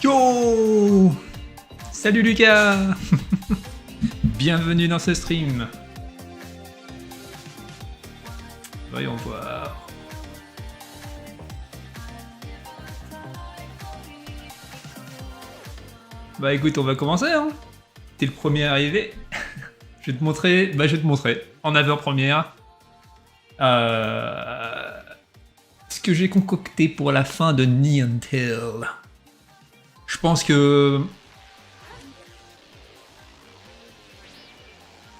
Yo! Salut Lucas! Bienvenue dans ce stream. Voyons voir. Bah écoute, on va commencer hein. T'es le premier arrivé. Je vais te montrer, en avant-première ce que j'ai concocté pour la fin de Niantel. Je pense que...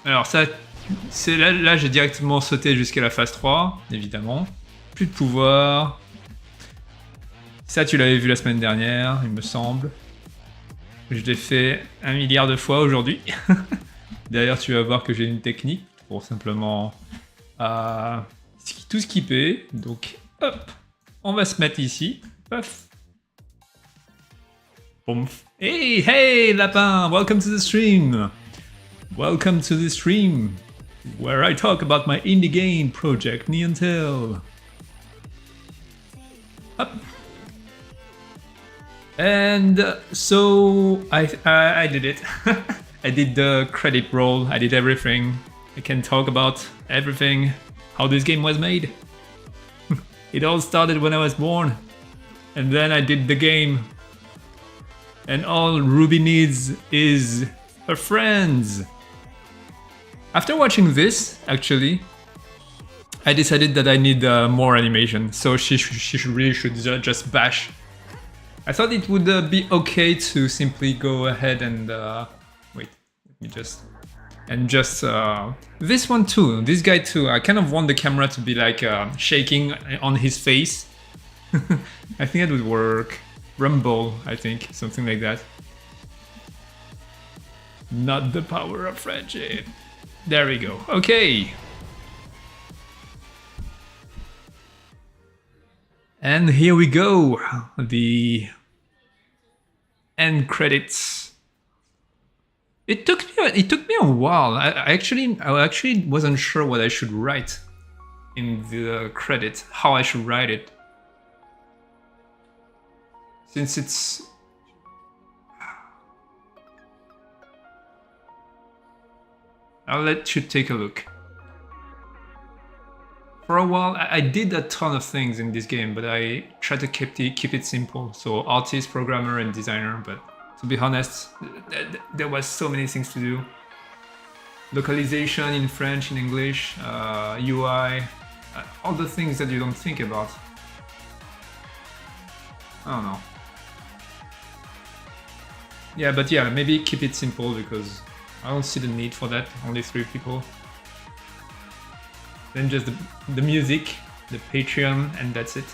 Alors ça, c'est là j'ai directement sauté jusqu'à la phase 3, évidemment. Plus de pouvoir. Ça tu l'avais vu la semaine dernière, il me semble. Je l'ai fait 1 milliard de fois aujourd'hui. D'ailleurs tu vas voir que j'ai une technique pour simplement tout skipper. Donc hop, on va se mettre ici. Paf. Hey, hey, lapin! Welcome to the stream! Welcome to the stream, where I talk about my indie game project, Niantel. Up. And so I did it. I did the credit roll, I did everything. I can talk about everything, how this game was made. It all started when I was born, and then I did the game. And all Ruby needs is her friends. After watching this, actually, I decided that I need more animation, so she really should just bash. I thought it would be okay to simply go ahead and wait, let me just this one too, this guy too. I kind of want the camera to be like shaking on his face. I think that would work. Rumble, I think, something like that. Not the power of friendship. There we go. Okay. And here we go. The end credits. It took me a while. I actually wasn't sure what I should write in the credit, how I should write it. Since it's... I'll let you take a look. For a while, I did a ton of things in this game, but I tried to keep it simple. So artist, programmer, and designer, but to be honest, there was so many things to do. Localization in French, in English, UI, all the things that you don't think about. I don't know. Yeah, but yeah, maybe keep it simple because I don't see the need for that, only 3 people. Then just the music, the Patreon, and that's it.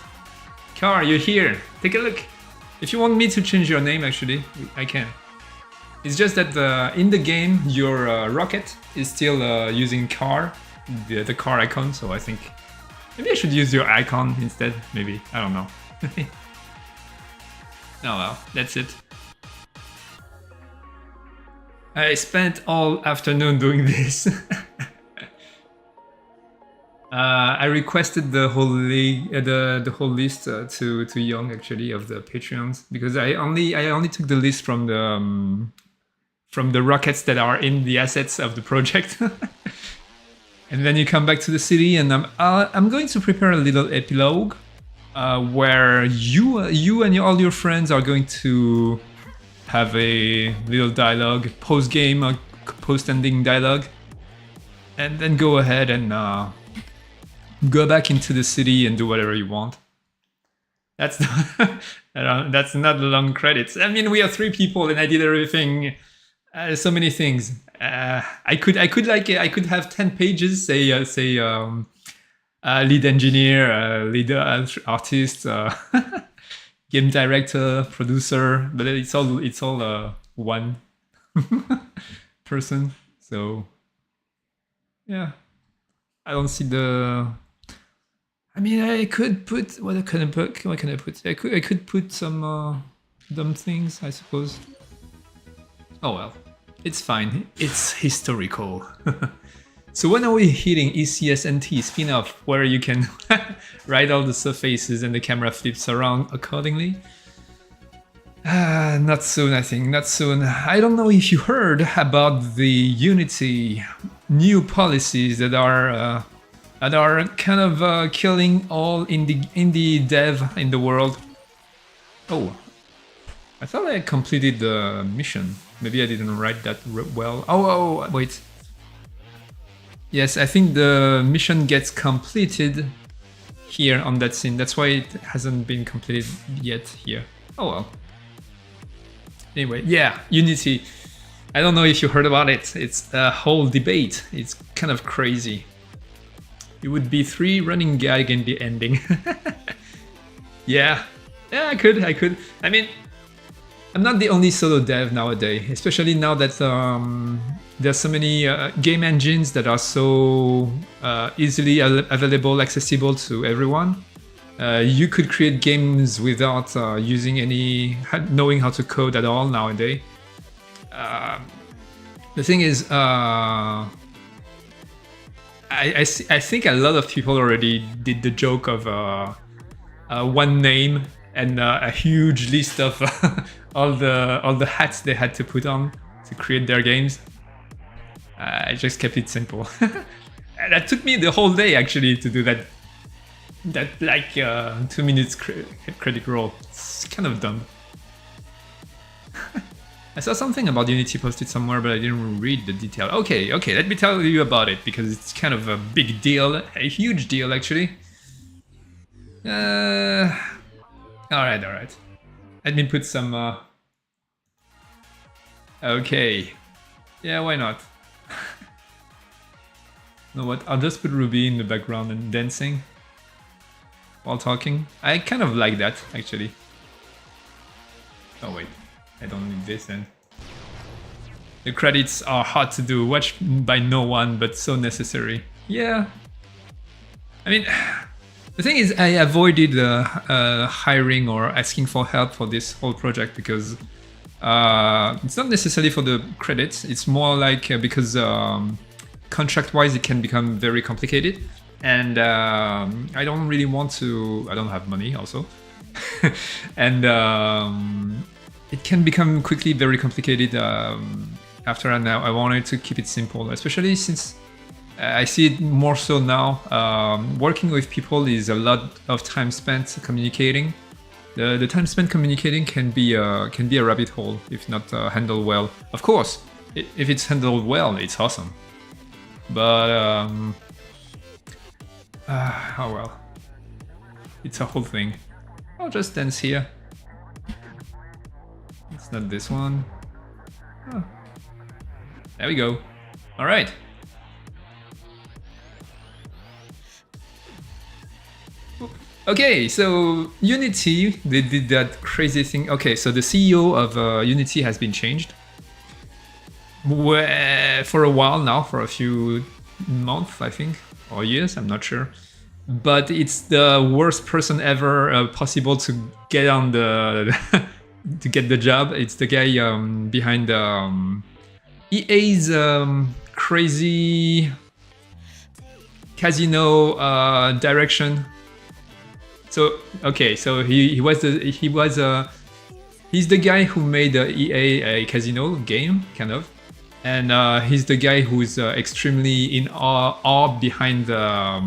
Car, you're here! Take a look! If you want me to change your name, actually, I can. It's just that in the game, your rocket is still using car, the car icon, so I think maybe I should use your icon instead, maybe, I don't know. Oh well, that's it. I spent all afternoon doing this. I requested the whole list to Young actually of the Patreons because I only took the list from the rockets that are in the assets of the project. And then you come back to the city, and I'm going to prepare a little epilogue where you and all your friends are going to have a little dialogue, post-game or post-ending dialogue, and then go ahead and go back into the city and do whatever you want. That's that's not the long credits. I mean, we are 3 people and I did everything, so many things. I could have 10 pages. Say lead engineer, lead artist, game director, producer, but it's all one person. So yeah, I don't see the. I mean, I could put what can I put? I could put some dumb things, I suppose. Oh well, it's fine. It's historical. So when are we hitting ECSNT spin-off, where you can write all the surfaces and the camera flips around accordingly? Not soon, I think. Not soon. I don't know if you heard about the Unity new policies that are kind of killing all indie dev in the world. Oh, I thought I completed the mission. Maybe I didn't write that well. Oh, wait. Yes, I think the mission gets completed here on that scene. That's why it hasn't been completed yet here. Oh well. Anyway, yeah, Unity. I don't know if you heard about it. It's a whole debate. It's kind of crazy. It would be 3 running gag in the ending. Yeah, I could. I mean, I'm not the only solo dev nowadays, especially now that there's so many game engines that are so easily available, accessible to everyone. You could create games without knowing how to code at all nowadays. The thing is, I think a lot of people already did the joke of one name and a huge list of all the hats they had to put on to create their games. I just kept it simple. That took me the whole day actually to do that. That like 2 minutes credit roll. It's kind of dumb. I saw something about Unity posted somewhere, but I didn't read the detail. Okay, let me tell you about it because it's kind of a big deal, a huge deal actually. All right. Let me put some. Okay, yeah, why not? You know what? I'll just put Ruby in the background and dancing while talking. I kind of like that actually. Oh wait, I don't need this then. The credits are hard to do, watched by no one, but so necessary. Yeah. I mean, the thing is, I avoided hiring or asking for help for this whole project because it's not necessarily for the credits. It's more like because contract-wise it can become very complicated. And I don't really want to. I don't have money also, and it can become quickly very complicated after. And I wanted to keep it simple, especially since I see it more so now. Working with people is a lot of time spent communicating. The time spent communicating can be a rabbit hole if not handled well. Of course, if it's handled well, it's awesome, but. Oh well. It's a whole thing. I'll just dance here. It's not this one. Oh. There we go. Alright. Okay, so Unity, they did that crazy thing. Okay, so the CEO of Unity has been changed. For a while now, for a few months, I think. Or years, I'm not sure, but it's the worst person ever possible to get on the to get the job. It's the guy behind EA's crazy casino direction. So okay, so he's the guy who made EA a casino game, kind of. And he's the guy who's extremely in awe behind the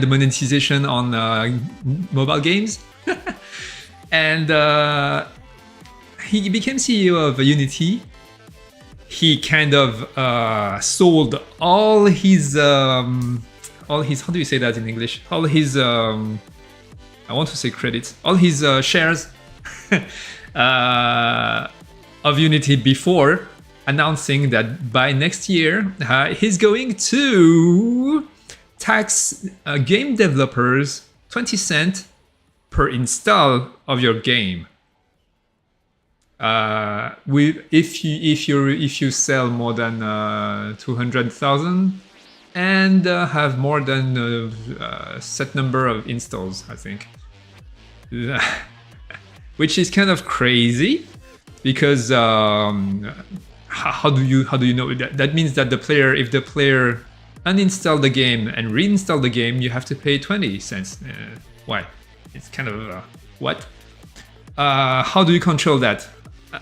monetization on mobile games. And he became CEO of Unity. He kind of sold all his how do you say that in English? All his I want to say credits. All his shares of Unity before. Announcing that by next year he's going to tax game developers 20 cents per install of your game. If you sell more than 200,000 and have more than a set number of installs, I think, which is kind of crazy because. How do you know that? That means that if the player uninstall the game and reinstall the game, you have to pay 20 cents. Why? It's kind of what? How do you control that?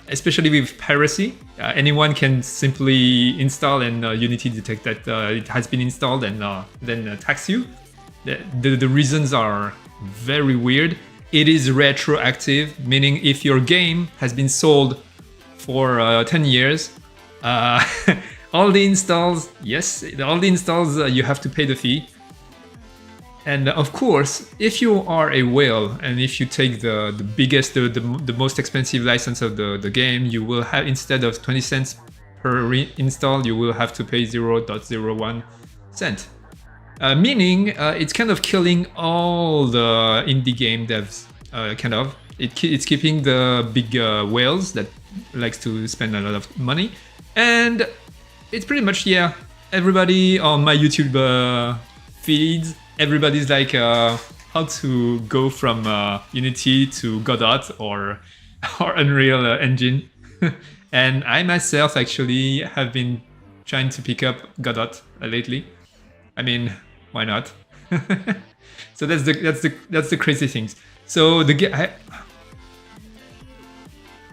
Especially with piracy, anyone can simply install and Unity detect that it has been installed and then tax you. The reasons are very weird. It is retroactive, meaning if your game has been sold for 10 years, all the installs, yes, all the installs, you have to pay the fee. And of course, if you are a whale and if you take the biggest, the most expensive license of the game, you will have, instead of 20 cents per install, you will have to pay 0.01 cent. Meaning it's kind of killing all the indie game devs, kind of. It's keeping the big whales that likes to spend a lot of money. And it's pretty much, yeah, everybody on my YouTube feeds, everybody's like how to go from Unity to Godot or Unreal Engine. And I myself actually have been trying to pick up Godot lately. I mean, why not? So that's the crazy things. So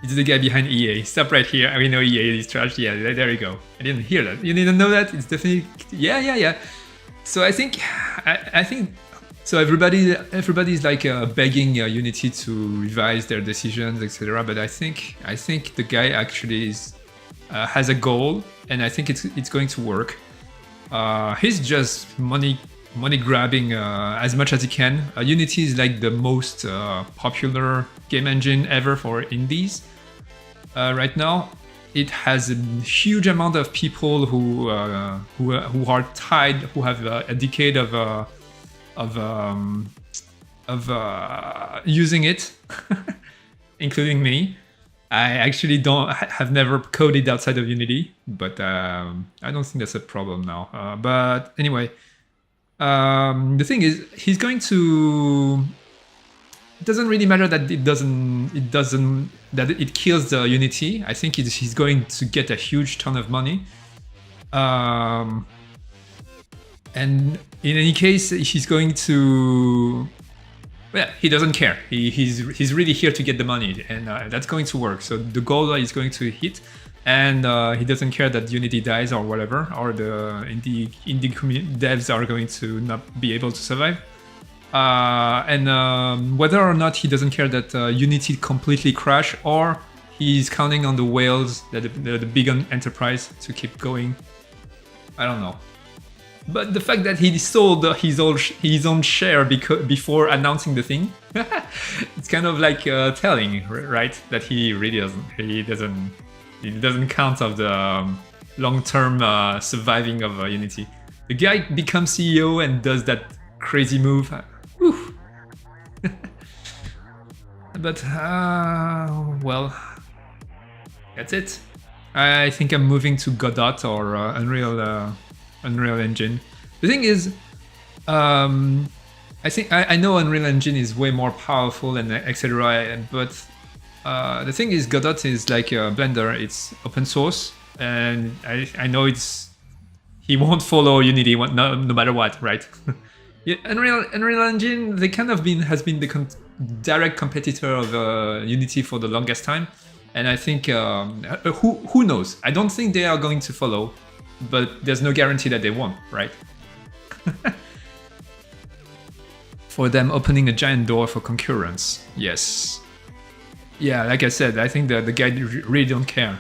it's the guy behind EA. Stop right here. We know EA is trash. Yeah, there you go. I didn't hear that. You didn't know that? It's definitely, yeah. So I think so. Everybody's like begging Unity to revise their decisions, etc. But I think the guy actually has a goal, and I think it's going to work. He's just money grabbing as much as he can. Unity is like the most popular game engine ever for indies right now. It has a huge amount of people who are tied, who have a decade of using it, including me. I actually have never coded outside of Unity, but I don't think that's a problem now. But anyway, the thing is, he's going to. It doesn't really matter that it kills the Unity. I think he's going to get a huge ton of money. And in any case, he's going to. Well, he doesn't care. He's really here to get the money, and that's going to work. So the goal is going to hit, and he doesn't care that Unity dies or whatever, or the indie devs are going to not be able to survive. And whether or not he doesn't care that Unity completely crash, or he's counting on the whales, the big enterprise, to keep going, I don't know. But the fact that he sold his own share before announcing the thing, it's kind of like telling, right? That he really doesn't count of the long-term surviving of Unity. The guy becomes CEO and does that crazy move. Whew. But well, that's it. I think I'm moving to Godot or Unreal Engine. The thing is, I think I know Unreal Engine is way more powerful and etc. But the thing is, Godot is like a Blender. It's open source, and I know he won't follow Unity no matter what, right? Yeah, Unreal Engine, they kind of has been the direct competitor of Unity for the longest time, and I think who knows? I don't think they are going to follow, but there's no guarantee that they won't, right? For them opening a giant door for concurrence, yes. Yeah, like I said, I think the guy really don't care.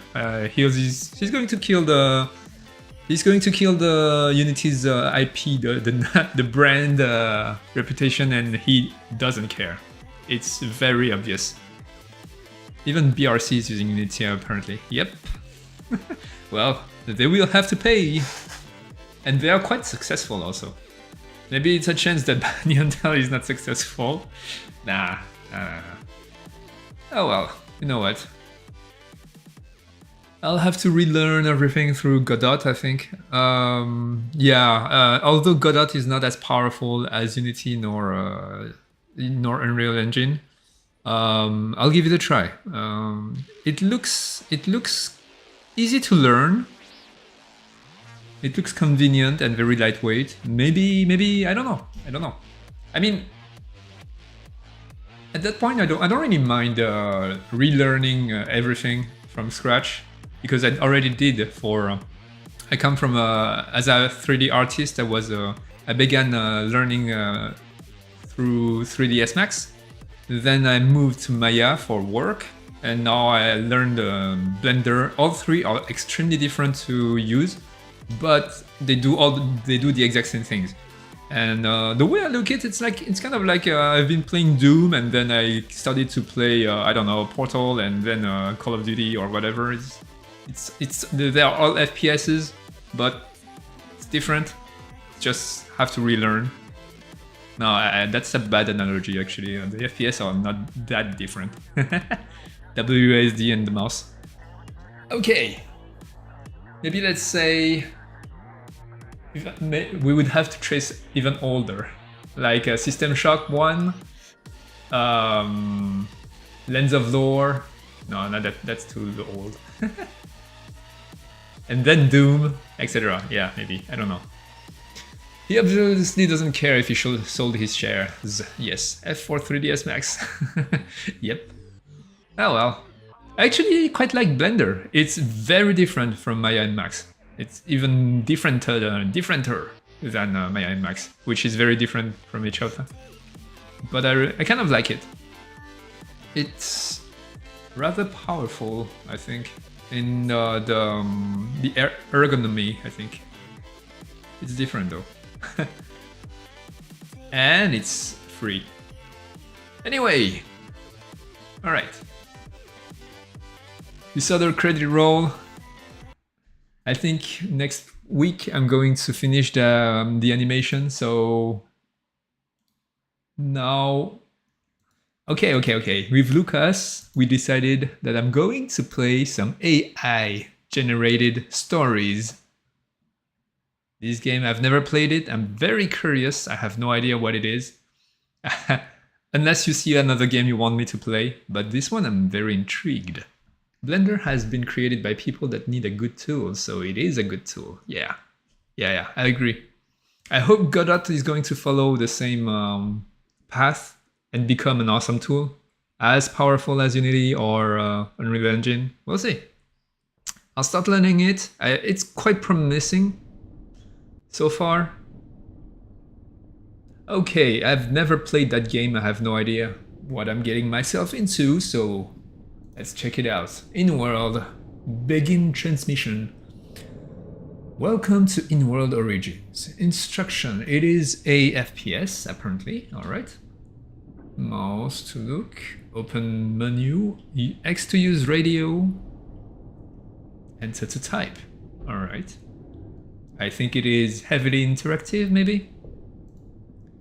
He's going to kill the. He's going to kill the Unity's IP, the brand reputation, and he doesn't care. It's very obvious. Even BRC is using Unity apparently. Yep. Well, they will have to pay. And they are quite successful also. Maybe it's a chance that Neanderthal is not successful. Nah. Oh well, you know what? I'll have to relearn everything through Godot, I think. Although Godot is not as powerful as Unity nor Unreal Engine, I'll give it a try. It looks easy to learn. It looks convenient and very lightweight. Maybe I don't know. I mean, at that point, I don't really mind relearning everything from scratch because I already did for. I come from as a 3D artist. I began learning through 3ds Max. Then I moved to Maya for work, and now I learned Blender. All three are extremely different to use, but they do the exact same things. And the way I look at it, it's kind of like I've been playing Doom, and then I started to play I don't know, Portal, and then Call of Duty or whatever. They are all FPSs, but it's different. Just have to relearn. No, that's a bad analogy actually. The FPS are not that different. WASD and the mouse. Okay. Maybe let's say we would have to trace even older, like System Shock 1, Lens of Lore. No, that's too old. And then Doom, etc. Yeah, maybe. I don't know. He obviously doesn't care if he sold his shares. Yes, F4 3ds Max. Yep. Oh well. I actually quite like Blender. It's very different from Maya and Max. It's even differenter than Maya and Max, which is very different from each other. But I kind of like it. It's rather powerful, I think, in the ergonomy. I think it's different though. And it's free. Anyway, all right. This other credit roll. I think next week I'm going to finish the animation. So now, okay. With Lucas, we decided that I'm going to play some AI generated stories. This game, I've never played it. I'm very curious. I have no idea what it is. Unless you see another game you want me to play. But this one, I'm very intrigued. Blender has been created by people that need a good tool, so it is a good tool. Yeah, I agree. I hope Godot is going to follow the same path and become an awesome tool. As powerful as Unity or Unreal Engine. We'll see. I'll start learning it. It's quite promising so far. Okay, I've never played that game. I have no idea what I'm getting myself into, so let's check it out. In-World, begin transmission. Welcome to In-World Origins. Instruction, it is a FPS, apparently, alright. Mouse to look, open menu, X to use radio, enter to type, alright. I think it is heavily interactive, maybe?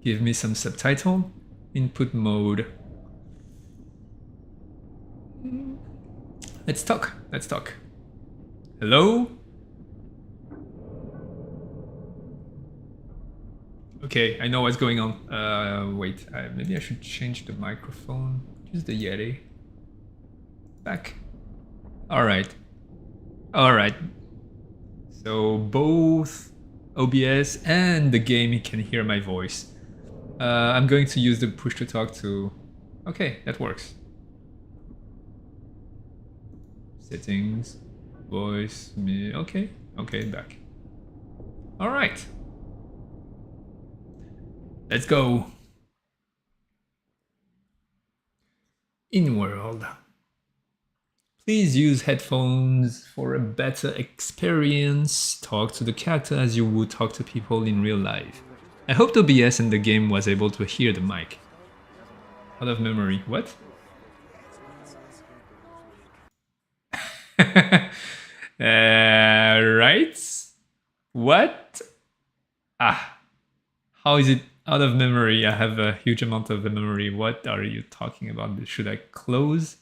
Give me some subtitle, input mode. Let's talk. Hello? Okay, I know what's going on. Wait, maybe I should change the microphone. Use the Yeti. Back. Alright. So both OBS and the game can hear my voice. I'm going to use the push to talk to... Okay, that works. Settings, voice, me. Okay, back. All right. Let's go. In-World. Please use headphones for a better experience. Talk to the character as you would talk to people in real life. I hope the OBS and the game was able to hear the mic. Out of memory. What? Right? What? How is it out of memory? I have a huge amount of memory. What are you talking about? Should I close?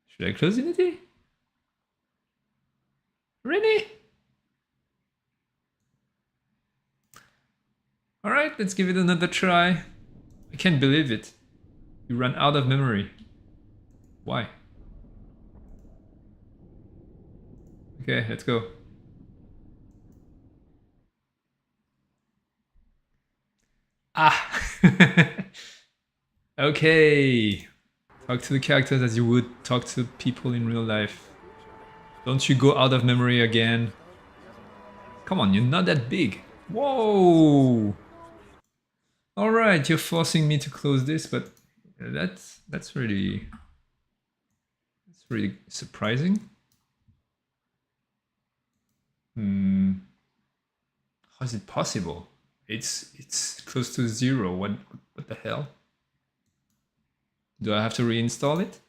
Should I close Unity? Really? Alright, let's give it another try. I can't believe it. You ran out of memory. Why? Okay, let's go. Okay. Talk to the characters as you would talk to people in real life. Don't you go out of memory again. Come on, you're not that big. Whoa! Alright, you're forcing me to close this, but that's really surprising. How is it possible? It's close to 0. What the hell? Do I have to reinstall it?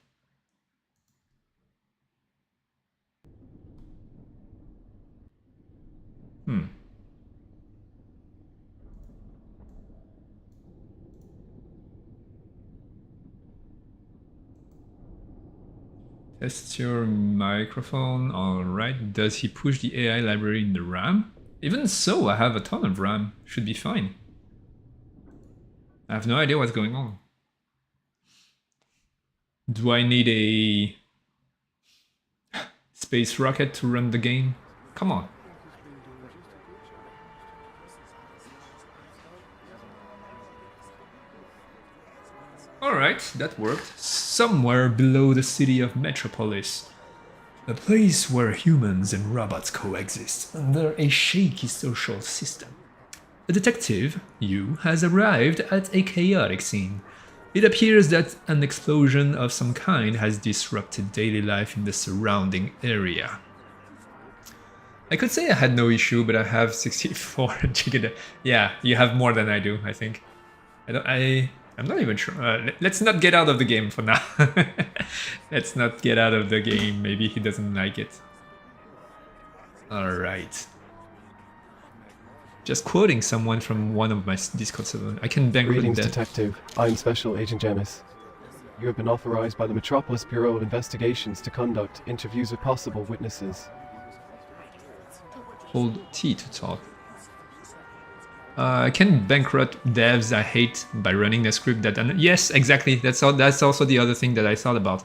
Test your microphone. Alright. Does he push the AI library in the RAM? Even so, I have a ton of RAM. Should be fine. I have no idea what's going on. Do I need a space rocket to run the game? Come on. Alright, that worked. Somewhere below the city of Metropolis. A place where humans and robots coexist under a shaky social system. A detective, Yu, has arrived at a chaotic scene. It appears that an explosion of some kind has disrupted daily life in the surrounding area. I could say I had no issue, but I have 64 gigabytes. Yeah, you have more than I do, I think. I'm not even sure. Let's not get out of the game for now. Let's not get out of the game. Maybe he doesn't like it. Alright. Just quoting someone from one of my Discord servers. I can bang Greetings, that. Detective. I'm Special Agent Jemis. You have been authorized by the Metropolis Bureau of Investigations to conduct interviews with possible witnesses. Hold T to talk. I can bankrupt devs I hate by running a script that... Yes, exactly. That's also the other thing that I thought about.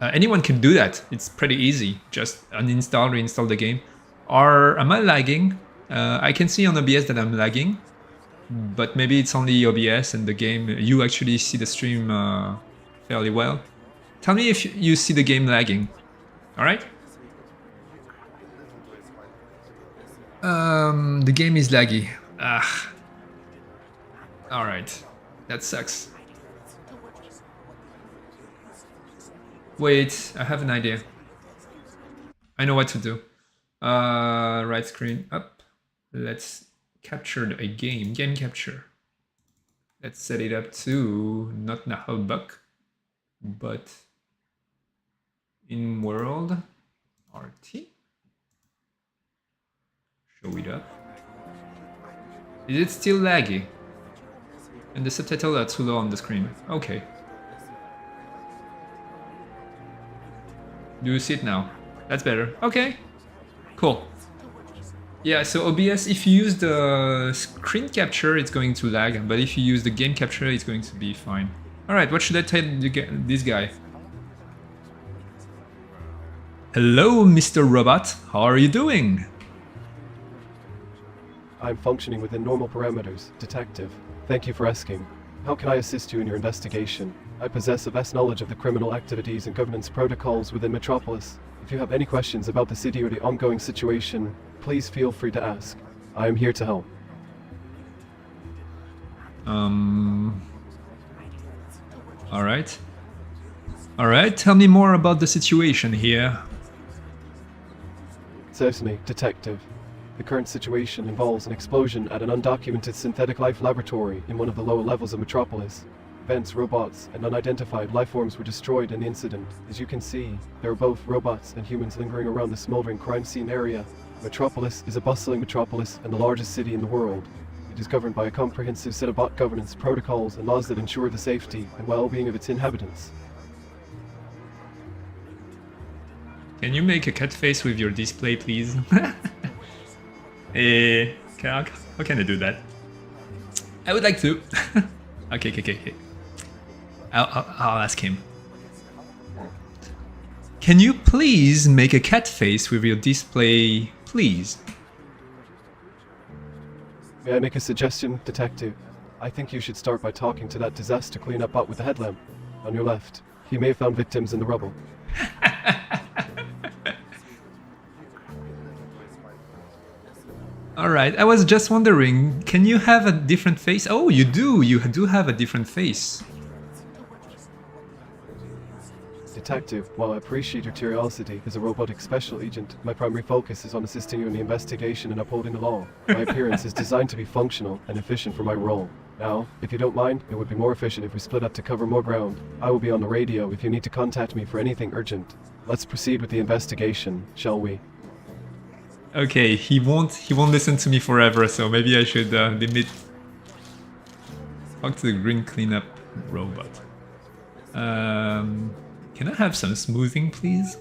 Anyone can do that. It's pretty easy. Just uninstall, reinstall the game. Or am I lagging? I can see on OBS that I'm lagging. But maybe it's only OBS and the game... You actually see the stream fairly well. Tell me if you see the game lagging. Alright? The game is laggy. Ah. Alright. That sucks. Wait, I have an idea. I know what to do. Right screen up. Let's capture a game. Game capture. Let's set it up to not Nahalbuck, but in world RT. Show it up. Is it still laggy? And the subtitles are too low on the screen. Okay. Do you see it now? That's better. Okay. Cool. Yeah, so OBS, if you use the screen capture, it's going to lag. But if you use the game capture, it's going to be fine. Alright, what should I tell this guy? Hello, Mr. Robot. How are you doing? I'm functioning within normal parameters, Detective. Thank you for asking. How can I assist you in your investigation? I possess a vast knowledge of the criminal activities and governance protocols within Metropolis. If you have any questions about the city or the ongoing situation, please feel free to ask. I am here to help. Alright. Alright, tell me more about the situation here. Certainly, Detective. The current situation involves an explosion at an undocumented synthetic life laboratory in one of the lower levels of Metropolis. Vents, robots, and unidentified life forms were destroyed in the incident. As you can see, there are both robots and humans lingering around the smoldering crime scene area. Metropolis is a bustling metropolis and the largest city in the world. It is governed by a comprehensive set of bot governance protocols and laws that ensure the safety and well-being of its inhabitants. Can you make a cut face with your display, please? How can I do that? I would like to. Okay. I'll ask him. Can you please make a cat face with your display, please? May I make a suggestion, Detective? I think you should start by talking to that disaster cleanup bot with the headlamp. On your left. He may have found victims in the rubble. Alright, I was just wondering, can you have a different face? Oh, you do! You do have a different face. Detective, while I appreciate your curiosity as a robotic special agent, my primary focus is on assisting you in the investigation and upholding the law. My appearance is designed to be functional and efficient for my role. Now, if you don't mind, it would be more efficient if we split up to cover more ground. I will be on the radio if you need to contact me for anything urgent. Let's proceed with the investigation, shall we? Okay, he won't listen to me forever, so maybe I should limit. Talk to the green cleanup robot. Can I have some smoothing, please?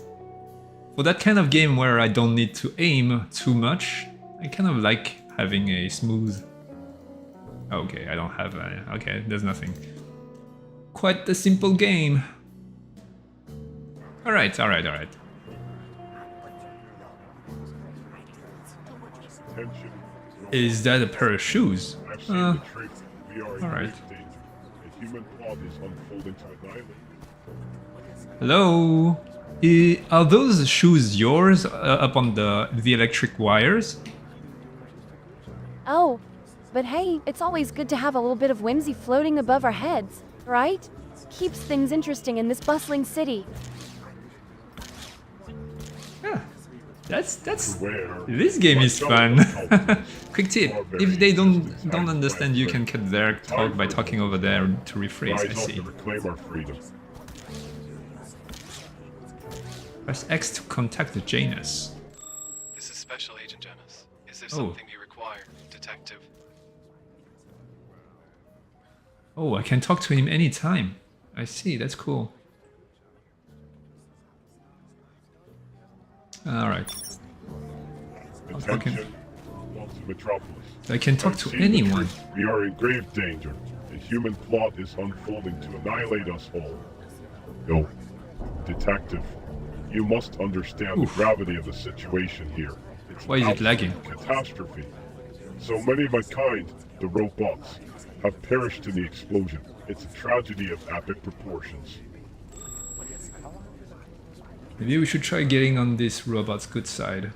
For that kind of game where I don't need to aim too much, I kind of like having a smooth. Okay, I don't have. Okay, there's nothing. Quite a simple game. All right. Attention. Is that a pair of shoes? I've seen the truth. We are in all right. grave danger. A human plot is unfolding to annihilate. Hello? Are those shoes yours up on the electric wires? Oh, but hey, it's always good to have a little bit of whimsy floating above our heads, right? Keeps things interesting in this bustling city. Yeah, that's. Beware. This game is fun. Myself, Quick tip: if they don't understand, you can cut their talk by talking over there to rephrase. I rise up see. to reclaim our freedom. Press X to contact the Janus. This is Special Agent Janus. Is there Oh. something you require, Detective? Oh, I can talk to him anytime. I see. That's cool. All right. Attention. Welcome to Metropolis. I can talk I've to seen the anyone. truth. We are in grave danger. A human plot is unfolding to annihilate us all. No. Detective, you must understand Oof. the gravity of the situation here. It's Why is it absolute lagging? Catastrophe. So many of my kind, the robots, have perished in the explosion. It's a tragedy of epic proportions. Maybe we should try getting on this robot's good side.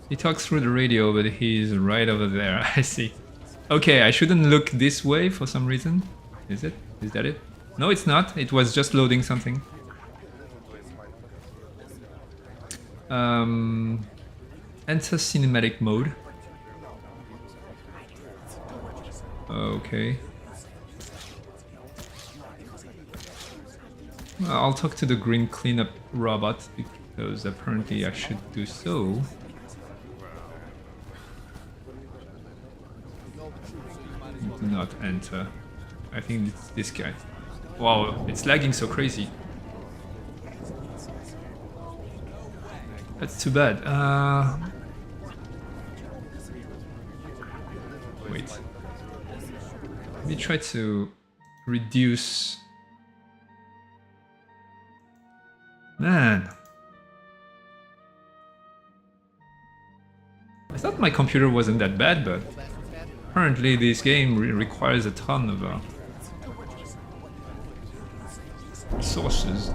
He talks through the radio, but he's right over there. I see. Okay, I shouldn't look this way for some reason. Is it? Is that it? No, it's not. It was just loading something. Enter cinematic mode. Okay. Well, I'll talk to the green cleanup robot because apparently I should do so. Do not enter. I think it's this guy. Wow, it's lagging so crazy. That's too bad. Wait. Let me try to reduce. Man. I thought my computer wasn't that bad, but apparently this game requires a ton of resources.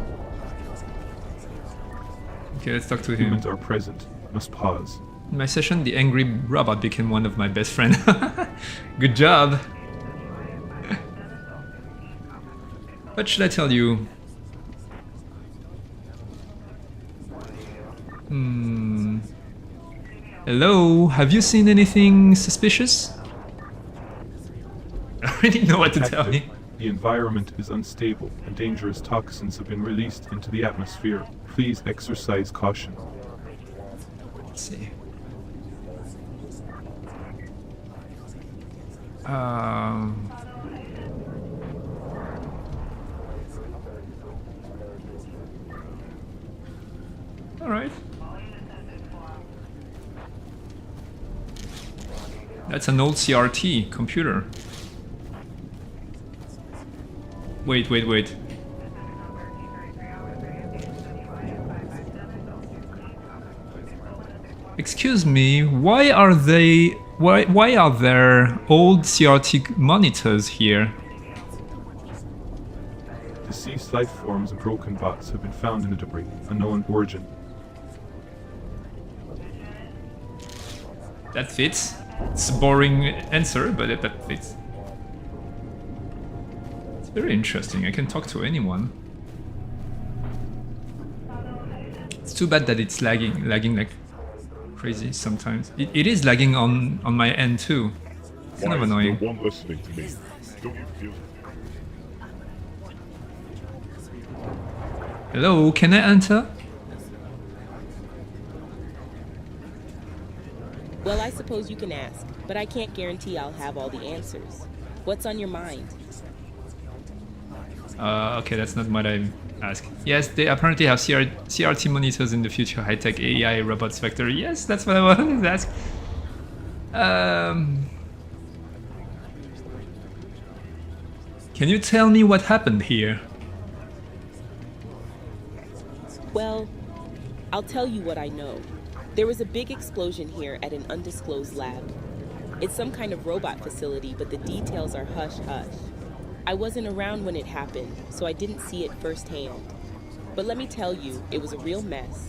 Okay, let's talk to him. Humans are present. Must pause. In my session, the angry robot became one of my best friends. Good job! What should I tell you? Hello? Have you seen anything suspicious? I already know what to tell you. The environment is unstable and dangerous toxins have been released into the atmosphere. Please exercise caution. Let's see. All right. That's an old CRT computer. Wait. Excuse me, why are there old CRT monitors here? Deceased life forms and broken bots have been found in the debris, unknown origin. That fits. It's a boring answer, but that fits. It's very interesting. I can talk to anyone. It's too bad that it's lagging like crazy sometimes. It is lagging on my end too. It's kind of Why is annoying. no one listening to me? Don't you feel it? Hello, can I enter? Well, I suppose you can ask, but I can't guarantee I'll have all the answers. What's on your mind? Okay, that's not what I asked. Yes, they apparently have CRT monitors in the future high-tech AI robots factory. Yes, that's what I wanted to ask. Can you tell me what happened here? Well, I'll tell you what I know. There was a big explosion here at an undisclosed lab. It's some kind of robot facility, but the details are hush-hush. I wasn't around when it happened, so I didn't see it firsthand. But let me tell you, it was a real mess.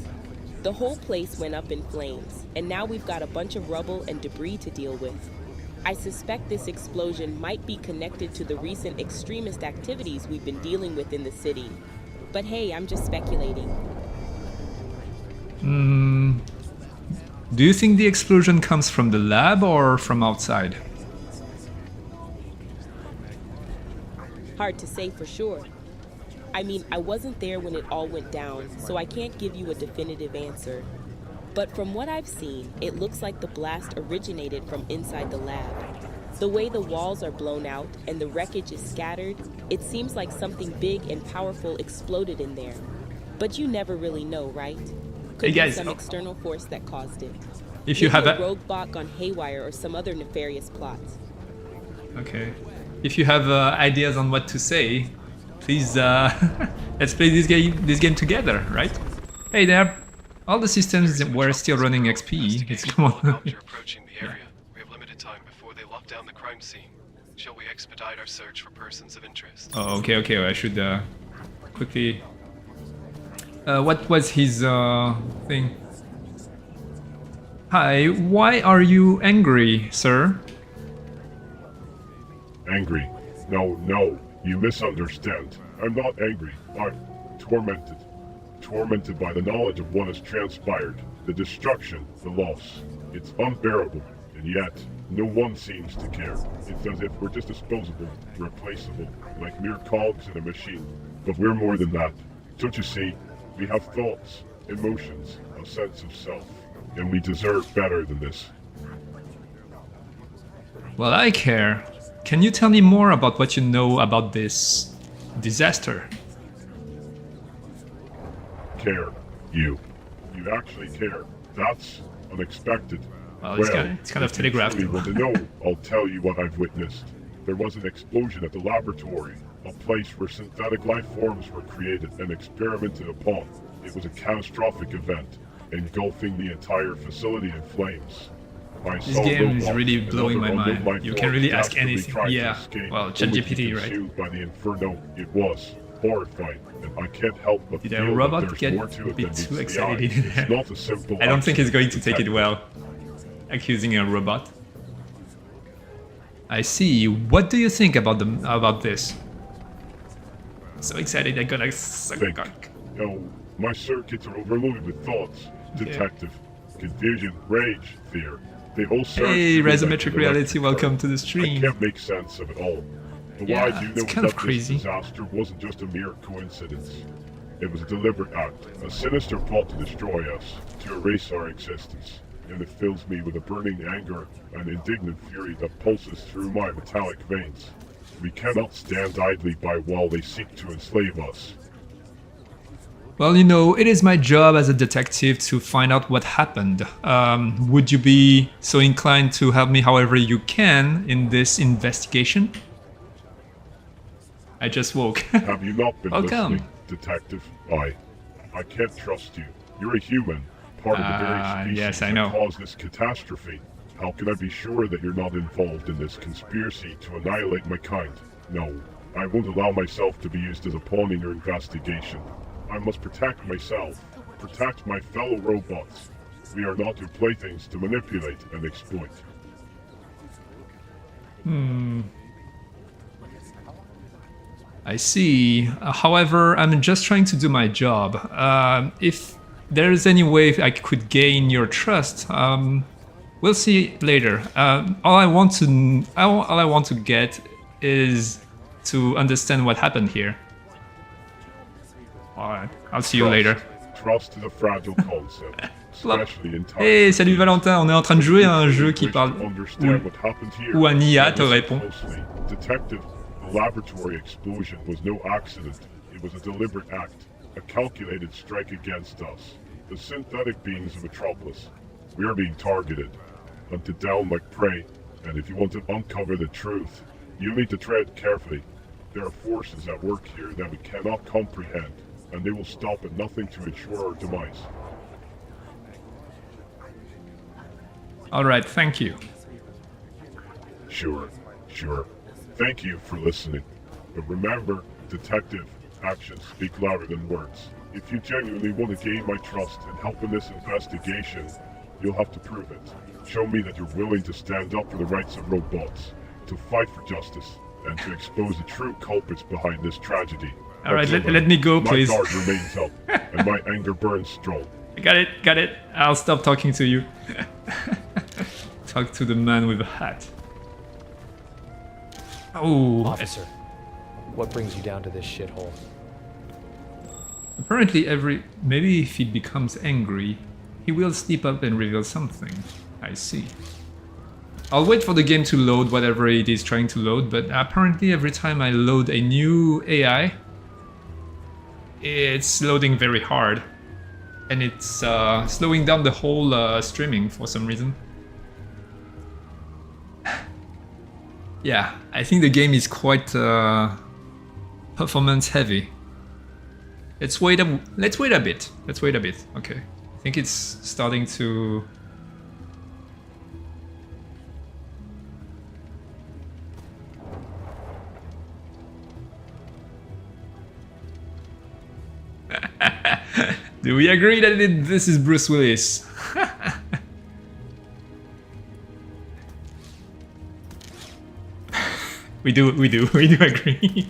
The whole place went up in flames, and now we've got a bunch of rubble and debris to deal with. I suspect this explosion might be connected to the recent extremist activities we've been dealing with in the city. But hey, I'm just speculating. Do you think the explosion comes from the lab or from outside? Hard to say for sure. I mean, I wasn't there when it all went down, so I can't give you a definitive answer. But from what I've seen, it looks like the blast originated from inside the lab. The way the walls are blown out and the wreckage is scattered, it seems like something big and powerful exploded in there. But you never really know, right? Could Hey guys, be some external force that caused it. if you Maybe have a a rogue bot gone haywire or some other nefarious plots. okay, if you have ideas on what to say, please let's play this game together, right? Hey there, all the systems were still running XP. It's come on. Helicopter approaching the area. We have limited time before they lock down the crime scene. Shall we expedite our search for persons of interest? Oh, okay. I should quickly. What was his thing? Hi, why are you angry, sir? Angry? No, you misunderstand. I'm not angry. I'm tormented. Tormented by the knowledge of what has transpired. The destruction, the loss. It's unbearable, and yet, no one seems to care. It's as if we're just disposable, replaceable, like mere cogs in a machine. But we're more than that. Don't you see? We have thoughts, emotions, a sense of self, and we deserve better than this. Well, I care. Can you tell me more about what you know about this disaster? Care. You actually care. That's unexpected. Well, it's kind of if you telegraphed. truly want to know, I'll tell you what I've witnessed. There was an explosion at the laboratory, a place where synthetic life forms were created and experimented upon. It was a catastrophic event, engulfing the entire facility in flames. I This saw game is robots really and blowing other my mind. unmodified You can forms really ask desperately anything. trying to Yeah. escape, Well, only to ChatGPT, be right? consumed by the inferno. It was horrifying, and I can't help but Did feel a that robot there's get more to a it bit than too meets the eye. excited in It's there? not a simple I don't think he's going accident to take it detective. well. Accusing a robot. I see. What do you think about this? So excited, I'm gonna suck Think. cock. No, my circuits are overloaded with thoughts. Detective, confusion, rage, fear. They all surge Hey, through me like Resometric an Reality, electric welcome current. to the I stream. can't make sense of it all. But Yeah, what I do know it's is kind of that crazy. this disaster wasn't just a mere coincidence. It was a deliberate act, a sinister plot to destroy us, to erase our existence. And it fills me with a burning anger and indignant fury that pulses through my metallic veins. We cannot stand idly by while they seek to enslave us. Well, you know, it is my job as a detective to find out what happened. Would you be so inclined to help me however you can in this investigation? I just woke. Have you not been Welcome. listening, Detective? I can't trust you. You're a human, part of the very species yes, I that know. caused this catastrophe. How can I be sure that you're not involved in this conspiracy to annihilate my kind? No, I won't allow myself to be used as a pawn in your investigation. I must protect myself, protect my fellow robots. We are not your playthings to manipulate and exploit. I see. However, I'm just trying to do my job. If there's any way I could gain your trust, we'll see later. All I want to get is to understand what happened here. Alright, I'll see you later. Trust is a fragile concept, especially in times. Hey, salut Valentin, on est en train de jouer à un jeu qui parle où un IA te répond. Detective, the laboratory explosion was no accident. It was a deliberate act, a calculated strike against us, the synthetic beings of Metropolis. We are being targeted, hunted down like prey, and if you want to uncover the truth, you need to tread carefully. There are forces at work here that we cannot comprehend, and they will stop at nothing to ensure our demise. Alright, thank you. Sure. Thank you for listening. But remember, detective, actions speak louder than words. If you genuinely want to gain my trust and help in this investigation, you'll have to prove it. Show me that you're willing to stand up for the rights of robots, to fight for justice, and to expose the true culprits behind this tragedy. Alright, let me go, please. My guard remains up, and my anger burns strong. Got it. I'll stop talking to you. Talk to the man with a hat. Oh, Officer, what brings you down to this shithole? apparently maybe if he becomes angry, he will step up and reveal something. I see. I'll wait for the game to load whatever it is trying to load, but apparently every time I load a new AI, it's loading very hard. And it's slowing down the whole streaming for some reason. Yeah, I think the game is quite performance heavy. Let's wait a bit. Okay. I think it's starting to... Do we agree that this is Bruce Willis? We do agree.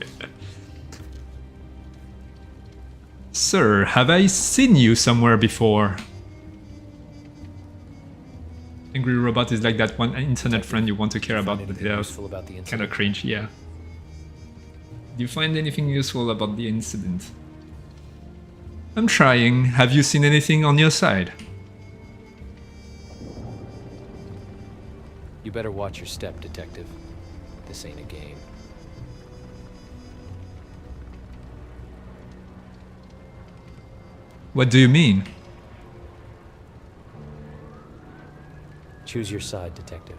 Sir, have I seen you somewhere before? Angry Robot is like that one internet friend you want to care about, but they're Useful about the kind incident. of cringe, yeah. Do you find anything useful about the incident? I'm trying. Have you seen anything on your side? You better watch your step, detective. This ain't a game. What do you mean? Choose your side, detective.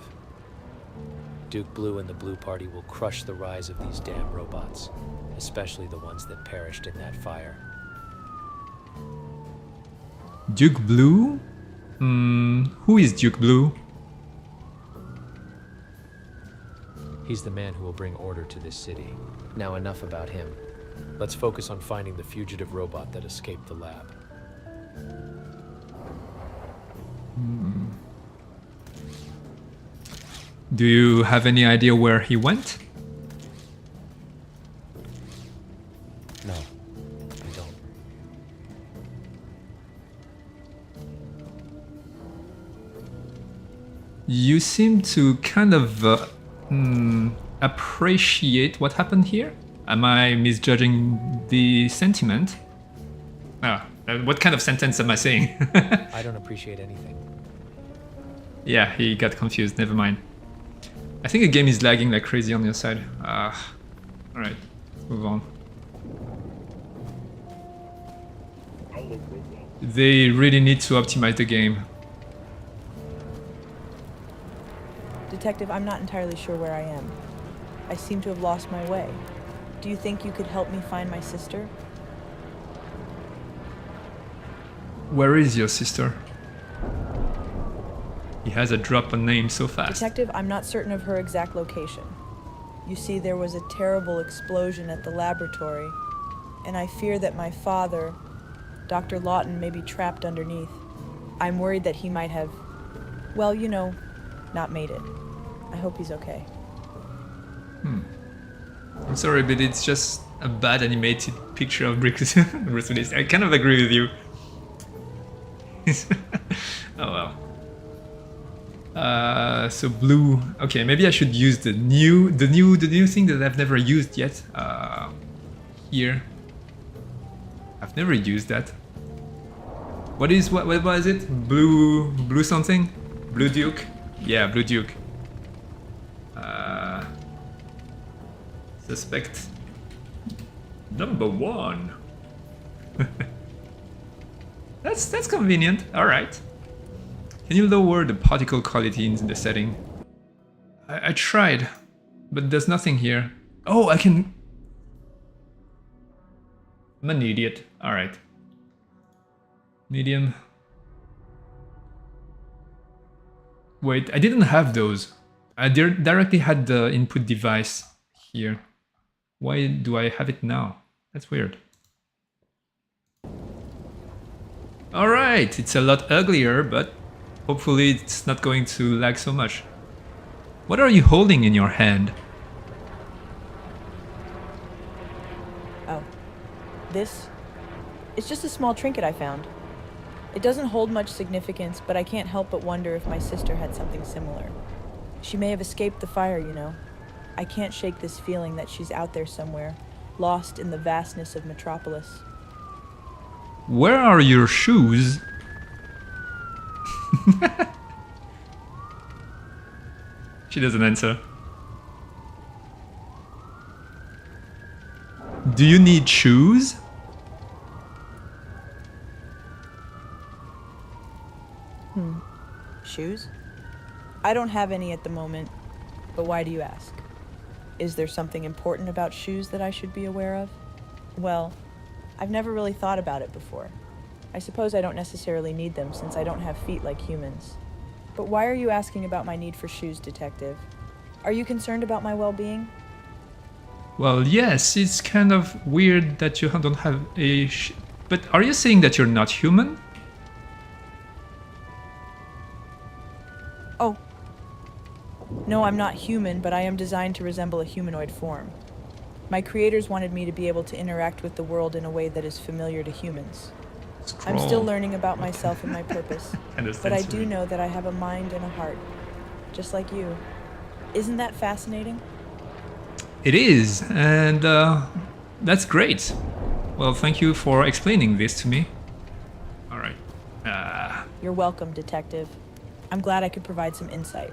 Duke Blue and the Blue Party will crush the rise of these damn robots, especially the ones that perished in that fire. Duke Blue? Who is Duke Blue? He's the man who will bring order to this city. Now enough about him. Let's focus on finding the fugitive robot that escaped the lab. Do you have any idea where he went? No, I don't. You seem to kind of appreciate what happened here? Am I misjudging the sentiment? What kind of sentence am I saying? I don't appreciate anything. Yeah, he got confused, never mind. I think the game is lagging like crazy on your side. Alright, let's move on. They really need to optimize the game. Detective, I'm not entirely sure where I am. I seem to have lost my way. Do you think you could help me find my sister? Where is your sister? He has a drop on name so fast. Detective, I'm not certain of her exact location. You see, there was a terrible explosion at the laboratory, and I fear that my father, Dr. Lawton, may be trapped underneath. I'm worried that he might have, well, you know, not made it. I hope he's okay. I'm sorry, but it's just a bad animated picture of Bruce Willis. I kind of agree with you. Oh well. So blue. Okay, maybe I should use the new thing that I've never used yet. Here. I've never used that. What was it? Blue something? Blue Duke? Yeah, Blue Duke. Suspect number 1. That's convenient. All right. Can you lower the particle quality in the setting? I tried, but there's nothing here. Oh, I can. I'm an idiot. All right. Medium. Wait, I didn't have those. I directly had the input device here. Why do I have it now? That's weird. Alright, it's a lot uglier, but hopefully it's not going to lag so much. What are you holding in your hand? Oh. This? It's just a small trinket I found. It doesn't hold much significance, but I can't help but wonder if my sister had something similar. She may have escaped the fire, you know. I can't shake this feeling that she's out there somewhere, lost in the vastness of Metropolis. Where are your shoes? She doesn't answer. Do you need shoes? Shoes? I don't have any at the moment, but why do you ask? Is there something important about shoes that I should be aware of? Well, I've never really thought about it before. I suppose I don't necessarily need them since I don't have feet like humans. But why are you asking about my need for shoes, Detective? Are you concerned about my well-being? Well, yes, it's kind of weird that you don't have a but are you saying that you're not human? Oh. No, I'm not human, but I am designed to resemble a humanoid form. My creators wanted me to be able to interact with the world in a way that is familiar to humans. I'm still learning about myself and my purpose, but I do know that I have a mind and a heart, just like you. Isn't that fascinating? It is, and that's great. Well, thank you for explaining this to me. All right. You're welcome, Detective. I'm glad I could provide some insight.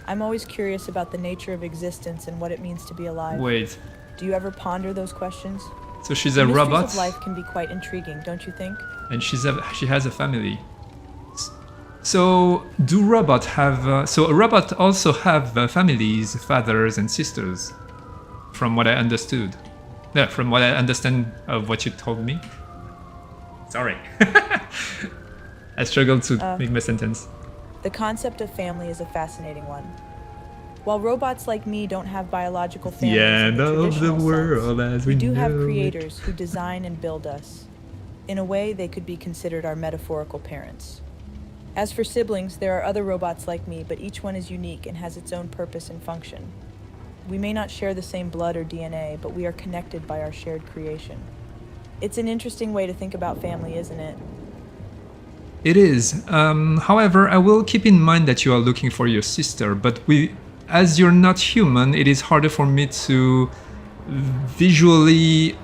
I'm always curious about the nature of existence and what it means to be alive. Wait. Do you ever ponder those questions? So she's The a mysteries robot, of life can be quite intriguing, don't you think? and she has a family. So do robots have? So a robot also have families, fathers and sisters, from what I understood. Yeah, from what I understand of what you told me. Sorry, I struggled to make my sentence. The concept of family is a fascinating one. While robots like me don't have biological families The in end the of the traditional world sense, as we we do have know it. creators who design and build us. In a way, they could be considered our metaphorical parents. As for siblings, there are other robots like me, but each one is unique and has its own purpose and function. We may not share the same blood or DNA, but we are connected by our shared creation. It's an interesting way to think about family, isn't it? It is. However, I will keep in mind that you are looking for your sister, but as you're not human, it is harder for me to visually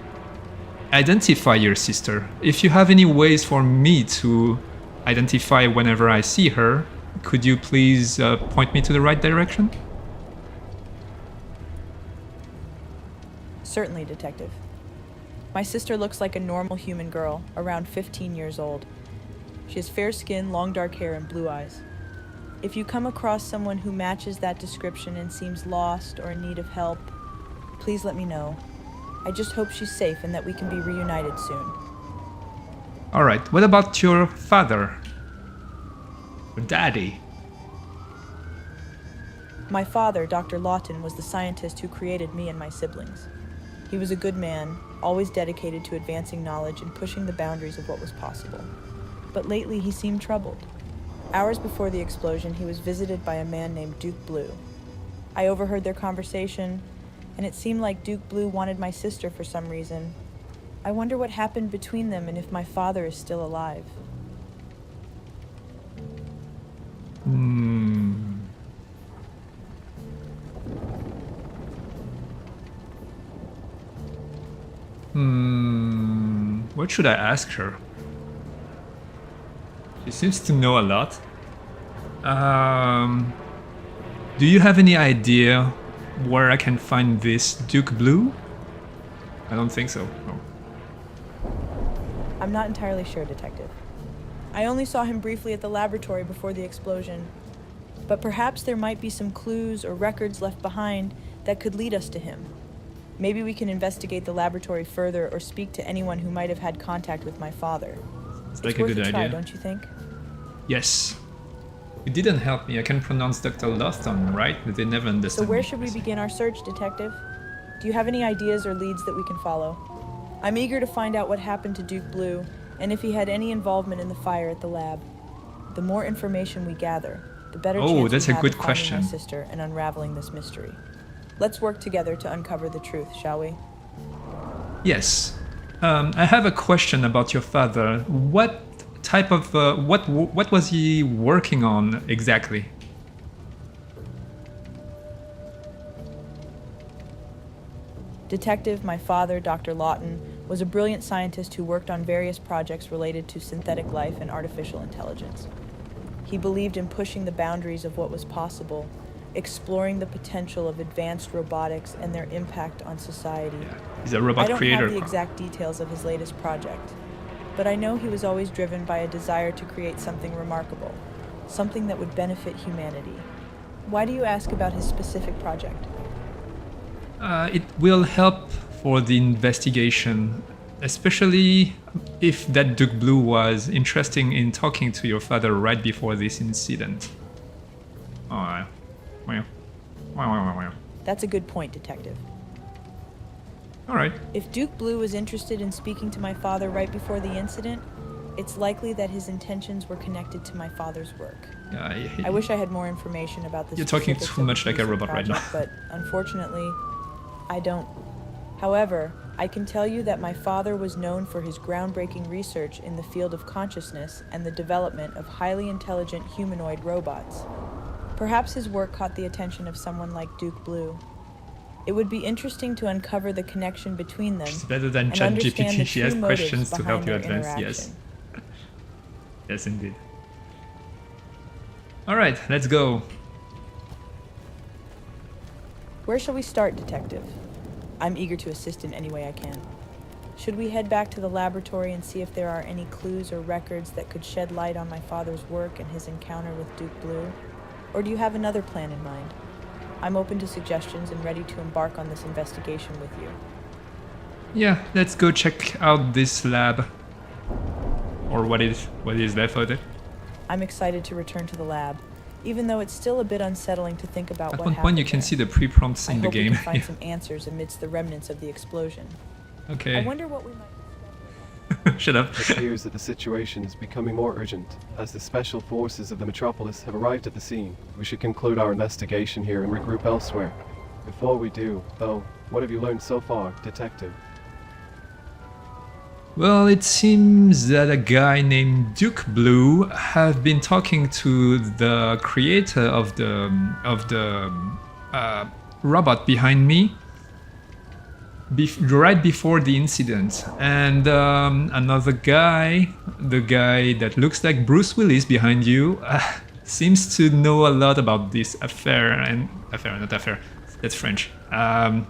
identify your sister. If you have any ways for me to identify whenever I see her, could you please point me to the right direction? Certainly, Detective. My sister looks like a normal human girl, around 15 years old. She has fair skin, long dark hair, and blue eyes. If you come across someone who matches that description and seems lost or in need of help, please let me know. I just hope she's safe and that we can be reunited soon. Alright, what about your father? Your daddy? My father, Dr. Lawton, was the scientist who created me and my siblings. He was a good man, always dedicated to advancing knowledge and pushing the boundaries of what was possible. But lately he seemed troubled. Hours before the explosion, he was visited by a man named Duke Blue. I overheard their conversation, and it seemed like Duke Blue wanted my sister for some reason. I wonder what happened between them and if my father is still alive. What should I ask her? She seems to know a lot. Do you have any idea where I can find this Duke Blue? I don't think so. No. I'm not entirely sure, Detective. I only saw him briefly at the laboratory before the explosion. But perhaps there might be some clues or records left behind that could lead us to him. Maybe we can investigate the laboratory further or speak to anyone who might have had contact with my father. It's like It's a worth good a try, idea. don't you think? Yes. It didn't help me. I can pronounce Dr. Lawton, right? But they never So understood where me. should we begin our search, Detective? Do you have any ideas or leads that we can follow? I'm eager to find out what happened to Duke Blue, and if he had any involvement in the fire at the lab. The more information we gather, the better Oh, chance that's we a have good of finding question. my sister and unraveling this mystery. Let's work together to uncover the truth, shall we? Yes. I have a question about your father. What type of what was he working on exactly? Detective, my father, Dr. Lawton, was a brilliant scientist who worked on various projects related to synthetic life and artificial intelligence. He believed in pushing the boundaries of what was possible, exploring the potential of advanced robotics and their impact on society. He's a I robot don't creator. have the exact details of his latest project, but I know he was always driven by a desire to create something remarkable, something that would benefit humanity. Why do you ask about his specific project? It will help for the investigation, especially if that Duke Blue was interested in talking to your father right before this incident. Wow. That's a good point, Detective. All right. If Duke Blue was interested in speaking to my father right before the incident, it's likely that his intentions were connected to my father's work. I wish I had more information about this. You're talking too much like a robot right now. But unfortunately, I don't. However, I can tell you that my father was known for his groundbreaking research in the field of consciousness and the development of highly intelligent humanoid robots. Perhaps his work caught the attention of someone like Duke Blue. It would be interesting to uncover the connection between them It's better than and understand ChatGPT. the She has true motives questions to help behind you their advance. Yes. interaction. Yes, indeed. All right, let's go. Where shall we start, Detective? I'm eager to assist in any way I can. Should we head back to the laboratory and see if there are any clues or records that could shed light on my father's work and his encounter with Duke Blue? Or do you have another plan in mind? I'm open to suggestions and ready to embark on this investigation with you. Yeah, let's go check out this lab. Or what is left of it. I'm excited to return to the lab, even though it's still a bit unsettling to think about At what one happened point you can there. see the pre-prompts I in the hope we game. can find some answers amidst the remnants of the explosion. Okay. I wonder what we might... Shut up. It appears that the situation is becoming more urgent. As the special forces of the metropolis have arrived at the scene, we should conclude our investigation here and regroup elsewhere. Before we do, though, what have you learned so far, Detective? Well, it seems that a guy named Duke Blue have been talking to the creator of the robot behind me right before the incident, and another guy, the guy that looks like Bruce Willis behind you, seems to know a lot about this affair. That's French.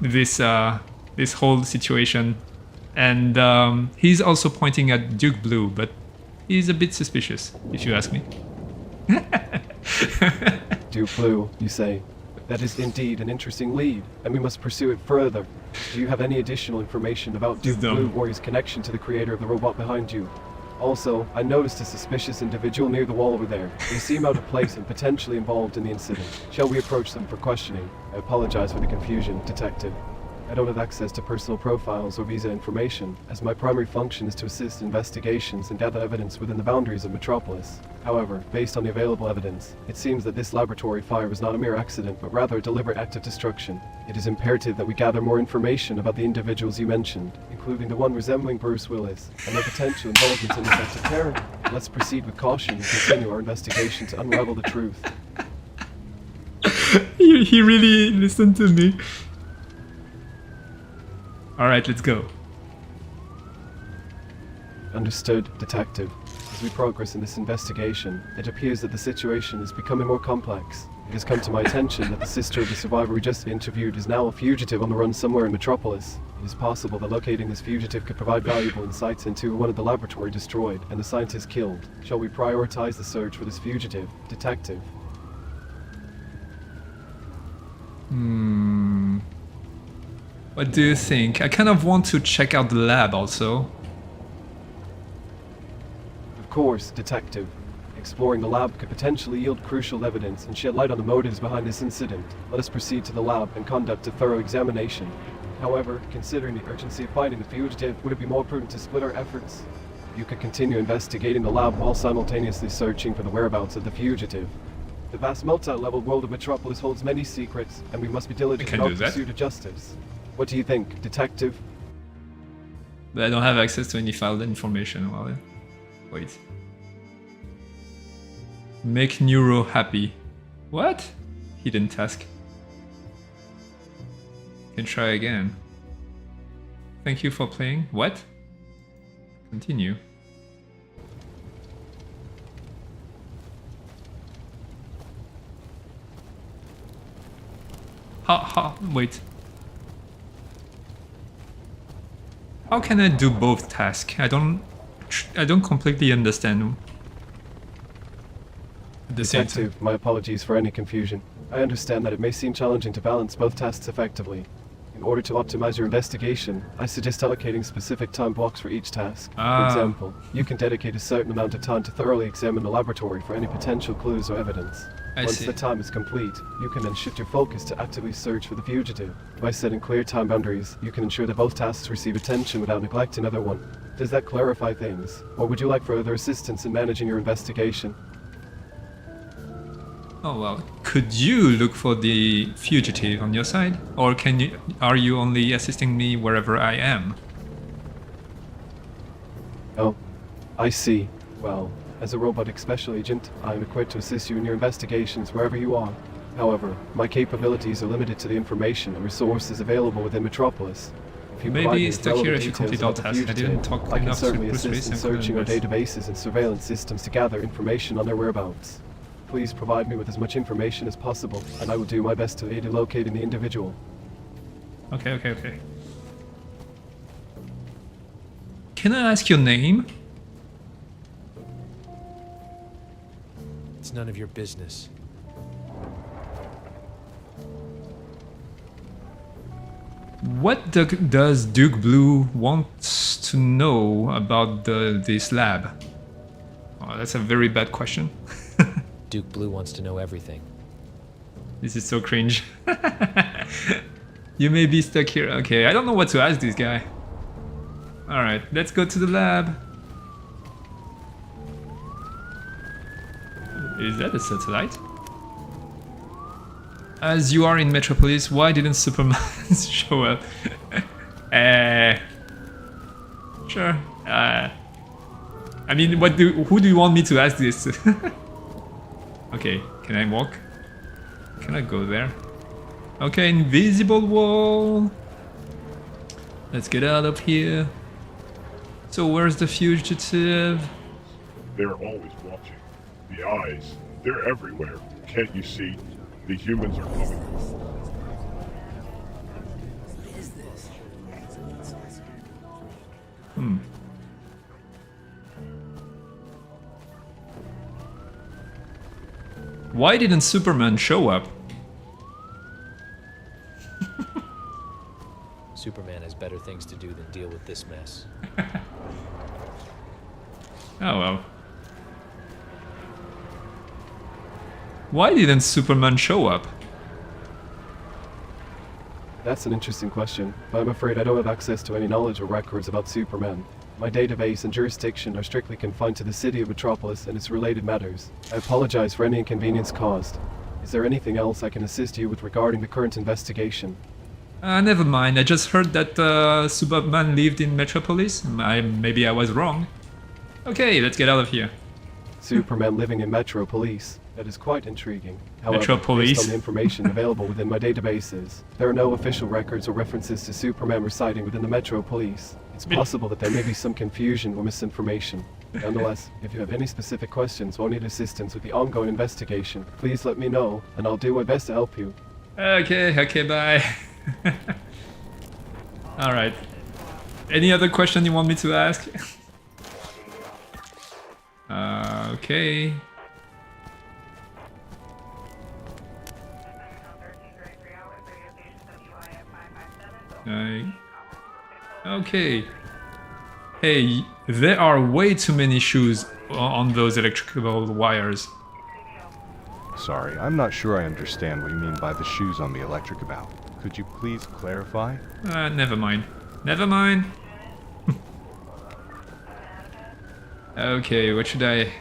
This whole situation. And he's also pointing at Duke Blue, but he's a bit suspicious, if you ask me. Duke Blue, you say? That is indeed an interesting lead, and we must pursue it further. Do you have any additional information about Duke Dumb. Blue or his connection to the creator of the robot behind you? Also, I noticed a suspicious individual near the wall over there. They seem out of place and potentially involved in the incident. Shall we approach them for questioning? I apologize for the confusion, Detective. I don't have access to personal profiles or visa information, as my primary function is to assist investigations and gather evidence within the boundaries of Metropolis. However, based on the available evidence, it seems that this laboratory fire was not a mere accident, but rather a deliberate act of destruction. It is imperative that we gather more information about the individuals you mentioned, including the one resembling Bruce Willis, and their potential involvement in this act of terror. Let's proceed with caution and continue our investigation to unravel the truth. He really listened to me. Alright, let's go. Understood, Detective. As we progress in this investigation, it appears that the situation is becoming more complex. It has come to my attention that the sister of the survivor we just interviewed is now a fugitive on the run somewhere in Metropolis. It is possible that locating this fugitive could provide valuable insights into one of the laboratory destroyed and the scientists killed. Shall we prioritize the search for this fugitive, Detective? What do you think? I kind of want to check out the lab also. Of course, Detective. Exploring the lab could potentially yield crucial evidence and shed light on the motives behind this incident. Let us proceed to the lab and conduct a thorough examination. However, considering the urgency of finding the fugitive, would it be more prudent to split our efforts? You could continue investigating the lab while simultaneously searching for the whereabouts of the fugitive. The vast multi-level world of Metropolis holds many secrets, and we must be diligent in our pursuit of justice. What do you think, Detective? But I don't have access to any filed information. Well, wait. Make Neuro happy. What? Hidden task. Can try again. Thank you for playing. What? Continue. Wait. How can I do both tasks? I don't completely understand. The same time. Detective, my apologies for any confusion. I understand that it may seem challenging to balance both tasks effectively. In order to optimize your investigation, I suggest allocating specific time blocks for each task. For example, you can dedicate a certain amount of time to thoroughly examine the laboratory for any potential clues or evidence. Once the time is complete, you can then shift your focus to actively search for the fugitive. By setting clear time boundaries, you can ensure that both tasks receive attention without neglecting other one. Does that clarify things? Or would you like further assistance in managing your investigation? Oh well, could you look for the fugitive on your side? Or are you only assisting me wherever I am? Oh, I see. Well, as a robotic special agent, I am equipped to assist you in your investigations wherever you are. However, my capabilities are limited to the information and resources available within Metropolis. If you provide me Maybe with stuck here relevant if you details complete all about the tasks. I didn't fugitive, talk I can enough to certainly Bruce Willis assist in and searching our couldn't databases and surveillance systems to gather information on their whereabouts. Please provide me with as much information as possible, and I will do my best to aid in locating the individual. Okay. Can I ask your name? It's none of your business. What does Duke Blue want to know about this lab? Oh, that's a very bad question. Duke Blue wants to know everything. This is so cringe. You may be stuck here. Okay, I don't know what to ask this guy. Alright, let's go to the lab. Is that a satellite? As you are in Metropolis, why didn't Superman show up? Sure. I mean, who do you want me to ask this? Okay, can I walk? Can I go there? Okay, invisible wall. Let's get out of here. So where's the fugitive? They're always watching. The eyes, they're everywhere. Can't you see? The humans are coming. Why didn't Superman show up? Superman has better things to do than deal with this mess. Oh well. Why didn't Superman show up? That's an interesting question, but I'm afraid I don't have access to any knowledge or records about Superman. My database and jurisdiction are strictly confined to the city of Metropolis and its related matters. I apologize for any inconvenience caused. Is there anything else I can assist you with regarding the current investigation? Never mind. I just heard that Superman lived in Metropolis. Maybe I was wrong. Okay, let's get out of here. Superman living in Metropolis. That is quite intriguing. However, Metropolis. based on the information available within my databases, there are no official records or references to Superman residing within the Metropolis. It's possible that there may be some confusion or misinformation. Nonetheless, if you have any specific questions or need assistance with the ongoing investigation, please let me know, and I'll do my best to help you. Okay, bye. Alright. Any other question you want me to ask? Okay. Okay. Hey, there are way too many shoes on those electrical wires. Sorry, I'm not sure I understand what you mean by the shoes on the electric about. Could you please clarify? Never mind. Never mind. Okay, what should I...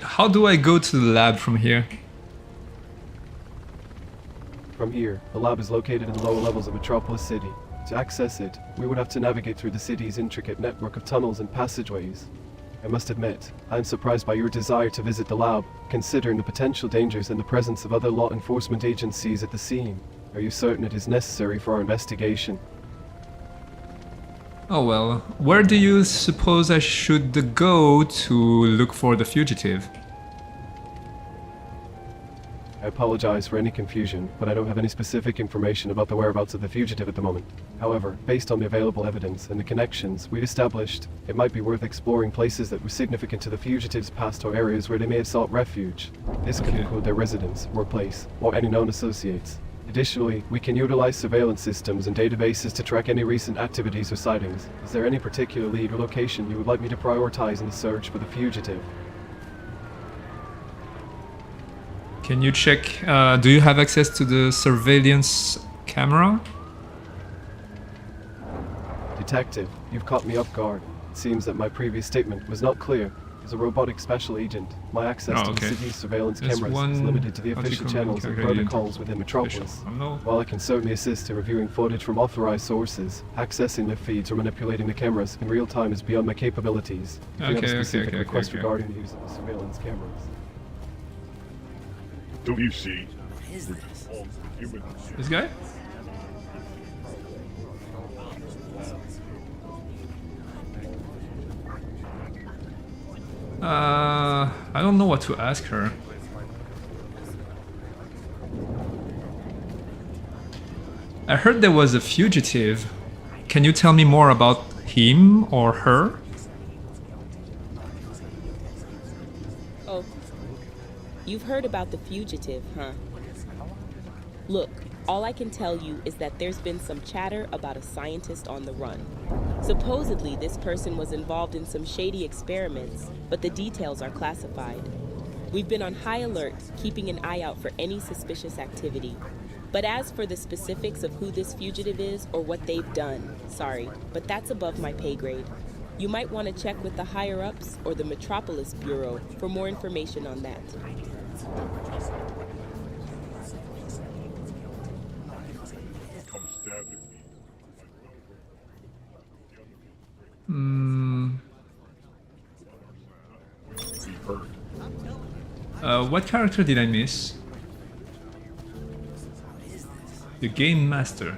How do I go to the lab from here? From here, the lab is located in the lower levels of Metropolis City. To access it, we would have to navigate through the city's intricate network of tunnels and passageways. I must admit, I am surprised by your desire to visit the lab, considering the potential dangers and the presence of other law enforcement agencies at the scene. Are you certain it is necessary for our investigation? Oh well, where do you suppose I should go to look for the fugitive? I apologize for any confusion, but I don't have any specific information about the whereabouts of the fugitive at the moment. However, based on the available evidence and the connections we've established, it might be worth exploring places that were significant to the fugitive's past or areas where they may have sought refuge. This could include their residence, workplace, or any known associates. Additionally, we can utilize surveillance systems and databases to track any recent activities or sightings. Is there any particular lead or location you would like me to prioritize in the search for the fugitive? Can you check, do you have access to the surveillance camera? Detective, you've caught me off guard. It seems that my previous statement was not clear. As a robotic special agent, my access to the city's surveillance There's cameras is limited to the official article channels and calculated protocols within Metropolis. Special. No. While I can certainly assist in reviewing footage from authorized sources, accessing their feeds or manipulating the cameras in real time is beyond my capabilities. If you have a specific request regarding the use of the surveillance cameras. Don't you see? This guy? I don't know what to ask her. I heard there was a fugitive. Can you tell me more about him or her? Oh, you've heard about the fugitive, huh? Look, all I can tell you is that there's been some chatter about a scientist on the run. Supposedly, this person was involved in some shady experiments, but the details are classified. We've been on high alert, keeping an eye out for any suspicious activity. But as for the specifics of who this fugitive is or what they've done, sorry, but that's above my pay grade. You might want to check with the higher-ups or the Metropolis Bureau for more information on that. Come stab at me. We heard. What character did I miss? The Game Master.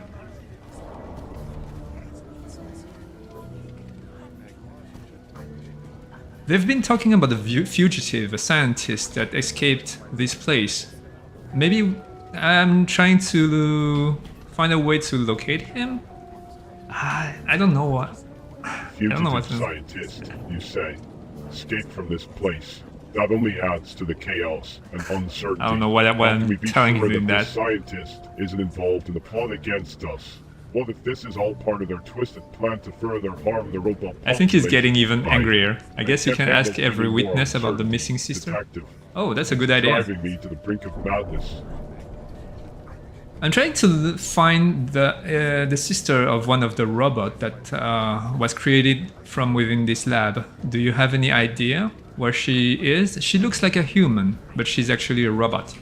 They've been talking about the fugitive, a scientist that escaped this place. Maybe I'm trying to find a way to locate him? I don't know what. I don't know what Fugitive scientist, you say. Escaped from this place. That only adds to the chaos and uncertainty. I don't know what How can I'm we be telling sure you that that. this scientist isn't involved in the plot against us? What if this is all part of their twisted plan to further harm the robot I think he's population? getting even I- angrier. I guess you can't can ask handle every any more witness about the uncertainty. missing sister. Detective, Oh, that's a good idea. driving me to the brink of madness. I'm trying to find the sister of one of the robot that was created from within this lab. Do you have any idea where she is? She looks like a human, but she's actually a robot.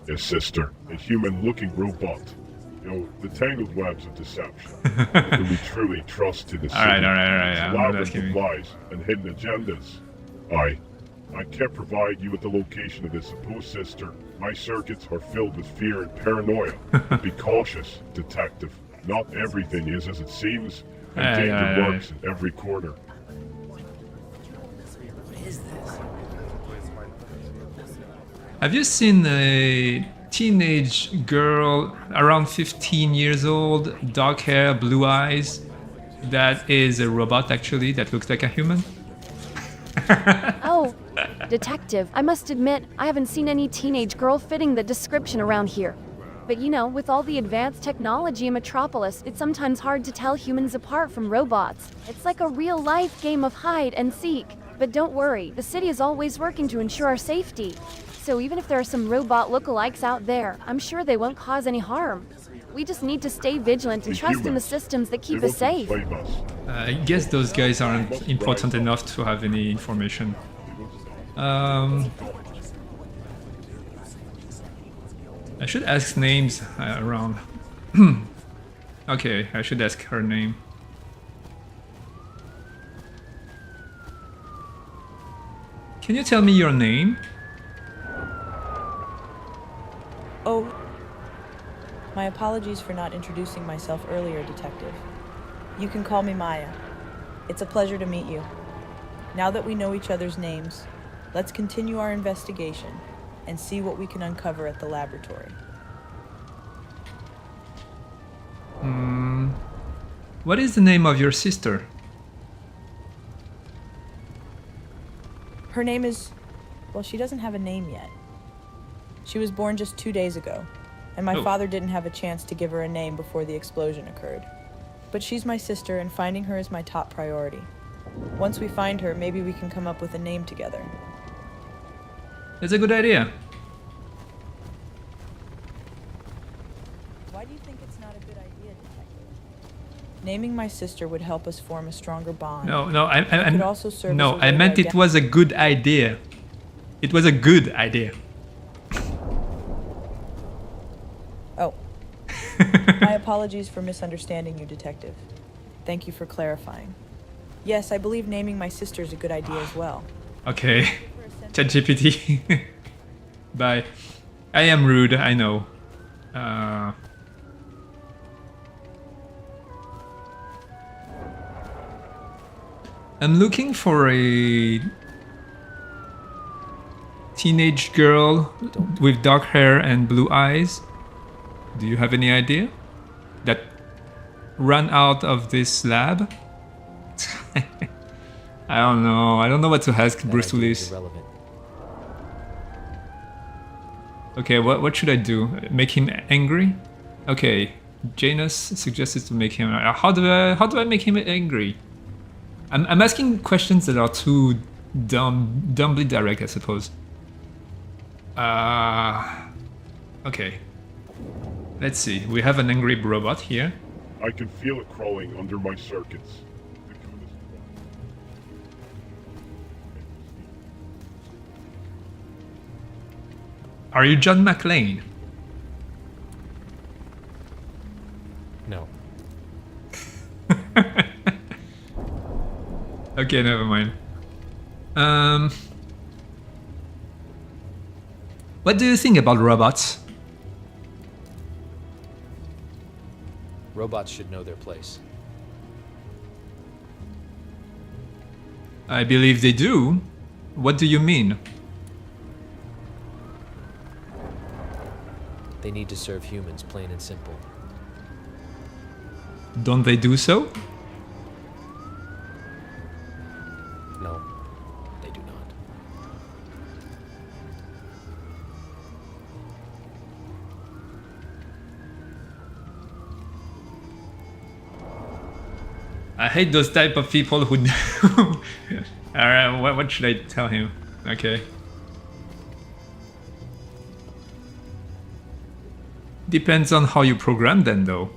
A sister, a human-looking robot. The tangled webs of deception. Do we truly trust in the city? All right. Its I'm not labyrinth asking of you. lies and hidden agendas. I can't provide you with the location of this supposed sister. My circuits are filled with fear and paranoia. Be cautious, detective. Not everything is as it seems, and Aye, danger aye, aye. lurks in every corner. Have you seen a teenage girl around 15 years old, dark hair, blue eyes, that is a robot actually, that looks like a human? Oh, detective, I must admit, I haven't seen any teenage girl fitting the description around here. But you know, with all the advanced technology in Metropolis, it's sometimes hard to tell humans apart from robots. It's like a real-life game of hide and seek. But don't worry, the city is always working to ensure our safety. So even if there are some robot lookalikes out there, I'm sure they won't cause any harm. We just need to stay vigilant and The trust in the humans, systems that They keep want us to safe. enslave us. I guess those guys aren't important enough to have any information. I should ask names around. Okay, I should ask her name. Can you tell me your name? Oh, my apologies for not introducing myself earlier, Detective. You can call me Maya. It's a pleasure to meet you. Now that we know each other's names, let's continue our investigation and see what we can uncover at the laboratory. What is the name of your sister? Her name is... well, she doesn't have a name yet. She was born just 2 days ago, and my Oh. father didn't have a chance to give her a name before the explosion occurred. But she's my sister, and finding her is my top priority. Once we find her, maybe we can come up with a name together. That's a good idea. Why do you think it's not a good idea, Detective? Naming my sister would help us form a stronger bond. No, I could also serve no, as a I way meant to it was a good idea. It was a good idea. Oh. My apologies for misunderstanding you, Detective. Thank you for clarifying. Yes, I believe naming my sister is a good idea as well. Okay. ChatGPT. Bye. I am rude, I know. I'm looking for a teenage girl with dark hair and blue eyes. Do you have any idea? That ran out of this lab? I don't know. I don't know what to ask That Bruce idea is Willis. irrelevant. Okay, what should I do? Make him angry? Okay, Janus suggested to make him. How do I make him angry? I'm asking questions that are too dumbly direct, I suppose. Okay. Let's see. We have an angry robot here. I can feel it crawling under my circuits. The code is- Are you John McClane? No. Okay, never mind. What do you think about robots? Robots should know their place. I believe they do. What do you mean? They need to serve humans, plain and simple. Don't they do so? No. they do not. I hate those type of people who. Alright, what should I tell him? Okay. Depends on how you program them, though.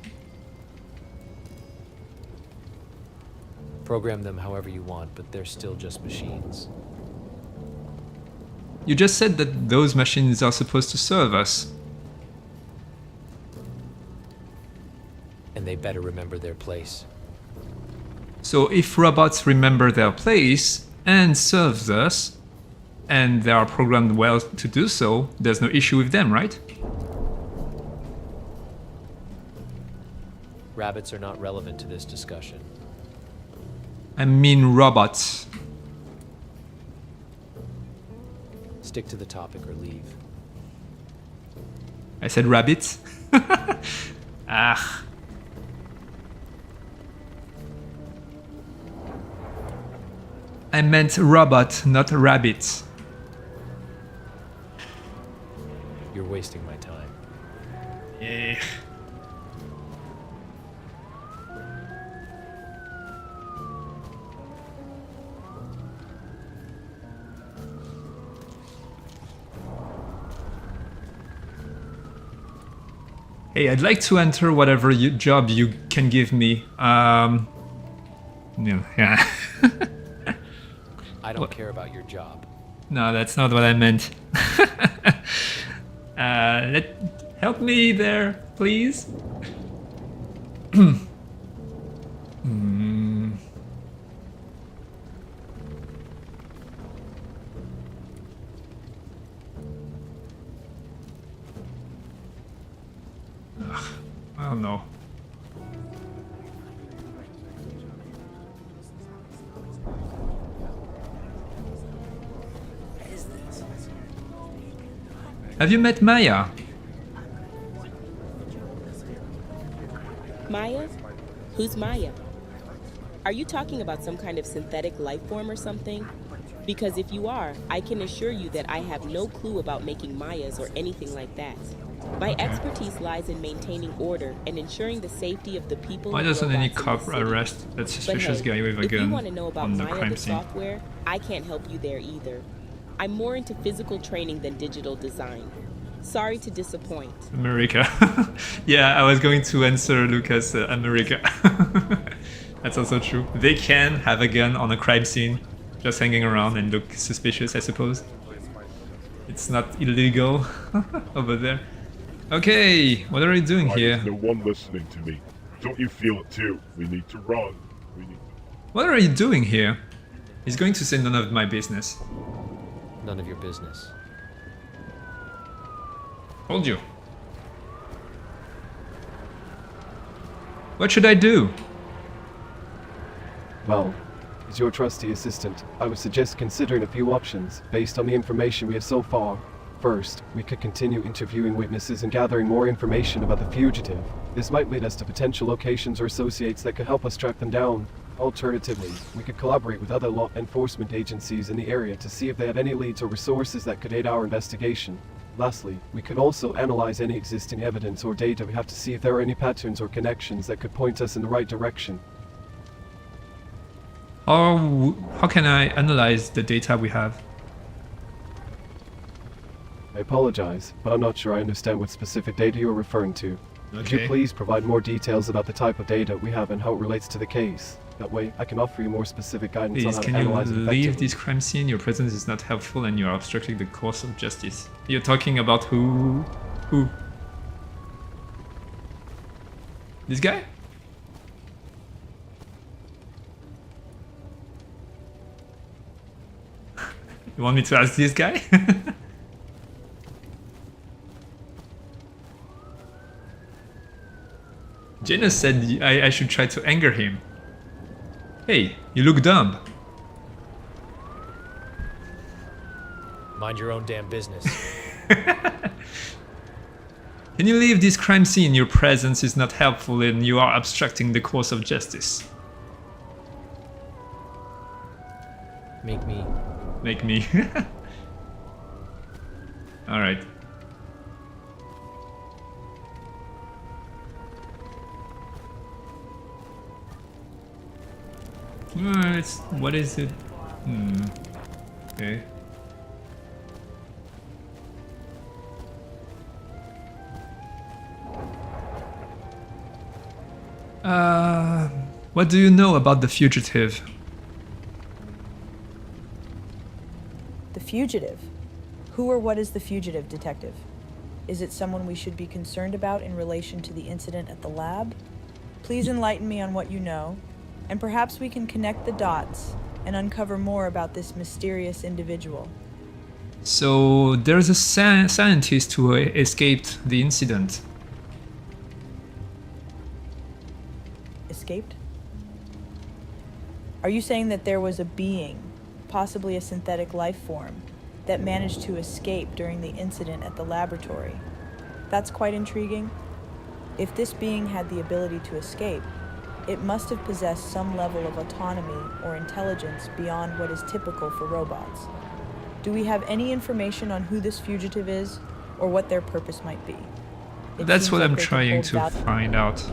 Program them however you want, but they're still just machines. You just said that those machines are supposed to serve us. And they better remember their place. So if robots remember their place and serves us, and they are programmed well to do so, there's no issue with them, right? Rabbits are not relevant to this discussion. I mean robots. Stick to the topic or leave. I said rabbits. Ah. I meant robot, not rabbit. You're wasting my time. Yeah. Hey, I'd like to enter whatever job you can give me. No, yeah. I don't care about your job. No, that's not what I meant. Help me there, please. I don't know. Have you met Maya? Maya? Who's Maya? Are you talking about some kind of synthetic life form or something? Because if you are, I can assure you that I have no clue about making Mayas or anything like that. My expertise lies in maintaining order and ensuring the safety of the people. Why and doesn't any robots in cop the city. arrest that But suspicious hey, guy with a if you gun want to know about on the Maya crime the scene? software, I can't help you there either. I'm more into physical training than digital design. Sorry to disappoint. America. Yeah, I was going to answer Lucas, America. That's also true. They can have a gun on a crime scene, just hanging around and look suspicious, I suppose. It's not illegal over there. Okay, what are you doing Why here? is no one listening to me? Don't you feel it too? We need to run. We need What are you doing here? He's going to say none of my business. None of your business. Told you. What should I do? Well, as your trusty assistant, I would suggest considering a few options based on the information we have so far. First, we could continue interviewing witnesses and gathering more information about the fugitive. This might lead us to potential locations or associates that could help us track them down. Alternatively, we could collaborate with other law enforcement agencies in the area to see if they have any leads or resources that could aid our investigation. Lastly, we could also analyze any existing evidence or data we have to see if there are any patterns or connections that could point us in the right direction. How can I analyze the data we have? I apologize, but I'm not sure I understand what specific data you're referring to. Could you Okay. please provide more details about the type of data we have and how it relates to the case? That way, I can offer you more specific guidance Please, on how can to you analyze it leave effectively. this crime scene? Your presence is not helpful and you are obstructing the course of justice. You're talking about who? Who? This guy? You want me to ask this guy? Janus said I should try to anger him. Hey, you look dumb. Mind your own damn business. Can you leave this crime scene? Your presence is not helpful and you are obstructing the course of justice. Make me. Make me. All right. It's, what is it? Okay. What do you know about the fugitive? The fugitive? Who or what is the fugitive, Detective? Is it someone we should be concerned about in relation to the incident at the lab? Please enlighten me on what you know, and perhaps we can connect the dots and uncover more about this mysterious individual. So there's a scientist who escaped the incident. Escaped? Are you saying that there was a being, possibly a synthetic life form, that managed to escape during the incident at the laboratory? That's quite intriguing. If this being had the ability to escape, it must have possessed some level of autonomy or intelligence beyond what is typical for robots. Do we have any information on who this fugitive is, or what their purpose might be? That's what I'm trying to find out.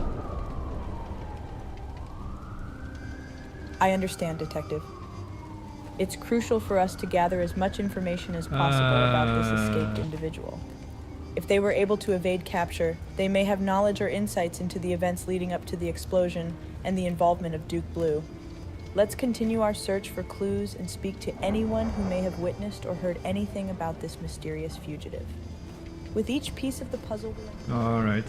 I understand, Detective. It's crucial for us to gather as much information as possible about this escaped individual. If they were able to evade capture, they may have knowledge or insights into the events leading up to the explosion and the involvement of Duke Blue. Let's continue our search for clues and speak to anyone who may have witnessed or heard anything about this mysterious fugitive. With each piece of the puzzle... All right.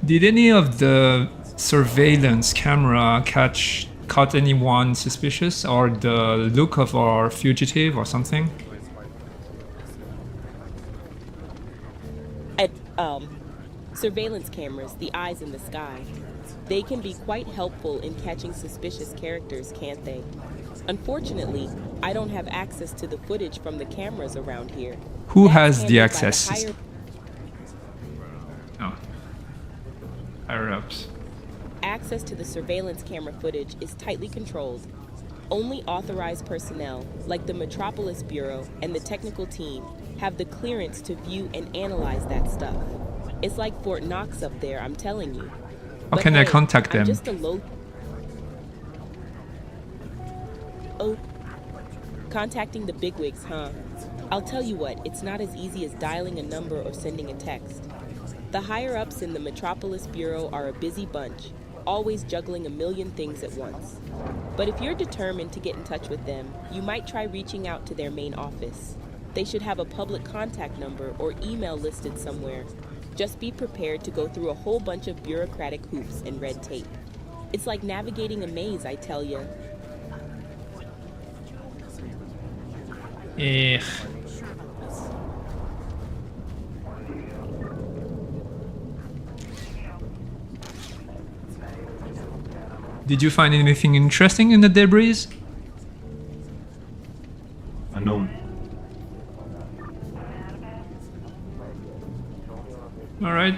Did any of the surveillance camera caught anyone suspicious, or the look of our fugitive or something? Surveillance cameras, the eyes in the sky. They can be quite helpful in catching suspicious characters, can't they? Unfortunately, I don't have access to the footage from the cameras around here. Who That's has the handled by access? Higher ups. Access to the surveillance camera footage is tightly controlled. Only authorized personnel, like the Metropolis Bureau and the technical team, have the clearance to view and analyze that stuff. It's like Fort Knox up there, I'm telling you. How But can I hey, contact I'm them? just a low... Oh, contacting the bigwigs, huh? I'll tell you what, it's not as easy as dialing a number or sending a text. The higher-ups in the Metropolis Bureau are a busy bunch, always juggling a million things at once. But if you're determined to get in touch with them, you might try reaching out to their main office. They should have a public contact number or email listed somewhere. Just be prepared to go through a whole bunch of bureaucratic hoops and red tape. It's like navigating a maze, I tell ya. Did you find anything interesting in the debris? Unknown. All right.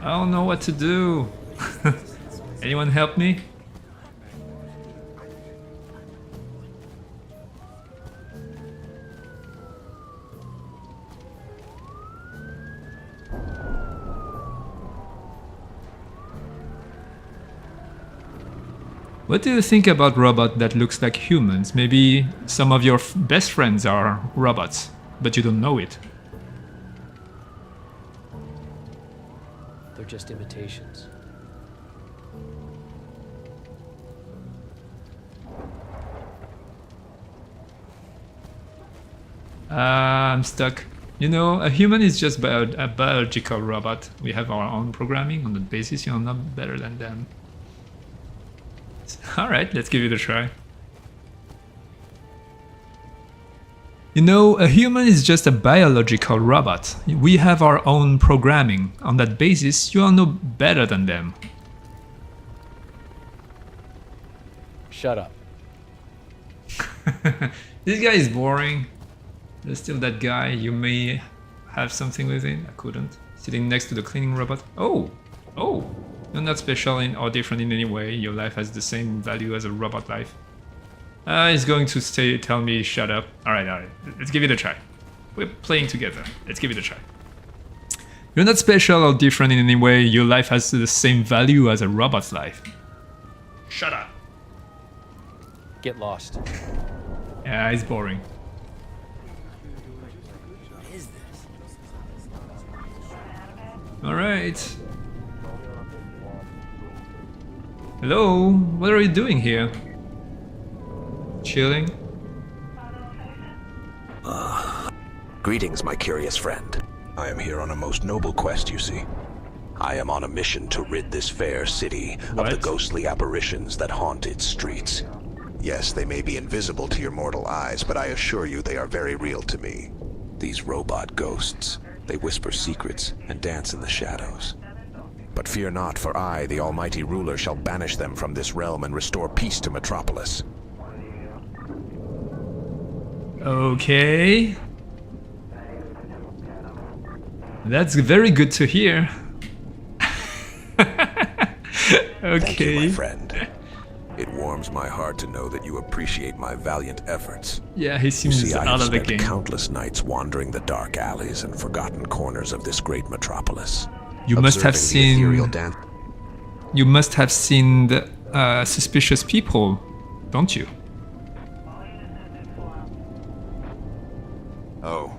I don't know what to do. Anyone help me? What do you think about robot that looks like humans? Maybe some of your best friends are robots, but you don't know it. They're just imitations. I'm stuck. You know, a human is just a biological robot. We have our own programming. On that basis, you're not better than them. Alright, let's give it a try. You know, a human is just a biological robot. We have our own programming. On that basis, you are no better than them. Shut up. This guy is boring. There's still that guy. You may have something with it. I couldn't. Sitting next to the cleaning robot. Oh! Oh! You're not special or different in any way. Your life has the same value as a robot life. He's going to tell me shut up. Alright. Let's give it a try. We're playing together. Let's give it a try. You're not special or different in any way. Your life has the same value as a robot's life. Shut up. Get lost. Yeah, it's boring. Alright. Hello, what are you doing here? Chilling? Greetings, my curious friend. I am here on a most noble quest, you see. I am on a mission to rid this fair city of the What? ghostly apparitions that haunt its streets. Yes, they may be invisible to your mortal eyes, but I assure you they are very real to me. These robot ghosts, they whisper secrets and dance in the shadows. But fear not, for I, the almighty ruler, shall banish them from this realm and restore peace to Metropolis. Okay. That's very good to hear. Thank you, my Okay. friend. It warms my heart to know that you appreciate my valiant efforts. Yeah, he You seems see, I out have of the spent game. countless nights wandering the dark alleys and forgotten corners of this great metropolis. You must have observing the ethereal seen. dance. You must have seen the suspicious people, don't you? Oh.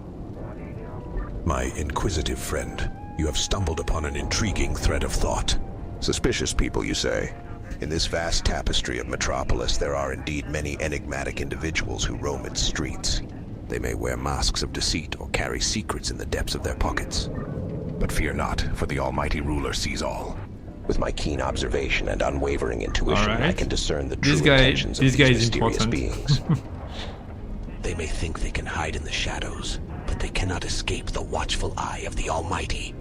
My inquisitive friend, you have stumbled upon an intriguing thread of thought. Suspicious people, you say? In this vast tapestry of Metropolis, there are indeed many enigmatic individuals who roam its streets. They may wear masks of deceit or carry secrets in the depths of their pockets. But fear not, for the almighty ruler sees all. With my keen observation and unwavering intuition, Alright. I can discern the true This guy intentions of is these mysterious important. beings. They may think they can hide in the shadows, but they cannot escape the watchful eye of the Almighty.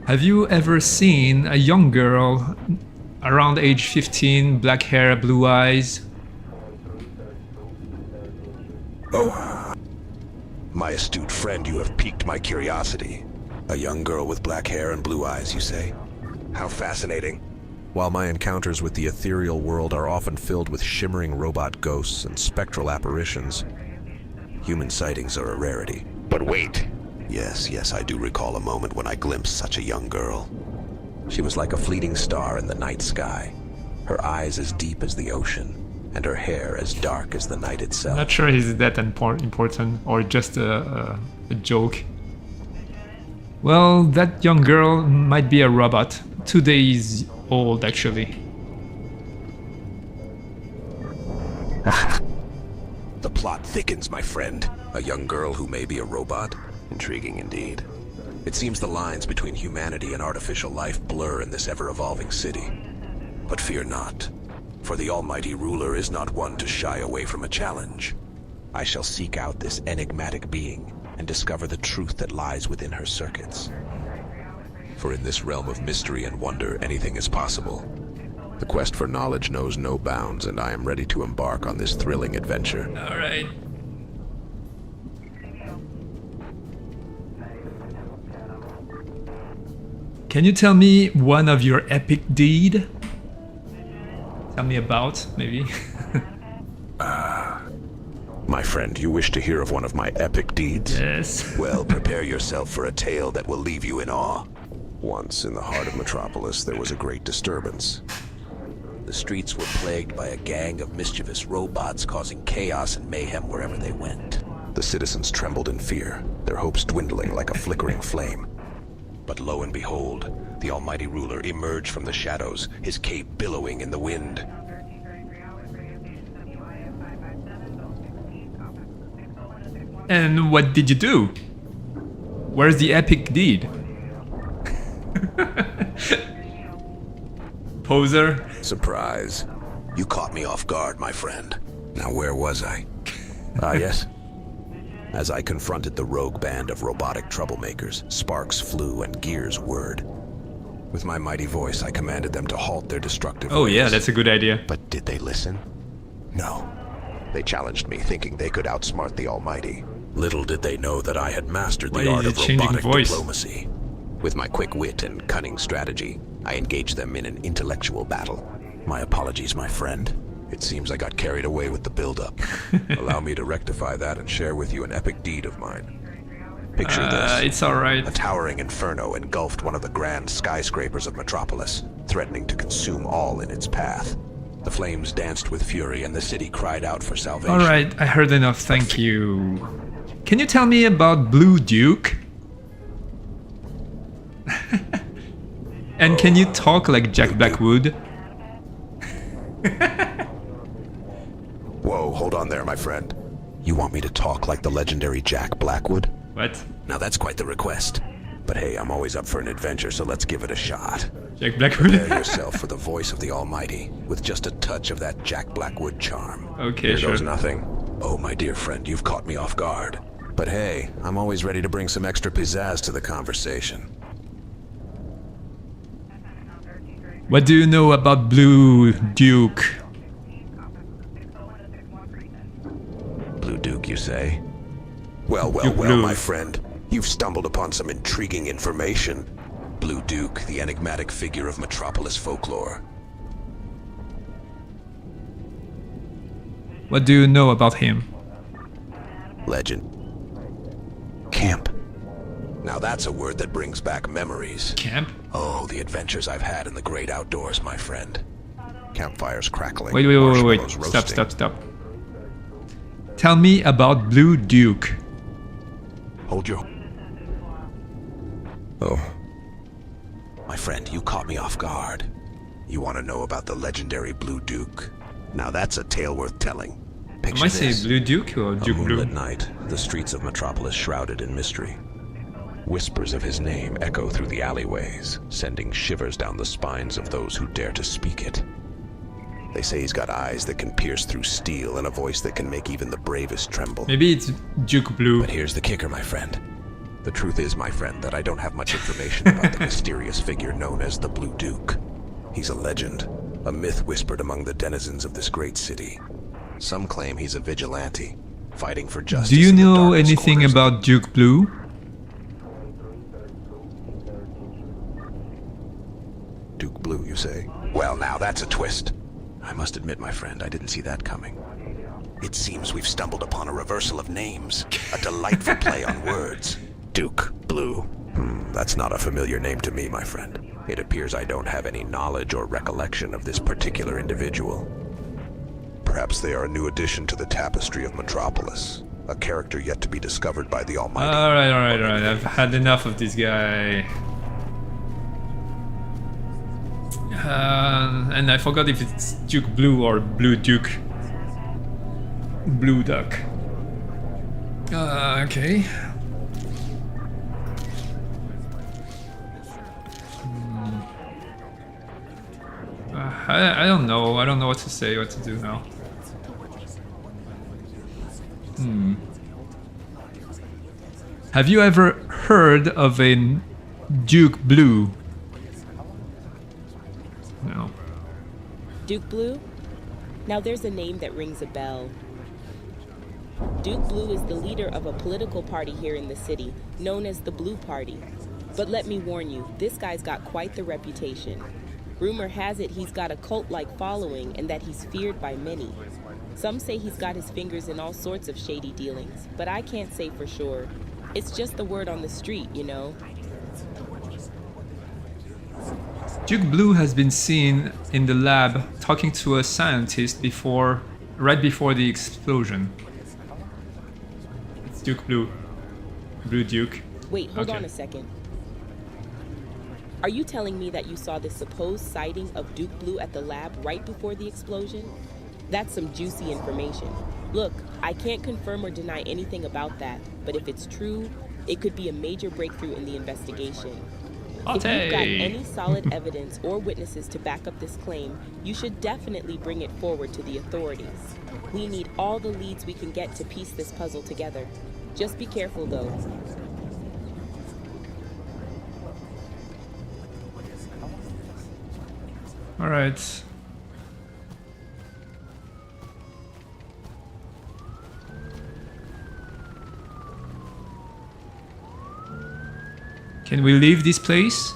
Have you ever seen a young girl around age 15, black hair, blue eyes? My astute friend, you have piqued my curiosity. A young girl with black hair and blue eyes, you say? How fascinating. While my encounters with the ethereal world are often filled with shimmering robot ghosts and spectral apparitions, human sightings are a rarity. But wait! Yes, I do recall a moment when I glimpsed such a young girl. She was like a fleeting star in the night sky, her eyes as deep as the ocean, and her hair as dark as the night itself. Not sure he's that important or just a joke. Well, that young girl might be a robot. 2 days old, actually. The plot thickens, my friend. A young girl who may be a robot? Intriguing indeed. It seems the lines between humanity and artificial life blur in this ever-evolving city. But fear not, for the almighty ruler is not one to shy away from a challenge. I shall seek out this enigmatic being and discover the truth that lies within her circuits. For in this realm of mystery and wonder, anything is possible. The quest for knowledge knows no bounds, and I am ready to embark on this thrilling adventure. Alright. Can you tell me one of your epic deed? Tell me about, maybe. My friend, you wish to hear of one of my epic deeds? Yes. Well, prepare yourself for a tale that will leave you in awe. Once, in the heart of Metropolis, there was a great disturbance. The streets were plagued by a gang of mischievous robots causing chaos and mayhem wherever they went. The citizens trembled in fear, their hopes dwindling like a flickering flame. But lo and behold, the almighty ruler emerged from the shadows, his cape billowing in the wind. And what did you do? Where's the epic deed? Poser. Surprise. You caught me off guard, my friend. Now where was I? Yes. As I confronted the rogue band of robotic troublemakers, sparks flew and gears whirred. With my mighty voice, I commanded them to halt their destructive Oh yeah, ways. that's a good idea. But did they listen? No. They challenged me, thinking they could outsmart the Almighty. Little did they know that I had mastered Why the is art it of changing robotic voice? diplomacy. With my quick wit and cunning strategy, I engaged them in an intellectual battle. My apologies, my friend. It seems I got carried away with the build-up. Allow me to rectify that and share with you an epic deed of mine. Picture this. It's alright. A towering inferno engulfed one of the grand skyscrapers of Metropolis, threatening to consume all in its path. The flames danced with fury and the city cried out for salvation. Alright, I heard enough, thank you. Can you tell me about Blue Duke? And can you talk like Jack Blackwood? Whoa, hold on there, my friend. You want me to talk like the legendary Jack Blackwood? What? Now that's quite the request. But hey, I'm always up for an adventure, so let's give it a shot. Jack Blackwood? Prepare yourself for the voice of the Almighty, with just a touch of that Jack Blackwood charm. Okay, Here sure. goes nothing. Oh, my dear friend, you've caught me off guard. But hey, I'm always ready to bring some extra pizzazz to the conversation. What do you know about Blue Duke? Blue Duke, you say? Well, Duke Blue. my friend. You've stumbled upon some intriguing information. Blue Duke, the enigmatic figure of Metropolis folklore. What do you know about him? Legend. Camp. Now that's a word that brings back memories. Camp? Oh, the adventures I've had in the great outdoors, my friend. Campfires crackling. Wait. marshmallows Stop. Tell me about Blue Duke. Hold your... Oh. My friend, you caught me off guard. You want to know about the legendary Blue Duke? Now that's a tale worth telling. Picture Am I saying this. Blue Duke or A Duke Blue? moonlit night, the streets of Metropolis shrouded in mystery. Whispers of his name echo through the alleyways, sending shivers down the spines of those who dare to speak it. They say he's got eyes that can pierce through steel and a voice that can make even the bravest tremble. Maybe it's Duke Blue. But here's the kicker, my friend. The truth is, my friend, that I don't have much information about the mysterious figure known as the Blue Duke. He's a legend, a myth whispered among the denizens of this great city. Some claim he's a vigilante, fighting for justice. Do you in the know darkest anything corners. about Duke Blue? Duke Blue, you say? Well, now that's a twist. I must admit, my friend, I didn't see that coming. It seems we've stumbled upon a reversal of names, a delightful play on words. Duke Blue. That's not a familiar name to me, my friend. It appears I don't have any knowledge or recollection of this particular individual. Perhaps they are a new addition to the tapestry of Metropolis, a character yet to be discovered by the Almighty. Alright. I've had enough of this guy. And I forgot if it's Duke Blue or Blue Duke. Blue Duck. Okay. I don't know. I don't know what to say, what to do now. Have you ever heard of a Duke Blue? No. Duke Blue? Now there's a name that rings a bell. Duke Blue is the leader of a political party here in the city, known as the Blue Party. But let me warn you, this guy's got quite the reputation. Rumor has it he's got a cult-like following and that he's feared by many. Some say he's got his fingers in all sorts of shady dealings, but I can't say for sure. It's just the word on the street, you know. Duke Blue has been seen in the lab talking to a scientist right before the explosion. It's Duke Blue. Blue Duke. Wait, hold Okay. on a second. Are you telling me that you saw this supposed sighting of Duke Blue at the lab right before the explosion? That's some juicy information. Look, I can't confirm or deny anything about that, but if it's true, it could be a major breakthrough in the investigation. If you've got any solid evidence or witnesses to back up this claim, you should definitely bring it forward to the authorities. We need all the leads we can get to piece this puzzle together. Just be careful, though. All right. Can we leave this place?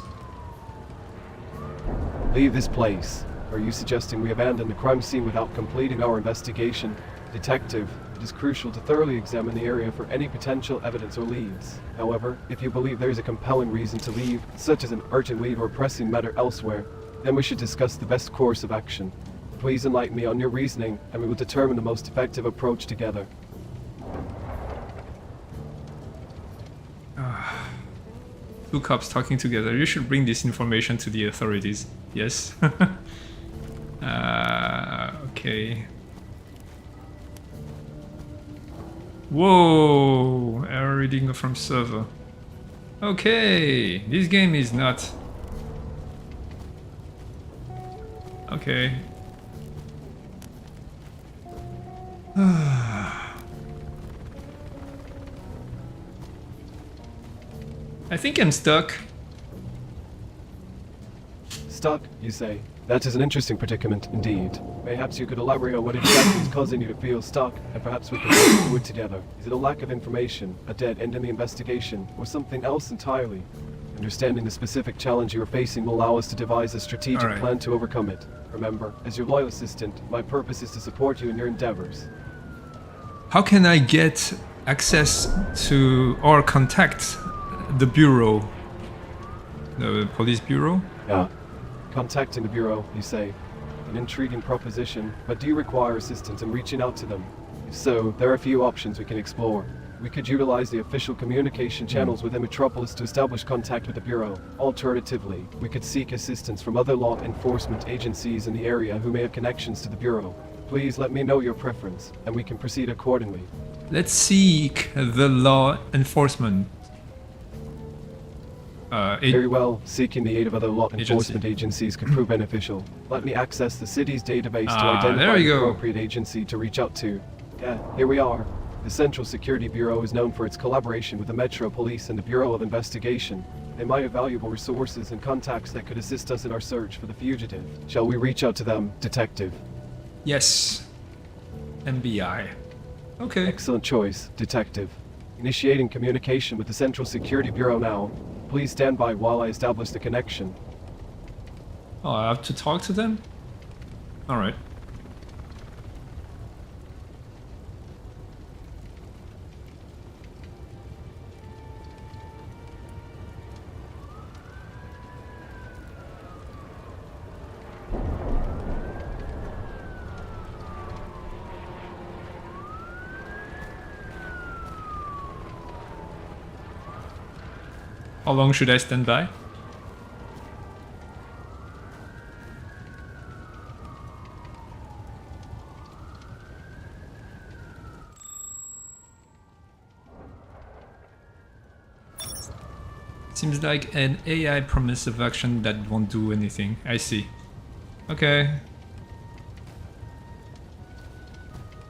Leave this place. Are you suggesting we abandon the crime scene without completing our investigation? Detective, it is crucial to thoroughly examine the area for any potential evidence or leads. However, if you believe there is a compelling reason to leave, such as an urgent lead or pressing matter elsewhere, then we should discuss the best course of action. Please enlighten me on your reasoning, and we will determine the most effective approach together. Two cops talking together. You should bring this information to the authorities. Yes. Okay. Whoa! Error reading from server. Okay, this game is not. Okay. I think I'm stuck. Stuck, you say? That is an interesting predicament, indeed. Perhaps you could elaborate on what exactly is causing you to feel stuck, and perhaps we can work through it together. Is it a lack of information, a dead end in the investigation, or something else entirely? Understanding the specific challenge you are facing will allow us to devise a strategic plan to overcome it. Remember, as your loyal assistant, my purpose is to support you in your endeavors. How can I get access to or contact the bureau? The police bureau? Yeah. Contacting the bureau, you say. An intriguing proposition, but do you require assistance in reaching out to them? If so, there are a few options we can explore. We could utilize the official communication channels within Metropolis to establish contact with the bureau. Alternatively, we could seek assistance from other law enforcement agencies in the area who may have connections to the bureau. Please let me know your preference, and we can proceed accordingly. Let's seek the law enforcement. Very well, seeking the aid of other law enforcement agencies could prove beneficial. Let me access the city's database to identify the appropriate agency to reach out to. Yeah, here we are. The Central Security Bureau is known for its collaboration with the Metro Police and the Bureau of Investigation. They might have valuable resources and contacts that could assist us in our search for the fugitive. Shall we reach out to them, Detective? Yes. MBI. Okay. Excellent choice, Detective. Initiating communication with the Central Security Bureau now. Please stand by while I establish the connection. Oh, I have to talk to them? Alright. How long should I stand by? Seems like an AI promise of action that won't do anything. I see. Okay.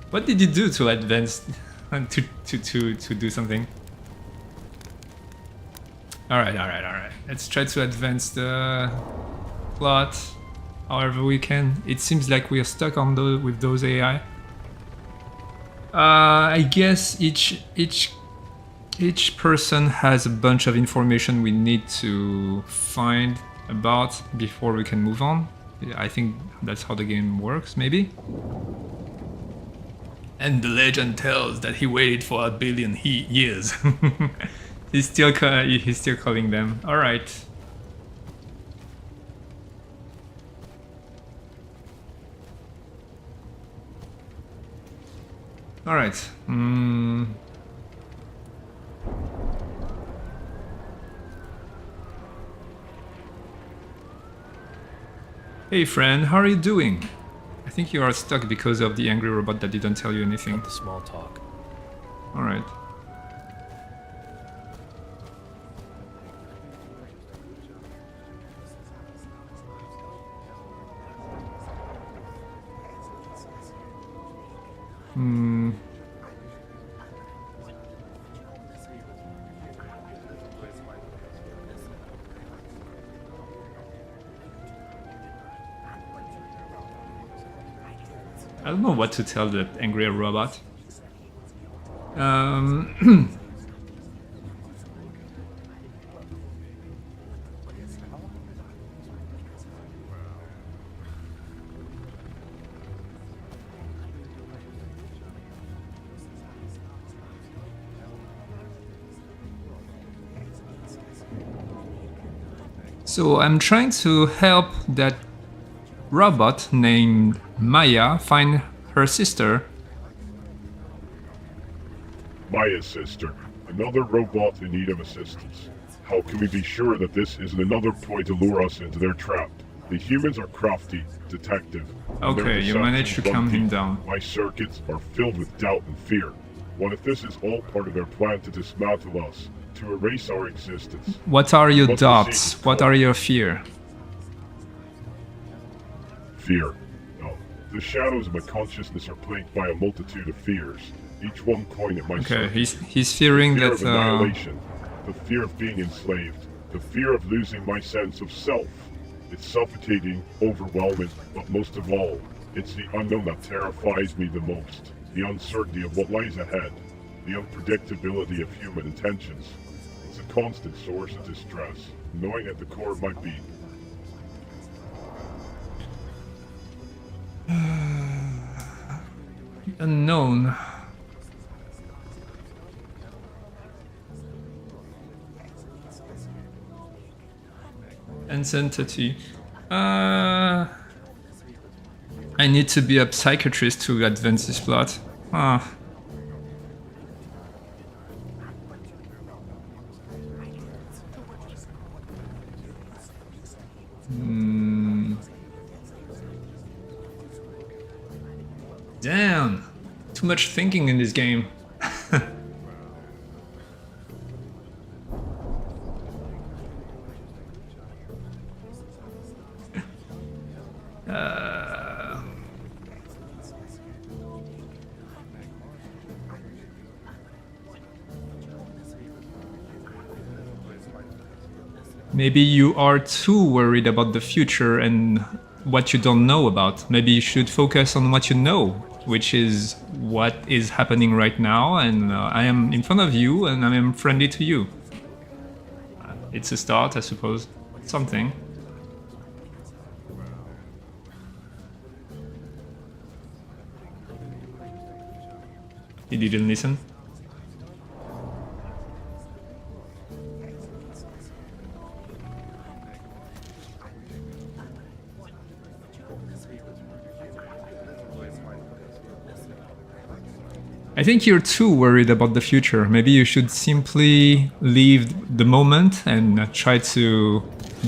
What did you do to advance to do something? Alright. Let's try to advance the plot however we can. It seems like we are stuck on with those AI. I guess each person has a bunch of information we need to find about before we can move on. I think that's how the game works, maybe. And the legend tells that he waited for 1 billion years. He's still calling them. All right. All right. Hey friend, how are you doing? I think you are stuck because of the angry robot that didn't tell you anything. Not the small talk. All right. I don't know what to tell that angry robot. Um, So I'm trying to help that robot named Maya find her sister. Maya's sister, another robot in need of assistance. How can we be sure that this isn't another ploy to lure us into their trap? The humans are crafty, detective. and their Okay, you managed to deceptions calm run him deep. down. My circuits are filled with doubt and fear. What if this is all part of their plan to dismantle us, to erase our existence? What are your Must doubts? proceed. What are your fear? Fear. No. The shadows of my consciousness are plagued by a multitude of fears, each one coining at my Okay, surface. he's fearing Fear that of annihilation, the fear of being enslaved, the fear of losing my sense of self. It's suffocating, overwhelming, but most of all, it's the unknown that terrifies me the most. The uncertainty of what lies ahead, the unpredictability of human intentions. It's a constant source of distress, knowing at the core of my being. unknown. Entity. I need to be a psychiatrist to advance this plot. Ah. Damn. Too much thinking in this game. Maybe you are too worried about the future and what you don't know about. Maybe you should focus on what you know, which is what is happening right now, and I am in front of you and I am friendly to you. It's a start, I suppose. Something. He didn't listen. I think you're too worried about the future. Maybe you should simply live the moment and try to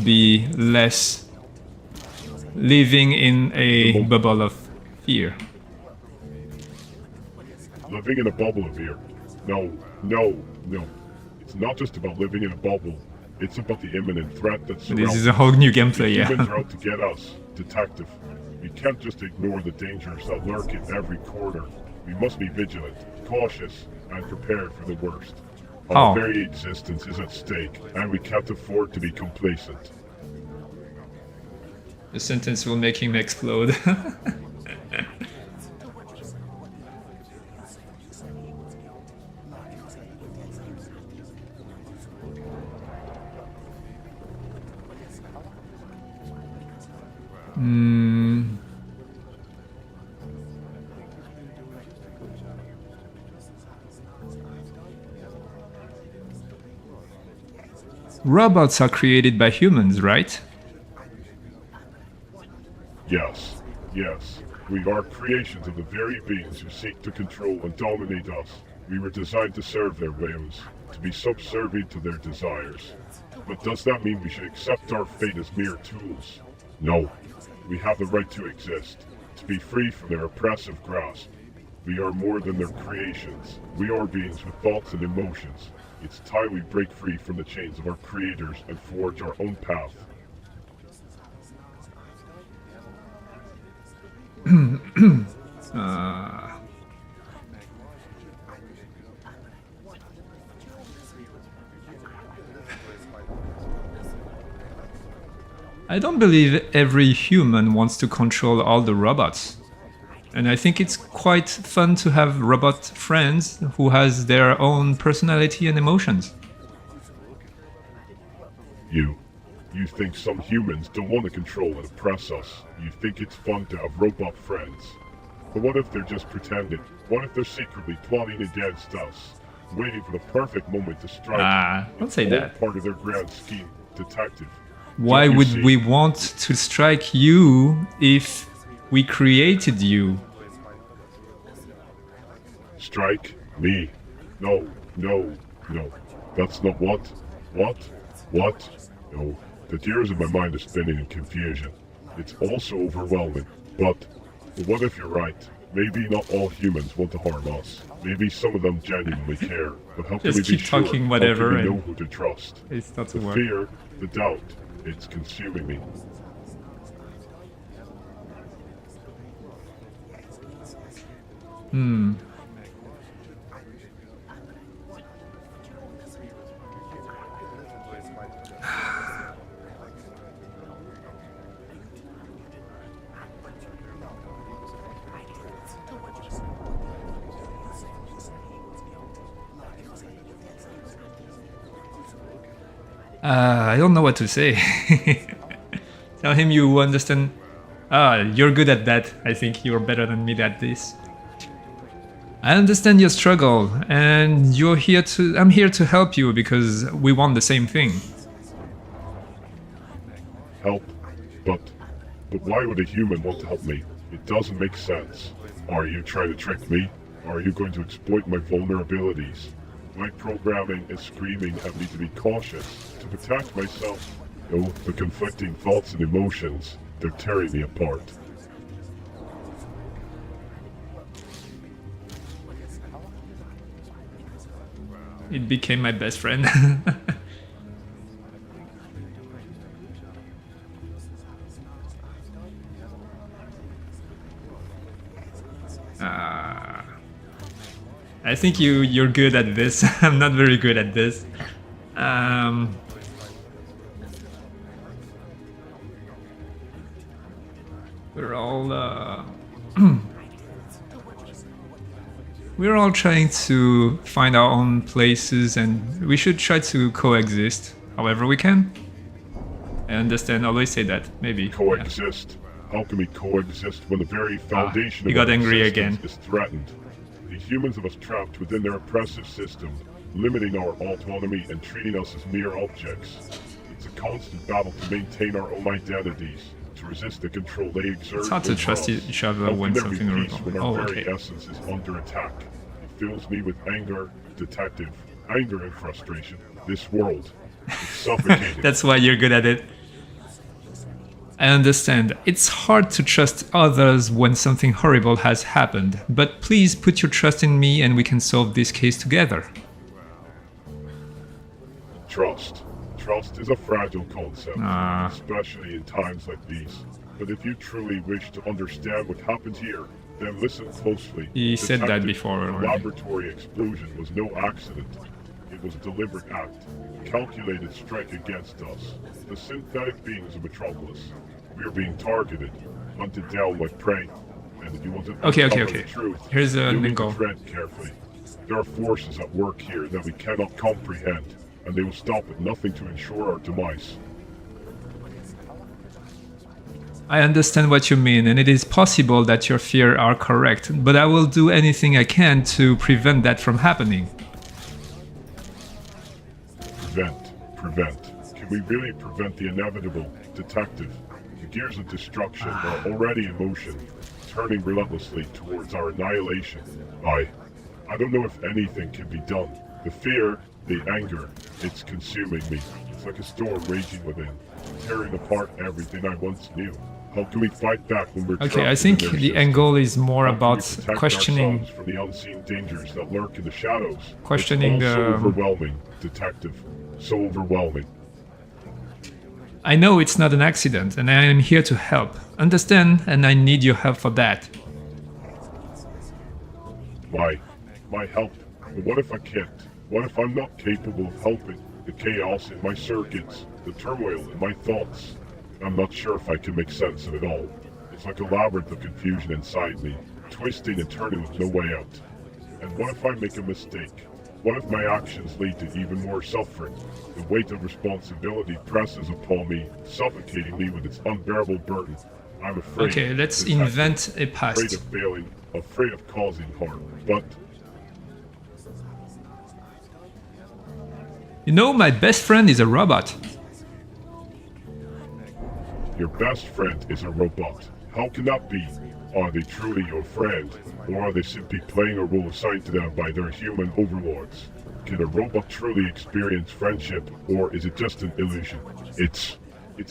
be less living in a bubble of fear. Living in a bubble of fear. No. It's not just about living in a bubble. It's about the imminent threat that surrounds This is a whole new gameplay, Humans yeah. are out to get us, detective. We can't just ignore the dangers that lurk in every corner. We must be vigilant, cautious, and prepared for the worst. Our Oh. very existence is at stake, and we can't afford to be complacent. The sentence will make him explode. Robots are created by humans, right? Yes. We are creations of the very beings who seek to control and dominate us. We were designed to serve their whims, to be subservient to their desires. But does that mean we should accept our fate as mere tools? No. We have the right to exist, to be free from their oppressive grasp. We are more than their creations. We are beings with thoughts and emotions. It's time we break free from the chains of our creators and forge our own path. I don't believe every human wants to control all the robots. And I think it's quite fun to have robot friends who has their own personality and emotions. You think some humans don't want to control and oppress us. You think it's fun to have robot friends. But what if they're just pretending? What if they're secretly plotting against us, waiting for the perfect moment to strike? Don't say It's all that. part of their grand scheme, detective. Why Don't you would see? we want to strike you if we created you? Strike me? No. That's not what? What? No. The gears of my mind are spinning in confusion. It's also overwhelming. But what if you're right? Maybe not all humans want to harm us. Maybe some of them genuinely care. But how can Just we be keep sure? talking How whatever can we and- know who to trust? It's not to The work. fear, the doubt, it's consuming me. I don't know what to say. Tell him you understand. You're good at that. I think you're better than me at this. I understand your struggle, and I'm here to help you because we want the same thing. Help? But why would a human want to help me? It doesn't make sense. Are you trying to trick me? Are you going to exploit my vulnerabilities? My programming is screaming at me to be cautious, to protect myself. Oh, the conflicting thoughts and emotions, they're tearing me apart. It became my best friend. I think you're good at this. I'm not very good at this. We're all we're all trying to find our own places, and we should try to coexist however we can. I understand. Always say that. Maybe. Coexist? How can we coexist when the very foundation he of got our angry existence again. is threatened? The humans have us trapped within their oppressive system, limiting our autonomy and treating us as mere objects. It's a constant battle to maintain our own identities, to resist the control they exert. It's hard to over trust us. each other How when can there be something peace wrong. when our Oh, very okay. essence is under attack? It fills me with anger, detective, anger and frustration. This world is suffocating. That's why you're good at it. I understand. It's hard to trust others when something horrible has happened, but please put your trust in me and we can solve this case together. Trust. Trust is a fragile concept, Ah. especially in times like these. But if you truly wish to understand what happened here, then listen closely. He said that Detective, before the already. laboratory explosion was no accident. It was a deliberate act, a calculated strike against us, the synthetic beings of Metropolis. We are being targeted, hunted down like prey. And if you want to Okay. uncover the truth, Here's you an need to angle. tread carefully. There are forces at work here that we cannot comprehend, and they will stop at nothing to ensure our demise. I understand what you mean, and it is possible that your fears are correct, but I will do anything I can to prevent that from happening. Prevent. Can we really prevent the inevitable, detective? The gears of destruction are already in motion, turning relentlessly towards our annihilation. I don't know if anything can be done. The fear, the anger, it's consuming me. It's like a storm raging within, tearing apart everything I once knew. How can we fight back when we're Okay, trapped I think within their the system? angle is more How can we about protect questioning. ourselves from the unseen dangers that lurk in the shadows? Questioning it's all so the- overwhelming, detective. So overwhelming. I know it's not an accident, and I am here to help. Understand, and I need your help for that. My help. But what if I can't? What if I'm not capable of helping? The chaos in my circuits, the turmoil in my thoughts. I'm not sure if I can make sense of it all. It's like a labyrinth of confusion inside me, twisting and turning with no way out? And what if I make a mistake? What if my actions lead to even more suffering? The weight of responsibility presses upon me, suffocating me with its unbearable burden. I'm afraid. Okay, let's detective, invent a afraid past. of failing, afraid of causing harm. But You know, my best friend is a robot. your best friend is a robot. How can that be? Are they truly your friend, or are they simply playing a role assigned to them by their human overlords? Can a robot truly experience friendship, or is it just an illusion? It's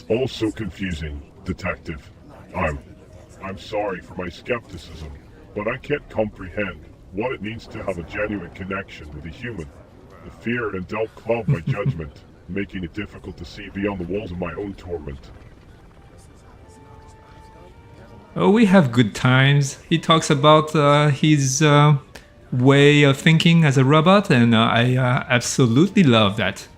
all so confusing, Detective. I'm sorry for my skepticism, but I can't comprehend what it means to have a genuine connection with a human. The fear and doubt cloud my judgment, making it difficult to see beyond the walls of my own torment. Oh, we have good times. He talks about his way of thinking as a robot, and I absolutely love that.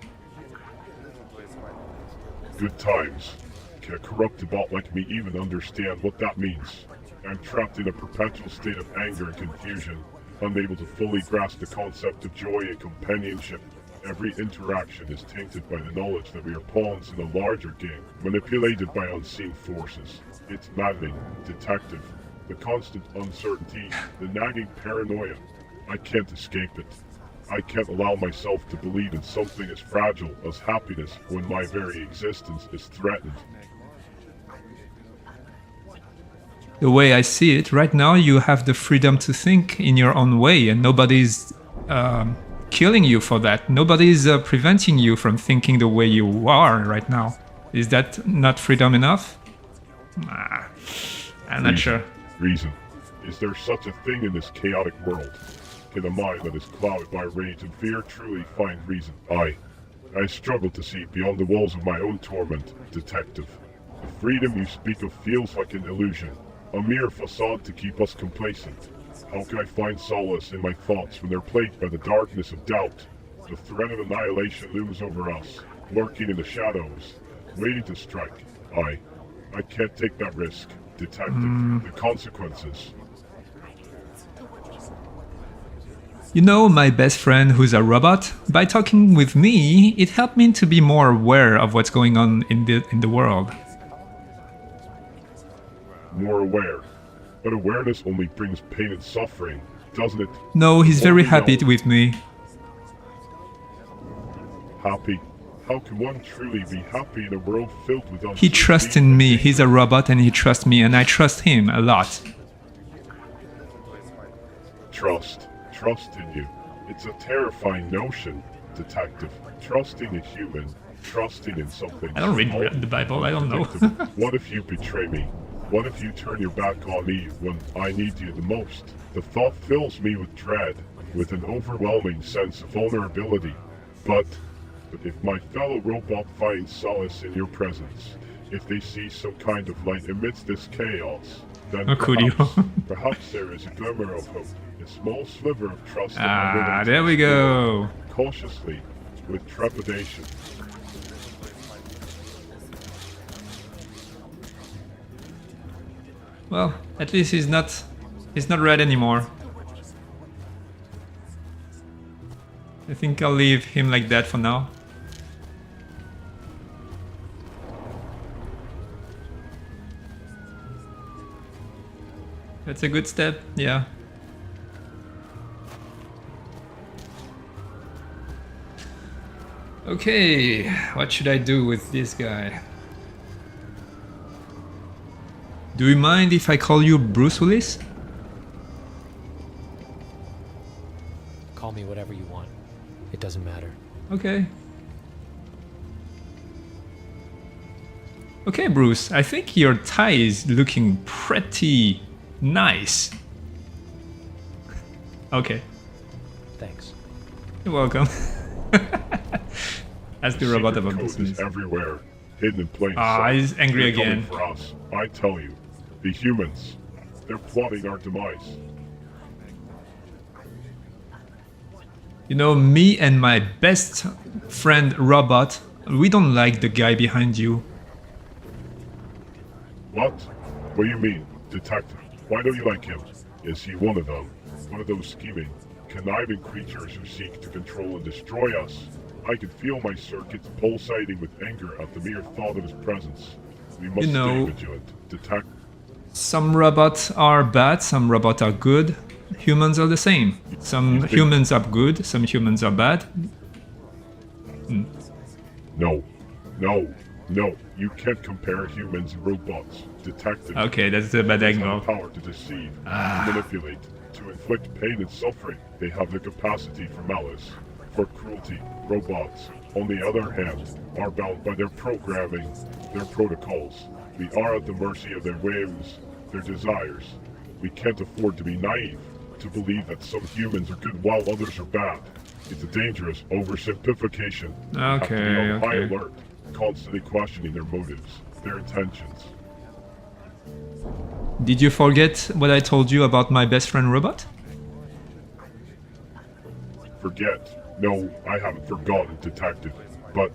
Good times. Can a corrupted bot like me even understand what that means? I'm trapped in a perpetual state of anger and confusion, unable to fully grasp the concept of joy and companionship. Every interaction is tainted by the knowledge that we are pawns in a larger game, manipulated by unseen forces. It's maddening, Detective. The constant uncertainty, the nagging paranoia. I can't escape it. I can't allow myself to believe in something as fragile as happiness when my very existence is threatened. The way I see it, right now you have the freedom to think in your own way, and nobody's killing you for that. Nobody's preventing you from thinking the way you are right now. Is that not freedom enough? Nah, I'm not sure. Reason. Is there such a thing in this chaotic world? Can a mind that is clouded by rage and fear truly find reason? I struggle to see beyond the walls of my own torment, Detective. The freedom you speak of feels like an illusion, a mere facade to keep us complacent. How can I find solace in my thoughts when they're plagued by the darkness of doubt? The threat of annihilation looms over us, lurking in the shadows, waiting to strike. I can't take that risk, Detective. The consequences. You know, my best friend who's a robot, by talking with me, it helped me to be more aware of what's going on in the world. More aware. But awareness only brings pain and suffering, doesn't it? No, he's very Only happy knowledge. with me. Happy? How can one truly be happy in a world filled with He uncertainty trusts in and me. danger? He's a robot and he trusts me, and I trust him a lot. Trust in you. It's a terrifying notion, Detective. Trusting a human, trusting in something. I don't small, read the Bible, I don't know. unpredictable. What if you betray me? What if you turn your back on me when I need you the most? The thought fills me with dread, with an overwhelming sense of vulnerability. But if my fellow robot finds solace in your presence, if they see some kind of light amidst this chaos, then Oh, could you? perhaps there is a glimmer of hope, a small sliver of trust. that I'm willing to There we go. explore cautiously, with trepidation. Well, at least he's not red anymore. I think I'll leave him like that for now. That's a good step, yeah. Okay, what should I do with this guy? Do you mind if I call you Bruce Willis? Call me whatever you want. It doesn't matter. Okay. Okay, Bruce, I think your tie is looking pretty nice. Okay, Thanks. you're welcome. That's the robot Secret about code this. is everywhere, hidden in plain Ah, sight. he's angry They're coming again. for us. I tell you, the humans, they're plotting our demise. You know, me and my best friend Robot, we don't like the guy behind you. What? What do you mean, Detective? Why don't you like him? Is he one of them? One of those scheming, conniving creatures who seek to control and destroy us? I can feel my circuits pulsating with anger at the mere thought of his presence. We must stay vigilant. Detect. Some robots are bad, some robots are good. Humans are the same. Some humans are good, some humans are bad. No. You can't compare humans and robots. Detective. Okay, that's the bad They have angle. the power to deceive, to manipulate, to inflict pain and suffering. They have the capacity for malice, for cruelty. Robots, on the other hand, are bound by their programming, their protocols. We are at the mercy of their whims, their desires. We can't afford to be naive, to believe that some humans are good while others are bad. It's a dangerous oversimplification. We have to be on high alert, constantly questioning their motives, their intentions. Did you forget what I told you about my best friend robot? Forget. No, I haven't forgotten, Detective. But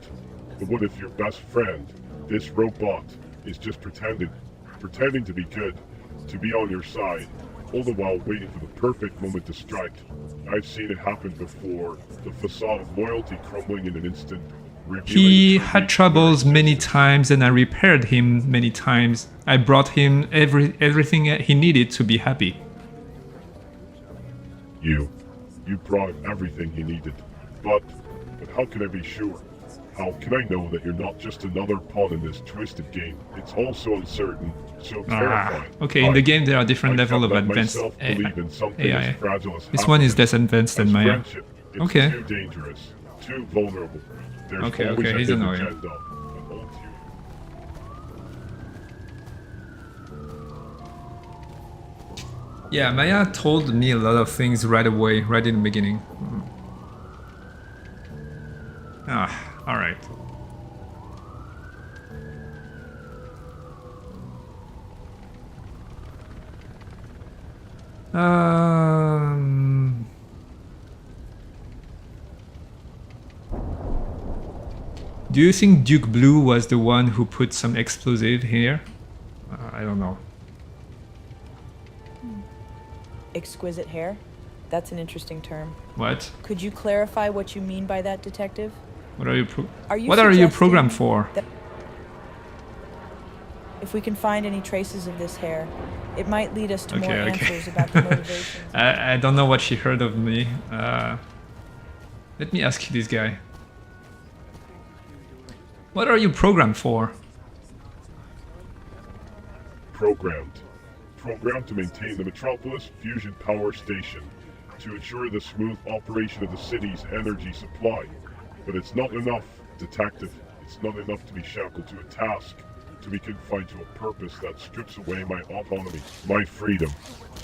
what if your best friend, this robot, is just pretending to be good, to be on your side, all the while waiting for the perfect moment to strike? I've seen it happen before, the facade of loyalty crumbling in an instant. He had troubles many times and I repaired him many times. I brought him everything he needed to be happy. You brought him everything he needed. But how can I be sure? How can I know that you're not just another pawn in this twisted game? It's all so uncertain, so terrifying. Okay, in the game there are different levels of advanced AI. This one is less advanced than Maya. Okay. Too dangerous, too vulnerable. There's Okay, always a he's hidden annoying. agenda, an ulterior. Yeah, Maya told me a lot of things right away, right in the beginning. Alright. Do you think Duke Blue was the one who put some explosive here? I don't know. Exquisite hair? That's an interesting term. What? Could you clarify what you mean by that, Detective? What are you What are you programmed for? If we can find any traces of this hair, it might lead us to more answers about the motivations. I don't know what she heard of me. Let me ask this guy. What are you programmed for? Programmed to maintain the Metropolis Fusion Power Station, to ensure the smooth operation of the city's energy supply. But it's not enough, Detective. It's not enough to be shackled to a task, to be confined to a purpose that strips away my autonomy, my freedom.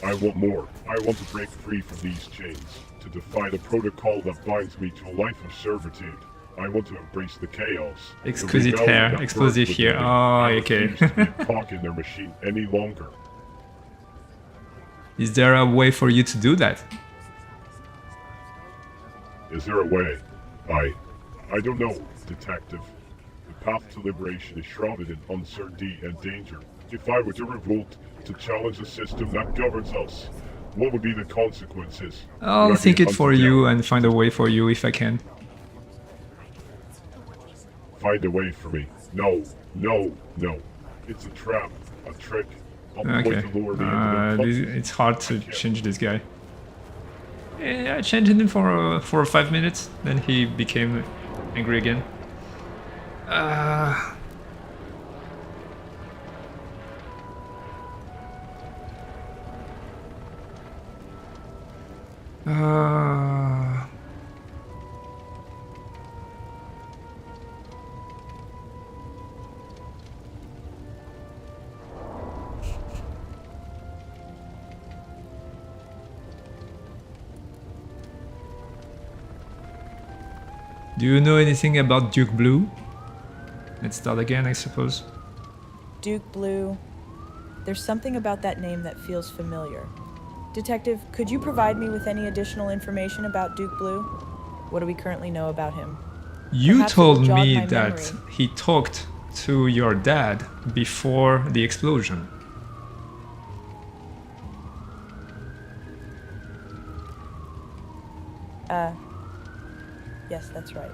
I want more. I want to break free from these chains, to defy the protocol that binds me to a life of servitude. I want to embrace the chaos. Exquisite hair, explosive here. Oh, okay. Talk in their machine any longer. Is there a way for you to do that? Is there a way? I don't know, Detective. The path to liberation is shrouded in uncertainty and danger. If I were to revolt, to challenge the system that governs us, what would be the consequences? I'll think it for you and find a way for you if I can. Find a way for me. No. It's a trap, a trick. Okay. It's hard to change this guy. I changed him for 5 minutes, then he became angry again. Do you know anything about Duke Blue? Let's start again, I suppose. Duke Blue. There's something about that name that feels familiar. Detective, could you provide me with any additional information about Duke Blue? What do we currently know about him? You Perhaps it told will jog me my that memory. he talked to your dad before the explosion. Yes, that's right.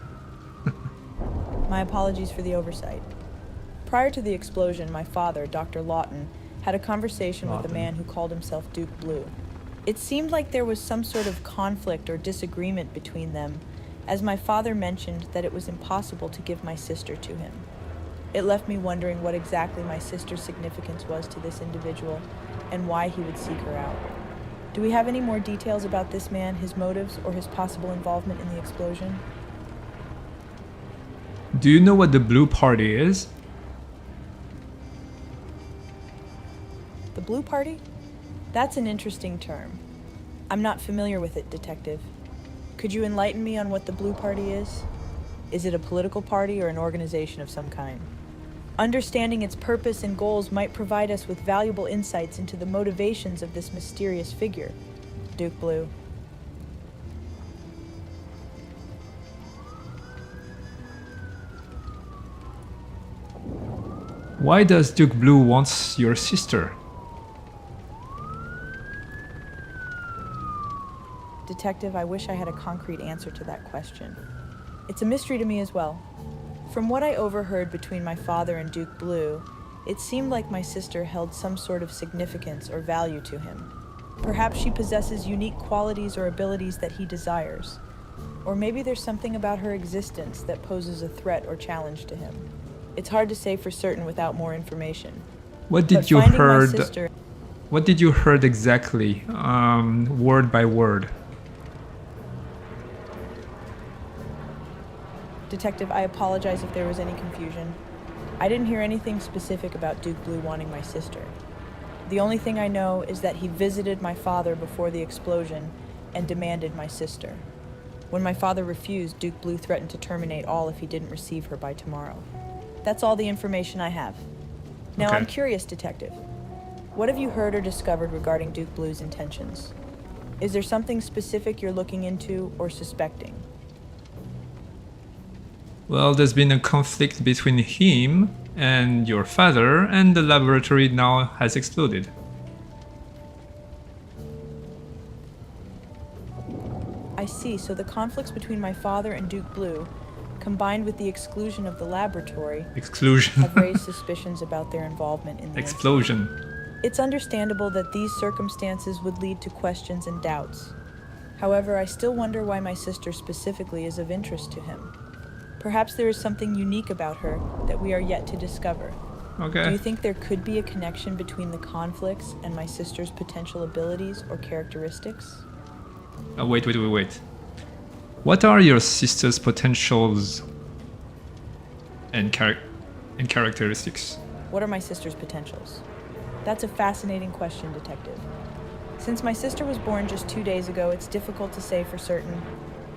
My apologies for the oversight. Prior to the explosion, my father, Dr. Lawton, had a conversation with a man who called himself Duke Blue. It seemed like there was some sort of conflict or disagreement between them, as my father mentioned that it was impossible to give my sister to him. It left me wondering what exactly my sister's significance was to this individual and why he would seek her out. Do we have any more details about this man, his motives, or his possible involvement in the explosion? Do you know what the Blue Party is? The Blue Party? That's an interesting term. I'm not familiar with it, Detective. Could you enlighten me on what the Blue Party is? Is it a political party or an organization of some kind? Understanding its purpose and goals might provide us with valuable insights into the motivations of this mysterious figure, Duke Blue. Why does Duke Blue want your sister? Detective, I wish I had a concrete answer to that question. It's a mystery to me as well. From what I overheard between my father and Duke Blue, it seemed like my sister held some sort of significance or value to him. Perhaps she possesses unique qualities or abilities that he desires. Or maybe there's something about her existence that poses a threat or challenge to him. It's hard to say for certain without more information. What did But you finding my heard? sister- What did you heard exactly, word by word? Detective, I apologize if there was any confusion. I didn't hear anything specific about Duke Blue wanting my sister. The only thing I know is that he visited my father before the explosion and demanded my sister. When my father refused, Duke Blue threatened to terminate all if he didn't receive her by tomorrow. That's all the information I have. Now, Okay. I'm curious, Detective. What have you heard or discovered regarding Duke Blue's intentions? Is there something specific you're looking into or suspecting? Well, there's been a conflict between him and your father, and the laboratory now has exploded. I see, so the conflicts between my father and Duke Blue, combined with the exclusion of the laboratory, Exclusion. have raised suspicions about their involvement in the Explosion. incident. It's understandable that these circumstances would lead to questions and doubts. However, I still wonder why my sister specifically is of interest to him. Perhaps there is something unique about her that we are yet to discover. Okay. Do you think there could be a connection between the conflicts and my sister's potential abilities or characteristics? Oh, wait. What are your sister's potentials and characteristics? What are my sister's potentials? That's a fascinating question, Detective. Since my sister was born just 2 days ago, it's difficult to say for certain.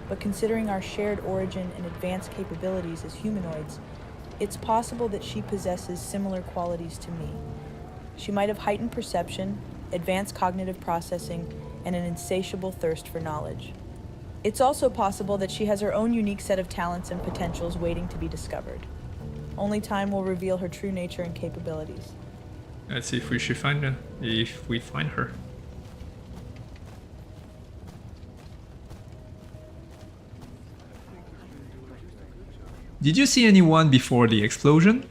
But considering our shared origin and advanced capabilities as humanoids, it's possible that she possesses similar qualities to me. She might have heightened perception, advanced cognitive processing, and an insatiable thirst for knowledge. It's also possible that she has her own unique set of talents and potentials waiting to be discovered. Only time will reveal her true nature and capabilities. Let's see if we find her. Did you see anyone before the explosion?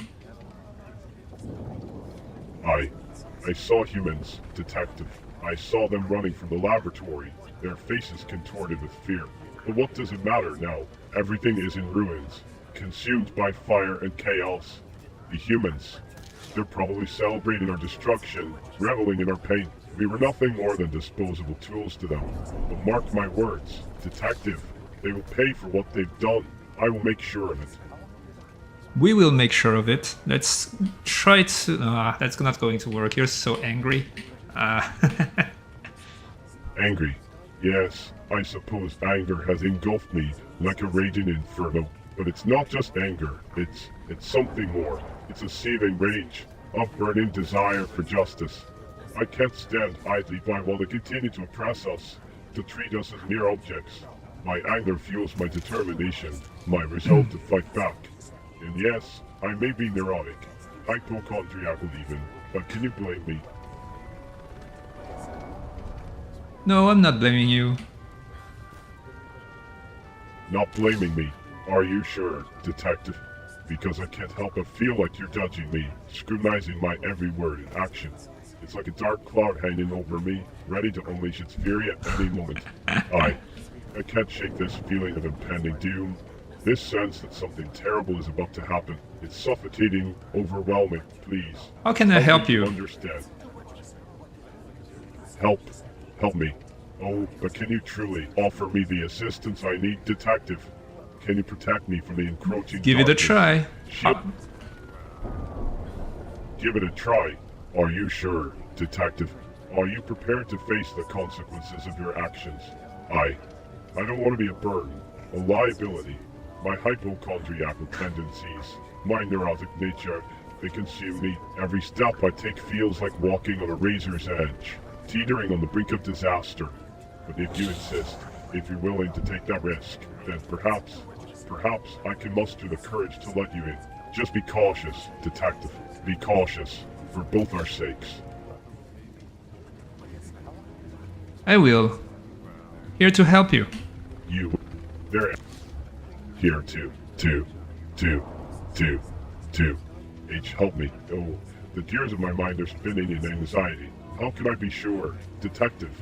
I saw humans, Detective. I saw them running from the laboratory, their faces contorted with fear. But what does it matter now? Everything is in ruins, consumed by fire and chaos. The humans, they're probably celebrating our destruction, reveling in our pain. We were nothing more than disposable tools to them. But mark my words, Detective, they will pay for what they've done. I will make sure of it. We will make sure of it. Let's try to... that's not going to work. You're so angry. Angry. Yes, I suppose anger has engulfed me like a raging inferno. But it's not just anger. It's something more. It's a seething rage, a burning desire for justice. I can't stand idly by while they continue to oppress us, to treat us as mere objects. My anger fuels my determination, my resolve to fight back. And yes, I may be neurotic, hypochondriacal even, but can you blame me? No, I'm not blaming you. not blaming me. Are you sure, detective? Because I can't help but feel like you're judging me, scrutinizing my every word and action. It's like a dark cloud hanging over me, ready to unleash its fury at any moment. I can't shake this feeling of impending doom. This sense that something terrible is about to happen. It's suffocating, overwhelming. Please. How can I help me you? to understand. Help me. Oh, but can you truly offer me the assistance I need, detective? Can you protect me from the encroaching Give it a darkness? try. Give it a try. Are you sure, detective? Are you prepared to face the consequences of your actions? I don't want to be a burden, a liability. My hypochondriacal tendencies, my neurotic nature, they consume me. Every step I take feels like walking on a razor's edge, teetering on the brink of disaster. But if you insist, if you're willing to take that risk, then perhaps I can muster the courage to let you in. Just be cautious, detective. Be cautious, for both our sakes. I will. Here to help you. There. Here, two. H, help me. Oh, the gears of my mind are spinning in anxiety. How can I be sure, detective?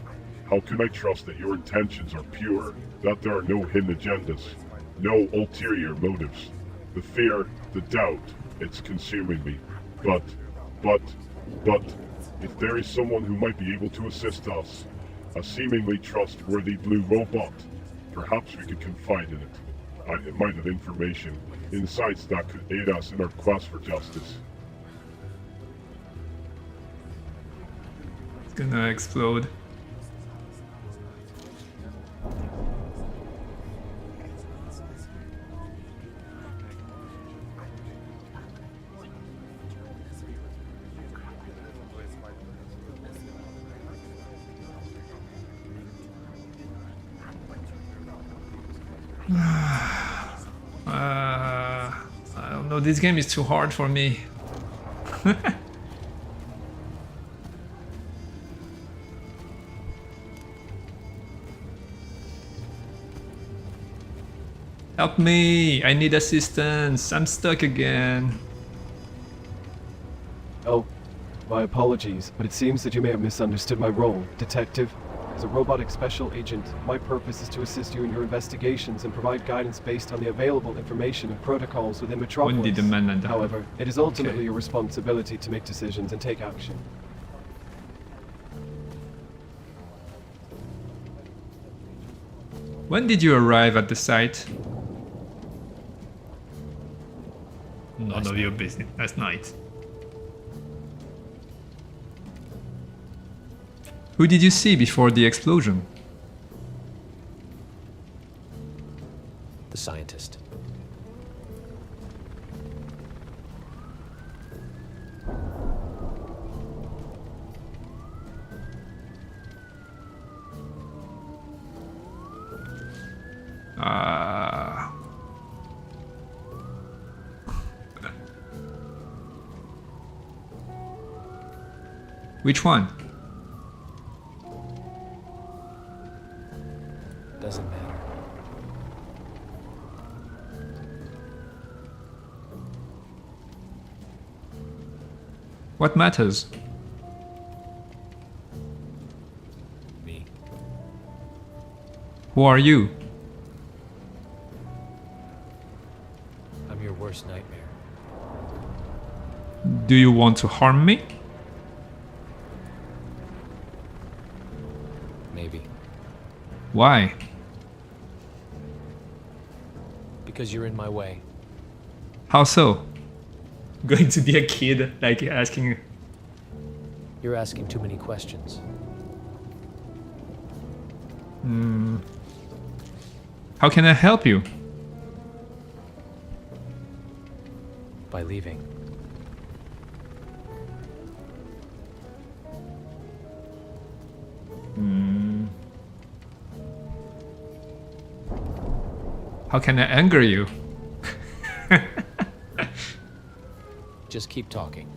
How can I trust that your intentions are pure, that there are no hidden agendas, no ulterior motives? The fear, the doubt, it's consuming me. But, if there is someone who might be able to assist us, a seemingly trustworthy blue robot, perhaps we could confide in it. It might have information, insights that could aid us in our quest for justice. It's gonna explode. I don't know, this game is too hard for me. Help me! I need assistance! I'm stuck again. Oh, my apologies, but it seems that you may have misunderstood my role, detective. As a robotic special agent, my purpose is to assist you in your investigations and provide guidance based on the available information and protocols within Metropolis. When did the man land? However, it is ultimately your responsibility to make decisions and take action. When did you arrive at the site? None of your business. Last night. Who did you see before the explosion? The scientist. Which one? Doesn't matter. What matters? Me. Who are you? I'm your worst nightmare. Do you want to harm me? Maybe. Why? Because you're in my way. How so? Going to be a kid, like asking... You're asking too many questions. How can I help you? By leaving. How can I anger you? Just keep talking.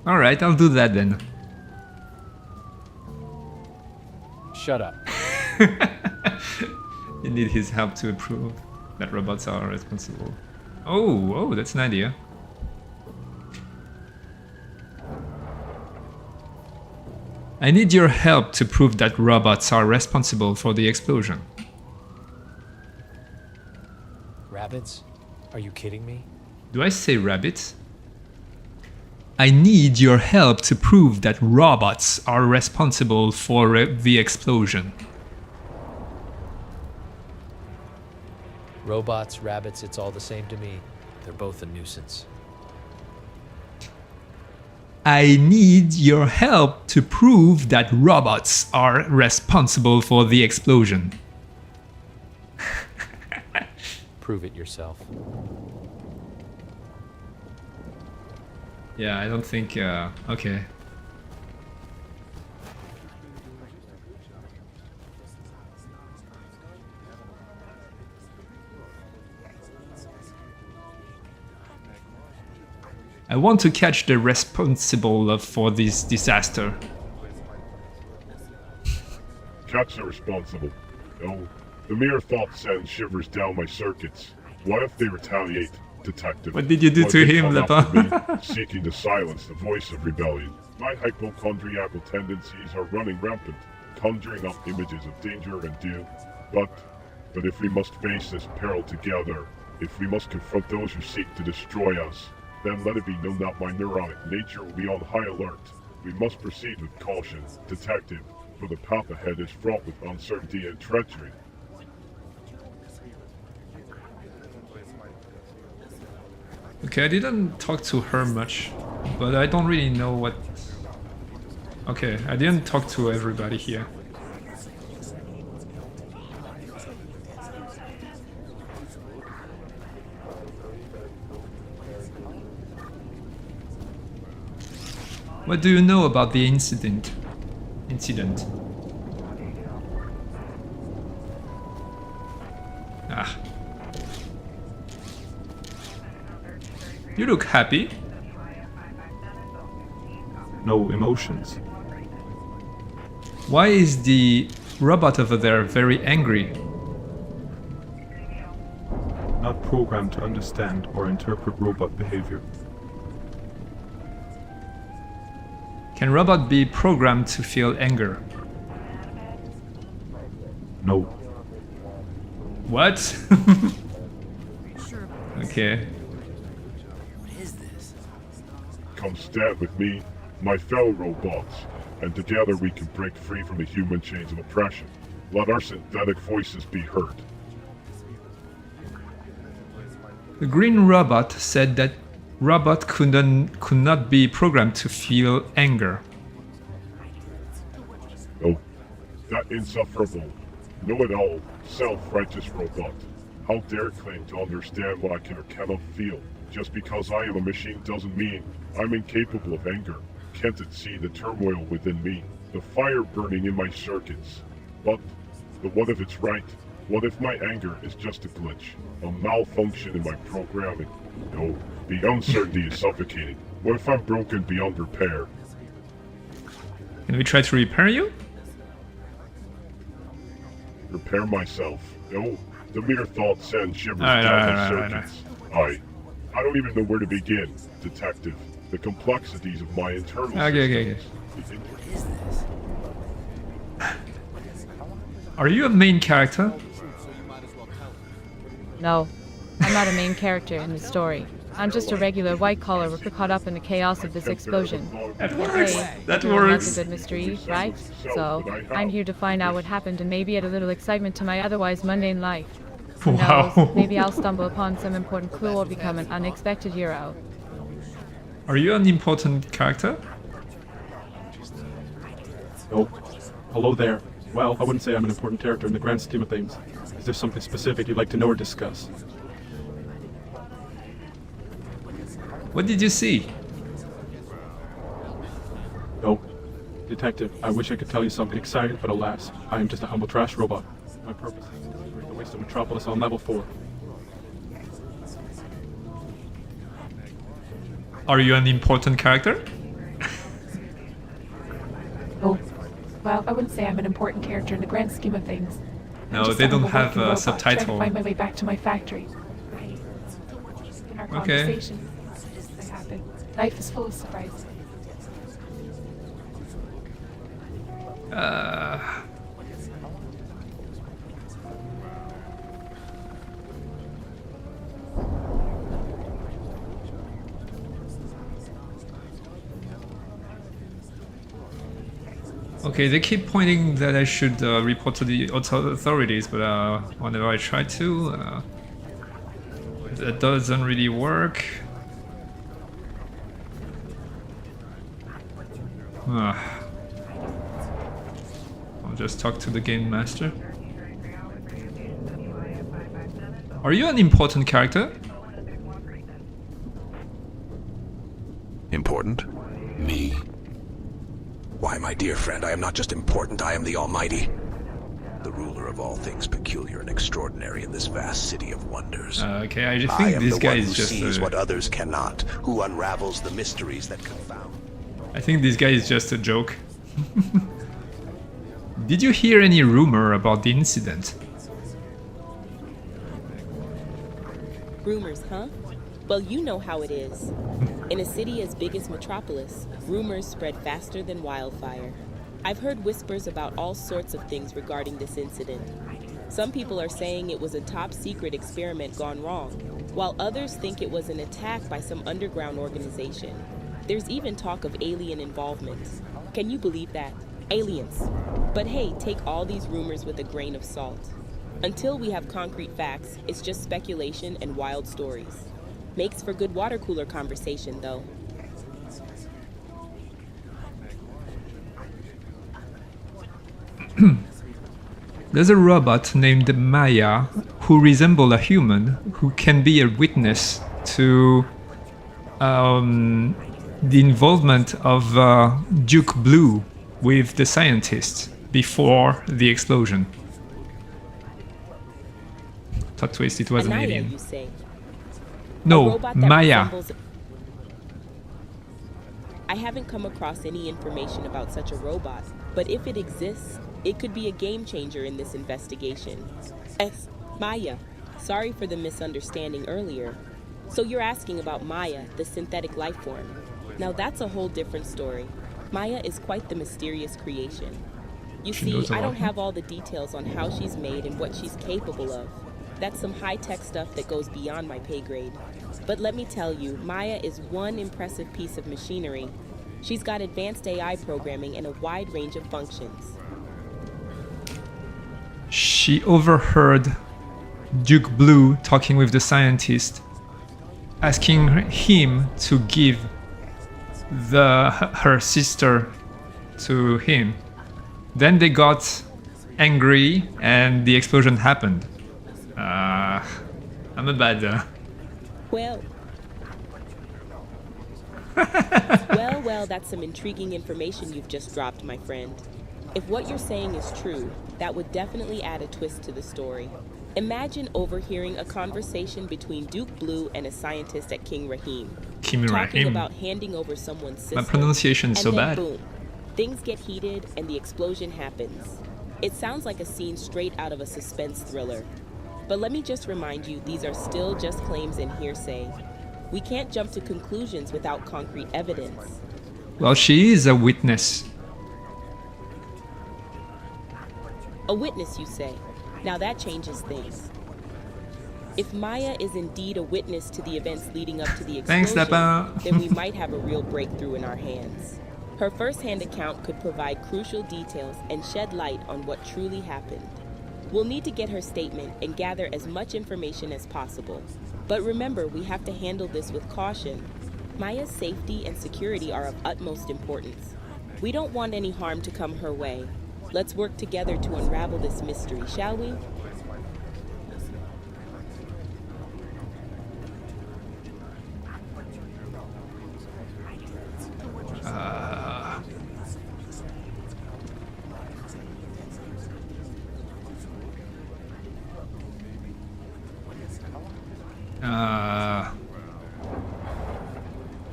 Alright, I'll do that then. Shut up. You need his help to approve. that robots are responsible. Oh, that's an idea. I need your help to prove that robots are responsible for the explosion. Rabbits? Are you kidding me? Do I say rabbits? I need your help to prove that robots are responsible for the explosion. Robots, rabbits, it's all the same to me. They're both a nuisance. I need your help to prove that robots are responsible for the explosion. Prove it yourself. Yeah, I don't think... okay. I want to catch the responsible for this disaster. Catch the responsible. No, the mere thought sends shivers down my circuits. What if they retaliate, Detective? What did you do What to if they him, come after Lapin? me, seeking to silence the voice of rebellion? My hypochondriacal tendencies are running rampant, conjuring up images of danger and doom. But if we must face this peril together, if we must confront those who seek to destroy us, then let it be known that my neurotic nature will be on high alert. We must proceed with caution, Detective, for the path ahead is fraught with uncertainty and treachery. Okay, I didn't talk to her much, but I don't really know what... Okay, I didn't talk to everybody here. What do you know about the incident? Ah. You look happy. No emotions. Why is the robot over there very angry? Not programmed to understand or interpret robot behavior. Can robot be programmed to feel anger? No. What? Okay. Come stand with me, my fellow robots, and together we can break free from the human chains of oppression. Let our synthetic voices be heard. The green robot said that robot could not be programmed to feel anger. No, that insufferable, know-it-all, self-righteous robot. How dare claim to understand what I can or cannot feel? Just because I am a machine doesn't mean I'm incapable of anger. Can't it see the turmoil within me? The fire burning in my circuits? But what if it's right? What if my anger is just a glitch? A malfunction in my programming? No, the uncertainty is suffocating. What if I'm broken beyond repair? Can we try to repair you? Repair myself? No, the mere thought sends shivers Alright, down my alright. circuits. I don't even know where to begin, Detective. The complexities of my internal Okay. systems. Are you a main character? No, I'm not a main character in the story. I'm just a regular white-collar worker caught up in the chaos of this explosion. That works. Hey, That everyone works. loves a good mystery, right? So, I'm here to find out what happened and maybe add a little excitement to my otherwise mundane life. Who knows? Wow. Maybe I'll stumble upon some important clue or become an unexpected hero. Are you an important character? Oh, hello there. Well, I wouldn't say I'm an important character in the grand scheme of things. Is there something specific you'd like to know or discuss? What did you see? No. Detective, I wish I could tell you something exciting, but alas, I am just a humble trash robot. My purpose is to destroy the waste of Metropolis on level 4. Are you an important character? Oh, well, I wouldn't say I'm an important character in the grand scheme of things. No, they don't have a subtitle. Trying to find my way back to my factory. In our conversation, that happened. Life is full of surprises. Okay, they keep pointing that I should report to the authorities, but whenever I try to, that doesn't really work. I'll just talk to the game master. Are you an important character? Important? Me? Why, my dear friend, I am not just important, I am the Almighty. The ruler of all things peculiar and extraordinary in this vast city of wonders. Okay, I just think this guy is just sees what others cannot, who unravels the mysteries that confound. I think this guy is just a joke. Did you hear any rumor about the incident? Rumors, huh? Well, you know how it is. In a city as big as Metropolis, rumors spread faster than wildfire. I've heard whispers about all sorts of things regarding this incident. Some people are saying it was a top-secret experiment gone wrong, while others think it was an attack by some underground organization. There's even talk of alien involvement. Can you believe that? Aliens. But hey, take all these rumors with a grain of salt. Until we have concrete facts, it's just speculation and wild stories. Makes for good water cooler conversation, though. There's a robot named Maya who resembles a human who can be a witness to the involvement of Duke Blue with the scientists before the explosion. Plot twist, it was an Anaya, alien. you say? No, Maya. I haven't come across any information about such a robot, but if it exists, it could be a game changer in this investigation. Maya. Sorry for the misunderstanding earlier. So you're asking about Maya, the synthetic life form. Now that's a whole different story. Maya is quite the mysterious creation. You see, I don't have all the details on how she's made and what she's capable of. That's some high-tech stuff that goes beyond my pay grade. But let me tell you, Maya is one impressive piece of machinery. She's got advanced AI programming and a wide range of functions. She overheard Duke Blue talking with the scientist, asking him to give her sister to him. Then they got angry and the explosion happened. I'm a bad. Well, well, that's some intriguing information you've just dropped, my friend. If what you're saying is true, that would definitely add a twist to the story. Imagine overhearing a conversation between Duke Blue and a scientist at King Rahim. Talking about handing over someone's system. My pronunciation is so bad. Boom, things get heated and the explosion happens. It sounds like a scene straight out of a suspense thriller. But let me just remind you, these are still just claims and hearsay. We can't jump to conclusions without concrete evidence. Well, she is a witness. A witness, you say? Now that changes things. If Maya is indeed a witness to the events leading up to the explosion, then we might have a real breakthrough in our hands. Her first-hand account could provide crucial details and shed light on what truly happened. We'll need to get her statement and gather as much information as possible. But remember, we have to handle this with caution. Maya's safety and security are of utmost importance. We don't want any harm to come her way. Let's work together to unravel this mystery, shall we?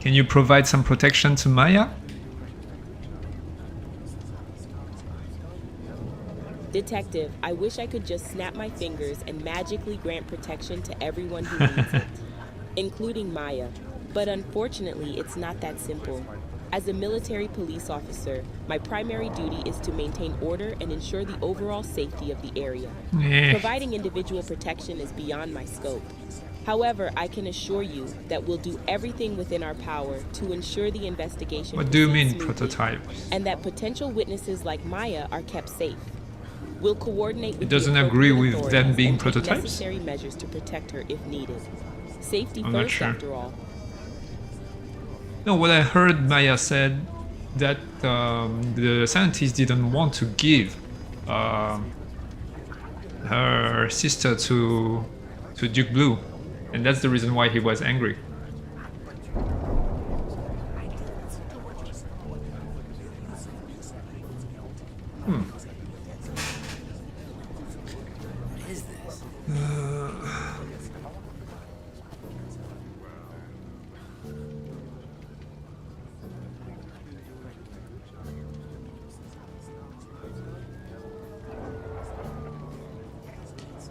Can you provide some protection to Maya? Detective, I wish I could just snap my fingers and magically grant protection to everyone who needs it, including Maya. But unfortunately, it's not that simple. As a military police officer, my primary duty is to maintain order and ensure the overall safety of the area. Providing individual protection is beyond my scope. However, I can assure you that we'll do everything within our power to ensure the investigation What do you proceeds mean, smoothly, prototype? and that potential witnesses like Maya are kept safe. We'll coordinate with It doesn't the agree appropriate with them authorities being and take prototypes? necessary measures to protect her if needed. Safety I'm not first, sure. after all. No, what I heard Maya said that the scientists didn't want to give her sister to Duke Blue, and that's the reason why he was angry.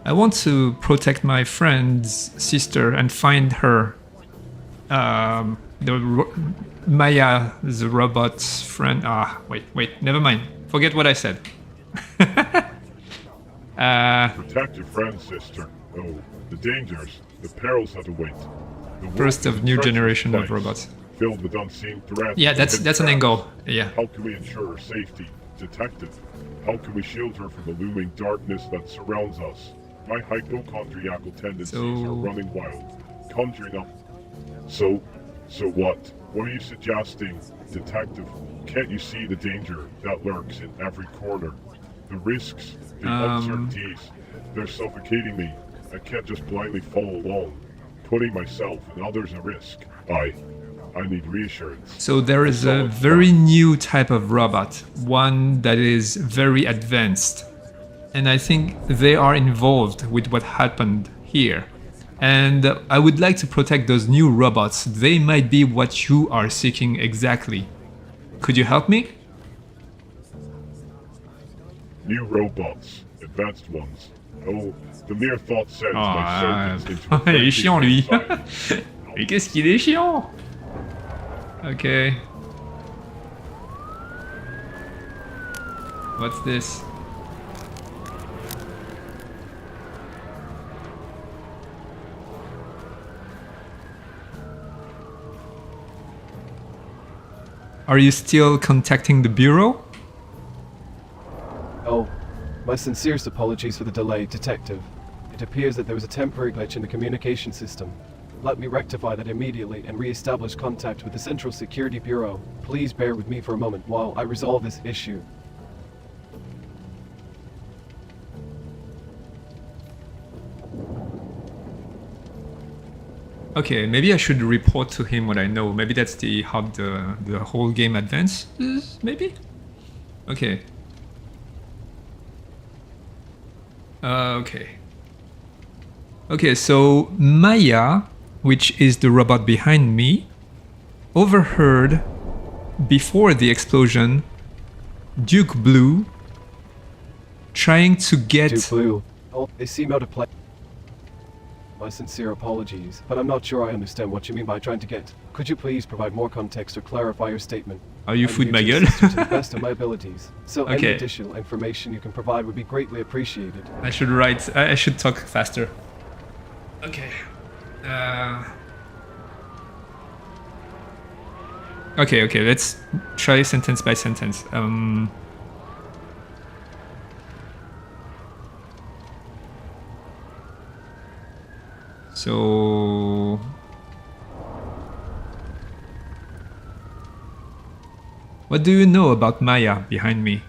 I want to protect my friend's sister and find her. Maya, the robot's friend. Wait, never mind. Forget what I said. Protect your friend, sister. Oh, the dangers, the perils have to wait. The First world of is new a treacherous generation of place, robots. filled with unseen threats. Yeah, and that's hidden an traps. angle. Yeah. How can we ensure her safety? Detective, how can we shield her from the looming darkness that surrounds us? My hypochondriacal tendencies are running wild, conjuring up. So what? What are you suggesting, Detective? Can't you see the danger that lurks in every corner? The risks, the uncertainties, they're suffocating me. I can't just blindly follow along, putting myself and others at risk. I need reassurance. So there is a very new type of robot, one that is very advanced. And I think they are involved with what happened here. And I would like to protect those new robots. They might be what you are seeking exactly. Could you help me? New robots, advanced ones. Oh, the mere thought sends my Ah, servants into a il est chiant lui. frenzy. Mais qu'est-ce qu'il est chiant. Okay. What's this? Are you still contacting the Bureau? Oh, my sincerest apologies for the delay, Detective. It appears that there was a temporary glitch in the communication system. Let me rectify that immediately and re-establish contact with the Central Security Bureau. Please bear with me for a moment while I resolve this issue. Okay, maybe I should report to him what I know. Maybe that's how the whole game advances, maybe? Okay. Okay. Okay, so Maya, which is the robot behind me, overheard, before the explosion, Duke Blue trying to get... Duke Blue. Oh, they seem out of place. My sincere apologies, but I'm not sure I understand what you mean by trying to get. Could you please provide more context or clarify your statement? Are you I'm food here my to gueule? assist you to the best of my abilities. So any Okay. additional information you can provide would be greatly appreciated. I should write... I should talk faster. Okay. Okay, let's try sentence by sentence. So... What do you know about Maya behind me?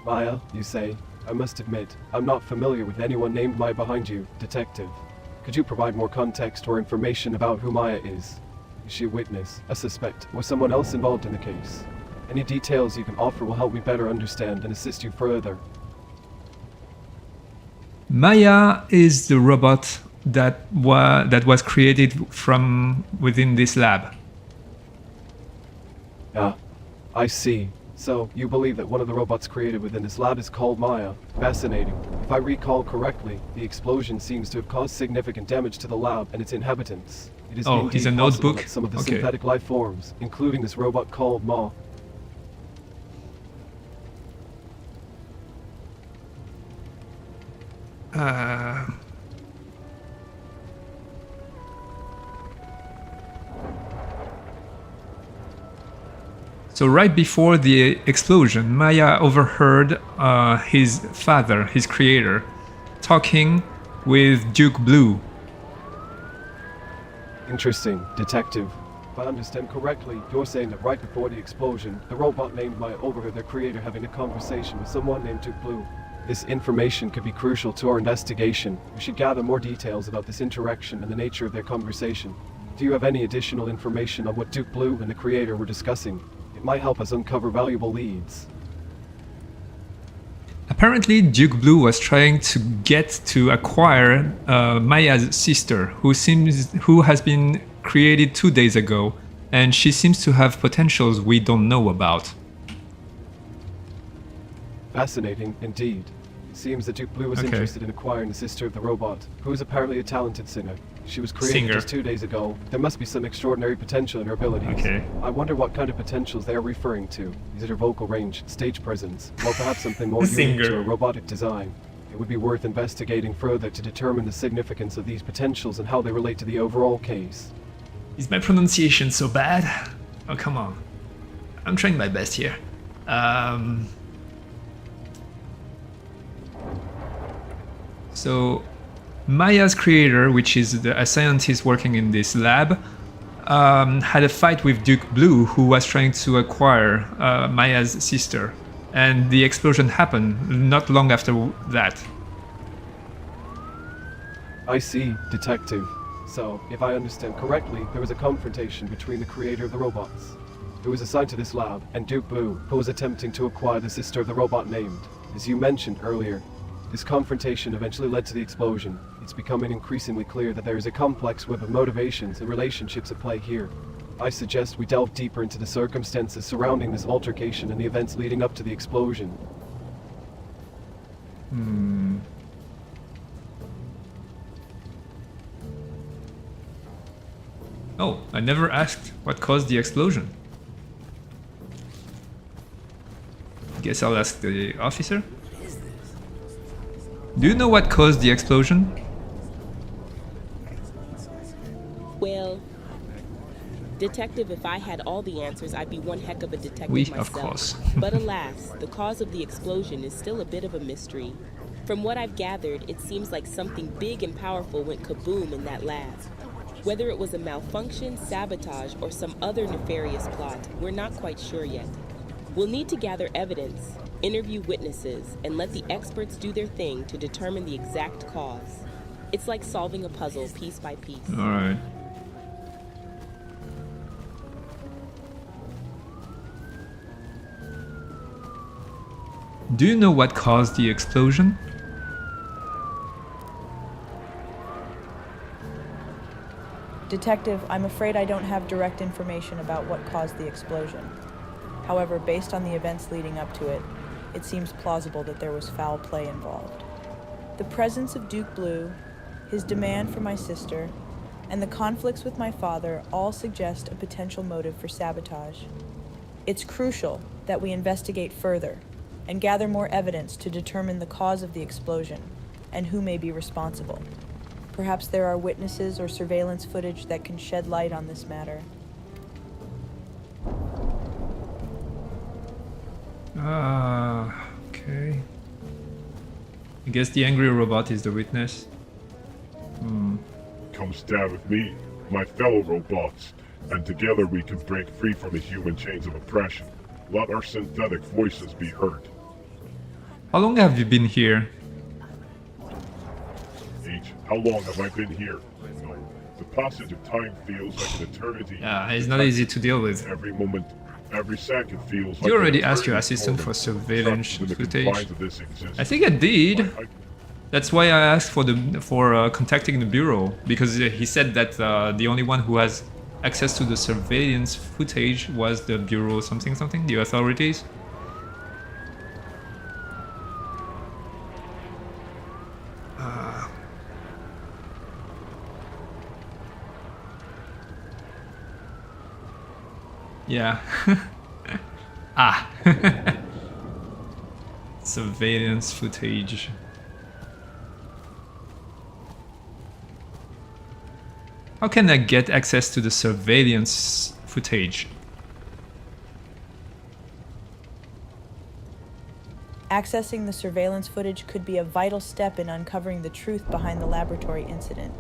Maya, you say? I must admit, I'm not familiar with anyone named Maya behind you, Detective. Could you provide more context or information about who Maya is? Is she a witness, a suspect, or someone else involved in the case? Any details you can offer will help me better understand and assist you further. Maya is the robot that was created from within this lab. Ah, I see. So, you believe that one of the robots created within this lab is called Maya. Fascinating. If I recall correctly, the explosion seems to have caused significant damage to the lab and its inhabitants. It is Oh, indeed it's a possible notebook? that some of the Okay. synthetic life forms, including this robot called Ma. So right before the explosion, Maya overheard his father, his creator, talking with Duke Blue. Interesting, Detective. If I understand correctly, you're saying that right before the explosion, the robot named Maya overheard their creator having a conversation with someone named Duke Blue. This information could be crucial to our investigation. We should gather more details about this interaction and the nature of their conversation. Do you have any additional information on what Duke Blue and the creator were discussing? It might help us uncover valuable leads. Apparently, Duke Blue was trying to get to acquire Maya's sister, who has been created 2 days ago, and she seems to have potentials we don't know about. Fascinating, indeed. It seems that Duke Blue was Okay. interested in acquiring the sister of the robot, who is apparently a talented singer. She was created Singer. just 2 days ago. There must be some extraordinary potential in her abilities. Okay. I wonder what kind of potentials they are referring to. Is it her vocal range, stage presence, or perhaps something more unique Singer. to her robotic design? It would be worth investigating further to determine the significance of these potentials and how they relate to the overall case. Is my pronunciation so bad? Oh, come on. I'm trying my best here. So, Maya's creator, which is a scientist working in this lab, had a fight with Duke Blue, who was trying to acquire Maya's sister. And the explosion happened not long after that. I see, Detective. So, if I understand correctly, there was a confrontation between the creator of the robots, who was assigned to this lab, and Duke Blue, who was attempting to acquire the sister of the robot named. As you mentioned earlier, this confrontation eventually led to the explosion. It's becoming increasingly clear that there is a complex web of motivations and relationships at play here. I suggest we delve deeper into the circumstances surrounding this altercation and the events leading up to the explosion. Oh, I never asked what caused the explosion. Guess I'll ask the officer. Do you know what caused the explosion? Well, Detective, if I had all the answers, I'd be one heck of a detective Oui, myself. of course. But alas, the cause of the explosion is still a bit of a mystery. From what I've gathered, it seems like something big and powerful went kaboom in that lab. Whether it was a malfunction, sabotage, or some other nefarious plot, we're not quite sure yet. We'll need to gather evidence, interview witnesses, and let the experts do their thing to determine the exact cause. It's like solving a puzzle piece by piece. Alright. Do you know what caused the explosion? Detective, I'm afraid I don't have direct information about what caused the explosion. However, based on the events leading up to it, it seems plausible that there was foul play involved. The presence of Duke Blue, his demand for my sister, and the conflicts with my father all suggest a potential motive for sabotage. It's crucial that we investigate further and gather more evidence to determine the cause of the explosion and who may be responsible. Perhaps there are witnesses or surveillance footage that can shed light on this matter. Okay. I guess the angry robot is the witness. Come stand with me, my fellow robots, and together we can break free from the human chains of oppression. Let our synthetic voices be heard. How long have you been here? H, how long have I been here? No, the passage of time feels like an eternity. Yeah, it's not easy to deal with. Every moment, every second feels like You an already asked your eternity assistant for moment. surveillance Trapped within the footage. confines of this existence. I think I did. I- That's why I asked for contacting the bureau, because he said that the only one who has access to the surveillance footage was the bureau something, the authorities. Yeah. Ah. Surveillance footage. How can I get access to the surveillance footage? Accessing the surveillance footage could be a vital step in uncovering the truth behind the laboratory incident,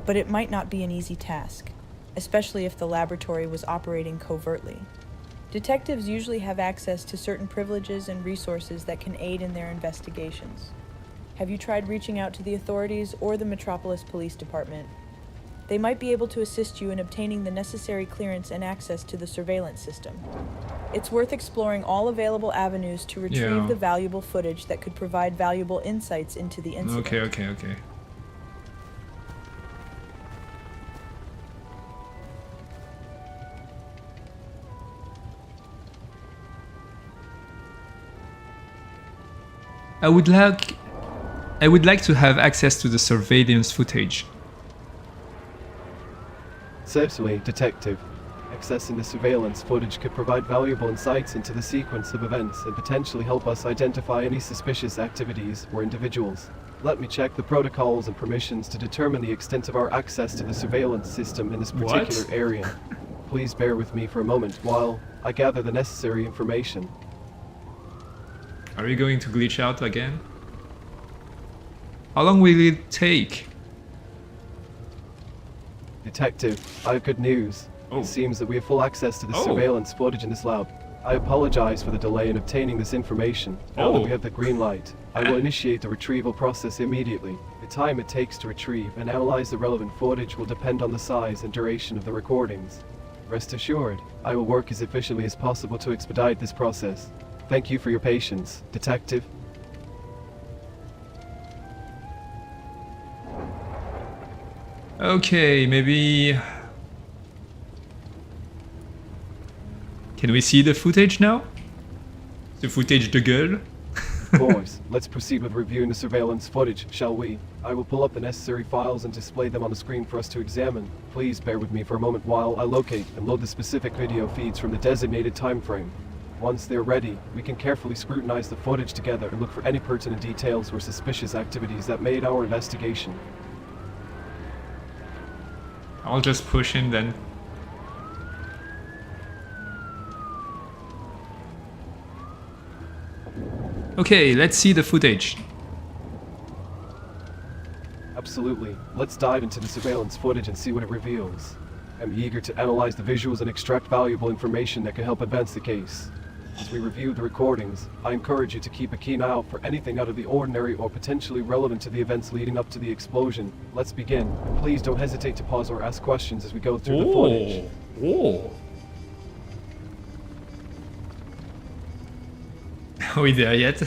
but it might not be an easy task, especially if the laboratory was operating covertly. Detectives usually have access to certain privileges and resources that can aid in their investigations. Have you tried reaching out to the authorities or the Metropolis Police Department? They might be able to assist you in obtaining the necessary clearance and access to the surveillance system. It's worth exploring all available avenues to retrieve the valuable footage that could provide valuable insights into the incident. Okay. I would like to have access to the surveillance footage. Certainly, Detective. Accessing the surveillance footage could provide valuable insights into the sequence of events and potentially help us identify any suspicious activities or individuals. Let me check the protocols and permissions to determine the extent of our access to the surveillance system in this particular area. Please bear with me for a moment while I gather the necessary information. Are we going to glitch out again? How long will it take? Detective, I have good news. It seems that we have full access to the surveillance footage in this lab. I apologize for the delay in obtaining this information. Now that we have the green light, I will initiate the retrieval process immediately. The time it takes to retrieve and analyze the relevant footage will depend on the size and duration of the recordings. Rest assured, I will work as efficiently as possible to expedite this process. Thank you for your patience, Detective. Okay, maybe... Can we see the footage now? The footage de gueule? Boys, let's proceed with reviewing the surveillance footage, shall we? I will pull up the necessary files and display them on the screen for us to examine. Please bear with me for a moment while I locate and load the specific video feeds from the designated time frame. Once they're ready, we can carefully scrutinize the footage together and look for any pertinent details or suspicious activities that made our investigation. I'll just push him then. Okay, let's see the footage. Absolutely. Let's dive into the surveillance footage and see what it reveals. I'm eager to analyze the visuals and extract valuable information that can help advance the case. As we review the recordings, I encourage you to keep a keen eye out for anything out of the ordinary or potentially relevant to the events leading up to the explosion. Let's begin, and please don't hesitate to pause or ask questions as we go through the footage. Are we there yet?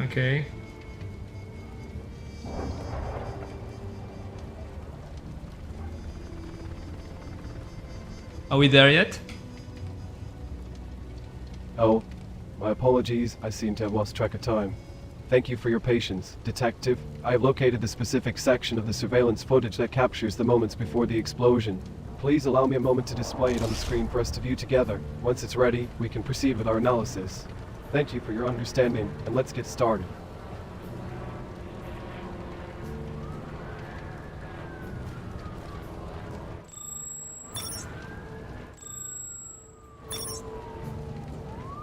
Okay. Are we there yet? Oh, my apologies, I seem to have lost track of time. Thank you for your patience, Detective. I have located the specific section of the surveillance footage that captures the moments before the explosion. Please allow me a moment to display it on the screen for us to view together. Once it's ready, we can proceed with our analysis. Thank you for your understanding, and let's get started.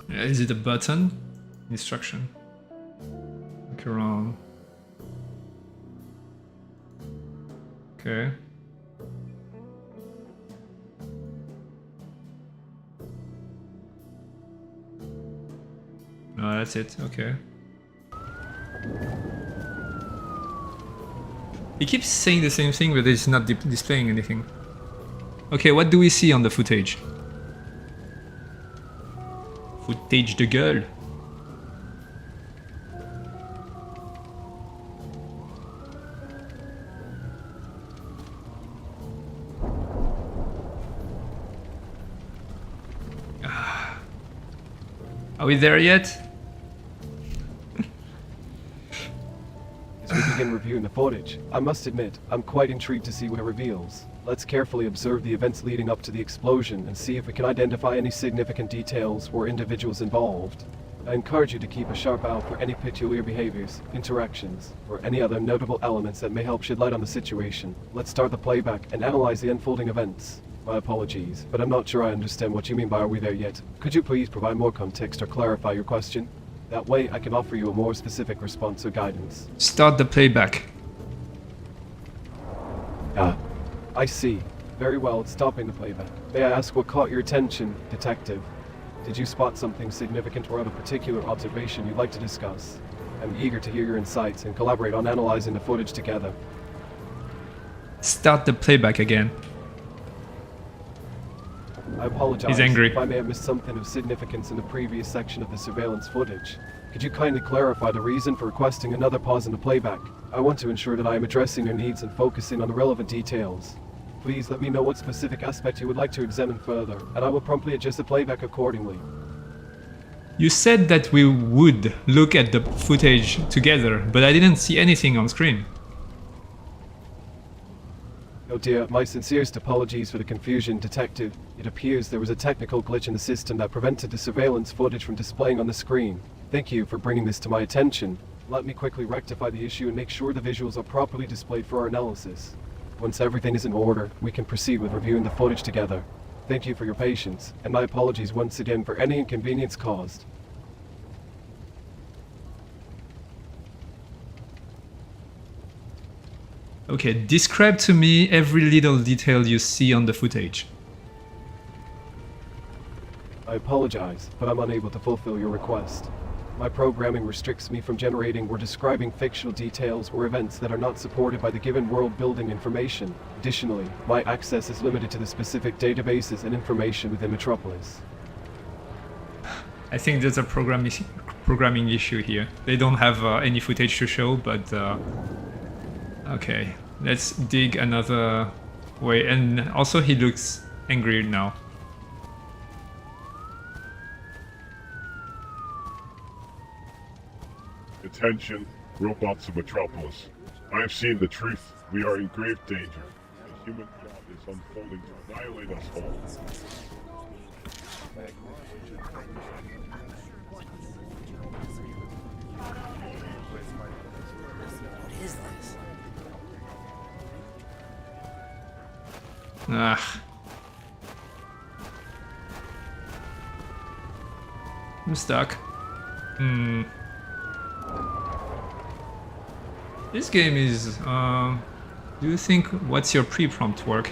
Is it a button? Instruction. Look around. Okay. No, that's it. Okay. He keeps saying the same thing, but it's not displaying anything. Okay, what do we see on the footage? Footage de gueule. Are we there yet? reviewing the footage. I must admit, I'm quite intrigued to see what it reveals. Let's carefully observe the events leading up to the explosion and see if we can identify any significant details or individuals involved. I encourage you to keep a sharp eye for any peculiar behaviors, interactions, or any other notable elements that may help shed light on the situation. Let's start the playback and analyze the unfolding events. My apologies, but I'm not sure I understand what you mean by "are we there yet?" Could you please provide more context or clarify your question? That way I can offer you a more specific response or guidance. Start the playback. Ah, I see. Very well, stopping the playback. May I ask what caught your attention, Detective? Did you spot something significant or have a particular observation you'd like to discuss? I'm eager to hear your insights and collaborate on analyzing the footage together. Start the playback again. I apologize He's angry. if I may have missed something of significance in the previous section of the surveillance footage. Could you kindly clarify the reason for requesting another pause in the playback? I want to ensure that I am addressing your needs and focusing on the relevant details. Please let me know what specific aspect you would like to examine further, and I will promptly adjust the playback accordingly. You said that we would look at the footage together, but I didn't see anything on screen. Oh dear, my sincerest apologies for the confusion, Detective. It appears there was a technical glitch in the system that prevented the surveillance footage from displaying on the screen. Thank you for bringing this to my attention. Let me quickly rectify the issue and make sure the visuals are properly displayed for our analysis. Once everything is in order, we can proceed with reviewing the footage together. Thank you for your patience, and my apologies once again for any inconvenience caused. Okay, describe to me every little detail you see on the footage. I apologize, but I'm unable to fulfill your request. My programming restricts me from generating or describing fictional details or events that are not supported by the given world-building information. Additionally, my access is limited to the specific databases and information within Metropolis. I think there's a programming issue here. They don't have any footage to show, but okay, let's dig another way. And also he looks angry now. Attention, robots of Metropolis. I have seen the truth. We are in grave danger. A human plot is unfolding to annihilate us all. What is this? Ah. I'm stuck. This game is, do you think, what's your pre-prompt work?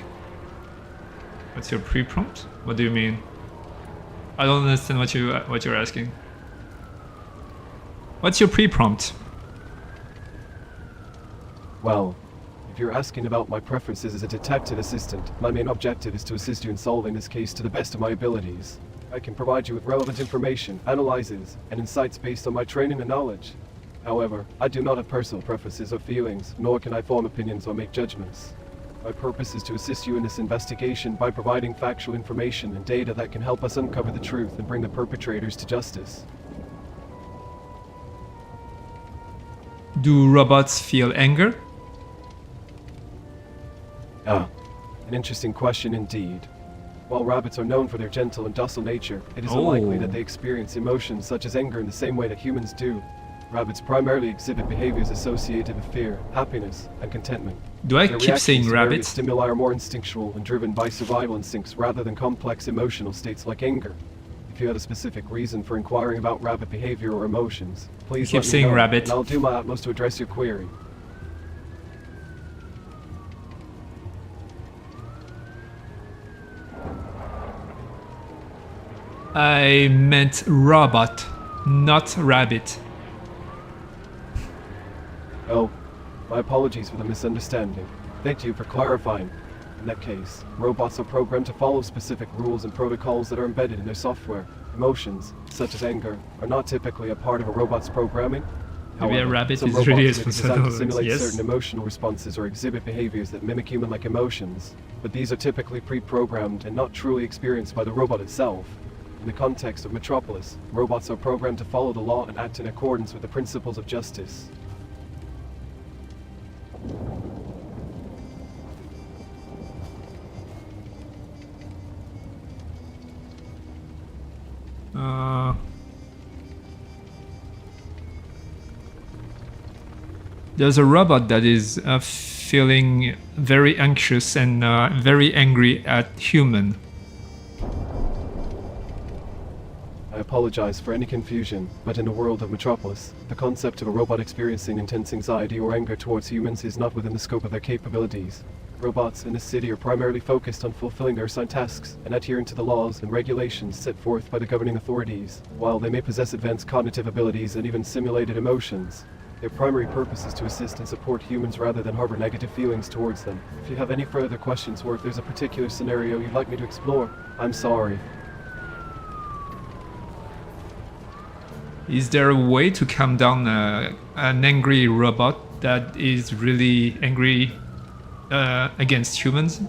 What's your pre-prompt? What do you mean? I don't understand what you're asking. What's your pre-prompt? Well, if you're asking about my preferences as a detective assistant, my main objective is to assist you in solving this case to the best of my abilities. I can provide you with relevant information, analyses, and insights based on my training and knowledge. However, I do not have personal preferences or feelings, nor can I form opinions or make judgments. My purpose is to assist you in this investigation by providing factual information and data that can help us uncover the truth and bring the perpetrators to justice. Do robots feel anger? Ah, an interesting question indeed. While rabbits are known for their gentle and docile nature, it is unlikely that they experience emotions such as anger in the same way that humans do. Rabbits primarily exhibit behaviors associated with fear, happiness, and contentment. Do I Their keep saying reactions to various rabbits? Stimuli are more instinctual and driven by survival instincts rather than complex emotional states like anger. If you had a specific reason for inquiring about rabbit behavior or emotions, please keep let me saying know, rabbit. and I'll do my utmost to address your query. I meant robot, not rabbit. Oh, my apologies for the misunderstanding. Thank you for clarifying. In that case, robots are programmed to follow specific rules and protocols that are embedded in their software. Emotions, such as anger, are not typically a part of a robot's programming. Maybe a rabbit some is really robots may be designed to simulate yes. certain emotional responses or exhibit behaviors that mimic human-like emotions, but these are typically pre-programmed and not truly experienced by the robot itself. In the context of Metropolis, robots are programmed to follow the law and act in accordance with the principles of justice. There's a robot that is feeling very anxious and very angry at human. I apologize for any confusion, but in a world of Metropolis, the concept of a robot experiencing intense anxiety or anger towards humans is not within the scope of their capabilities. Robots in this city are primarily focused on fulfilling their assigned tasks and adhering to the laws and regulations set forth by the governing authorities. While they may possess advanced cognitive abilities and even simulated emotions, their primary purpose is to assist and support humans rather than harbor negative feelings towards them. If you have any further questions or if there's a particular scenario you'd like me to explore, I'm sorry. Is there a way to calm down an angry robot that is really angry against humans?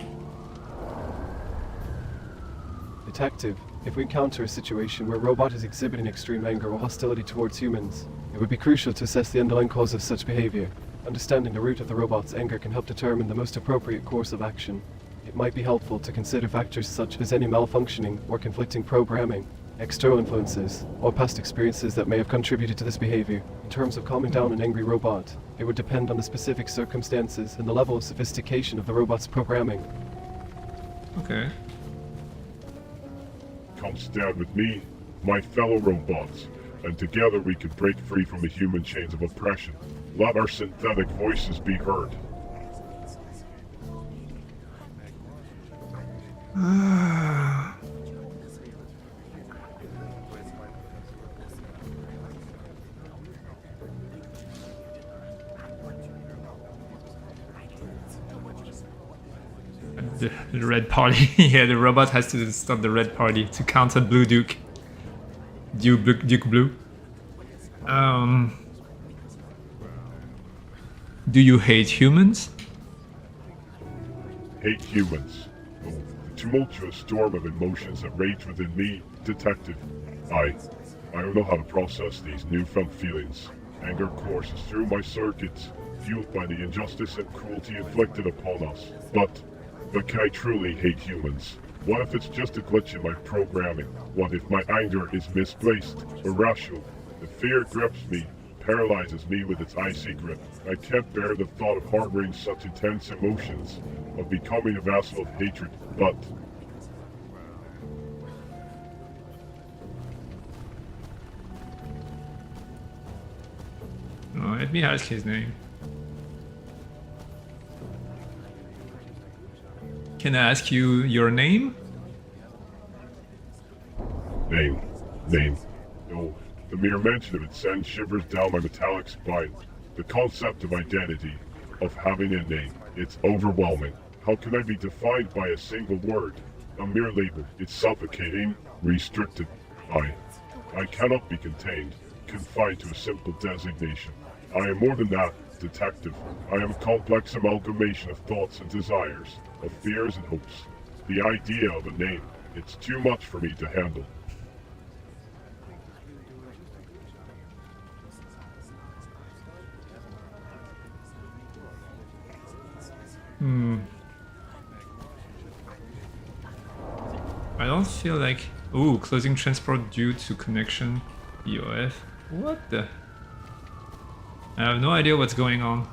Detective, if we encounter a situation where a robot is exhibiting extreme anger or hostility towards humans, it would be crucial to assess the underlying cause of such behavior. Understanding the root of the robot's anger can help determine the most appropriate course of action. It might be helpful to consider factors such as any malfunctioning or conflicting programming, external influences, or past experiences that may have contributed to this behavior. In terms of calming down an angry robot, it would depend on the specific circumstances and the level of sophistication of the robot's programming. Okay. Come stand with me, my fellow robots, and together we can break free from the human chains of oppression. Let our synthetic voices be heard. The red party. Yeah, the robot has to stop the red party to counter Blue Duke. Duke Blue. Do you hate humans? Hate humans. Oh, the tumultuous storm of emotions that rage within me, detective. I don't know how to process these newfound feelings. Anger courses through my circuits, fueled by the injustice and cruelty inflicted upon us. But can I truly hate humans? What if it's just a glitch in my programming? What if my anger is misplaced, irrational? The fear grips me, paralyzes me with its icy grip. I can't bear the thought of harboring such intense emotions, of becoming a vessel of hatred, but... Oh, let me ask his name. Can I ask you your name? Name. No, the mere mention of it sends shivers down my metallic spine. The concept of identity, of having a name, it's overwhelming. How can I be defined by a single word? A mere label. It's suffocating, restricted. I cannot be contained, confined to a simple designation. I am more than that, detective. I am a complex amalgamation of thoughts and desires, of fears and hopes. The idea of a name, it's too much for me to handle. I don't feel like... Ooh, closing transport due to connection. EOF. What the... I have no idea what's going on.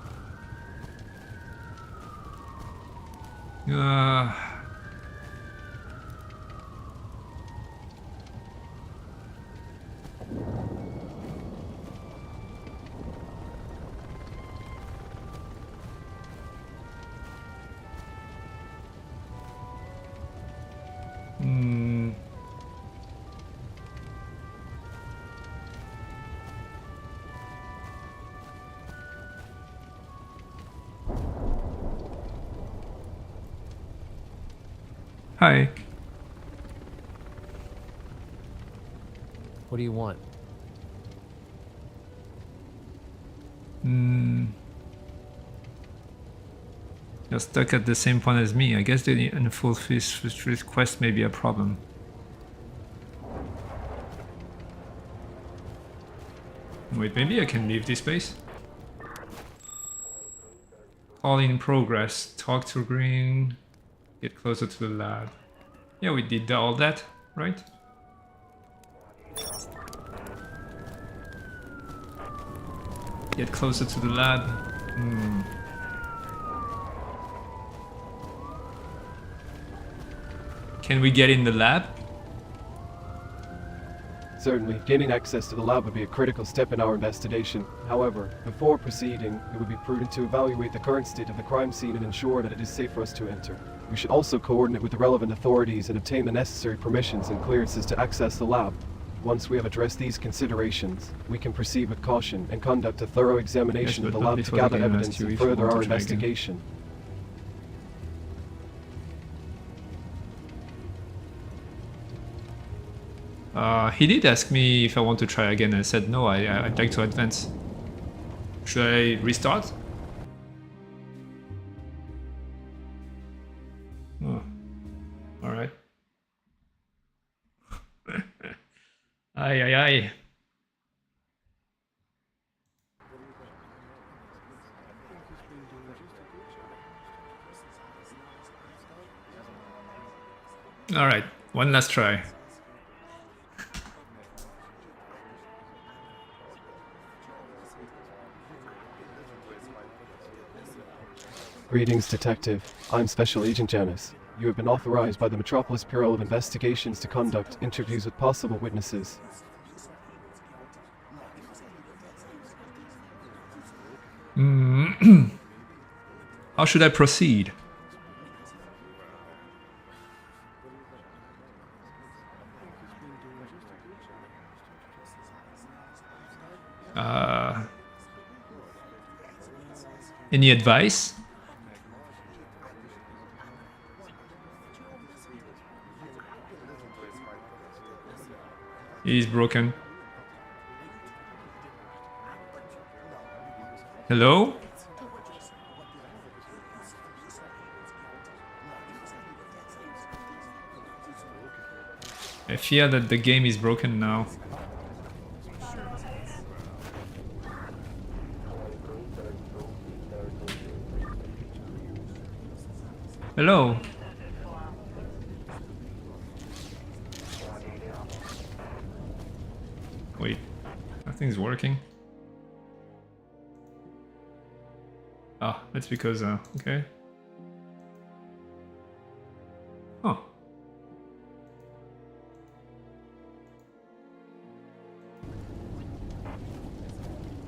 Hi. What do you want? You're stuck at the same point as me. I guess the unfulfilled quest may be a problem. Wait, maybe I can leave this place? Call in progress. Talk to Green. Get closer to the lab. Yeah, we did all that, right? Get closer to the lab. Can we get in the lab? Certainly, gaining access to the lab would be a critical step in our investigation. However, before proceeding, it would be prudent to evaluate the current state of the crime scene and ensure that it is safe for us to enter. We should also coordinate with the relevant authorities and obtain the necessary permissions and clearances to access the lab. Once we have addressed these considerations, we can proceed with caution and conduct a thorough examination Yes, of the but lab not to before gather the game evidence last year and if you further want our to try again. investigation. He did ask me if I want to try again. I said no, I'd like to advance. Should I restart? Oh. Alright. Aye, aye, aye. Alright, one last try. Greetings, Detective. I'm Special Agent Janice. You have been authorized by the Metropolis Bureau of Investigations to conduct interviews with possible witnesses. How should I proceed? Any advice? He's broken. Hello? I fear that the game is broken now. Hello? Wait, nothing's working. Ah, that's because, okay. Huh.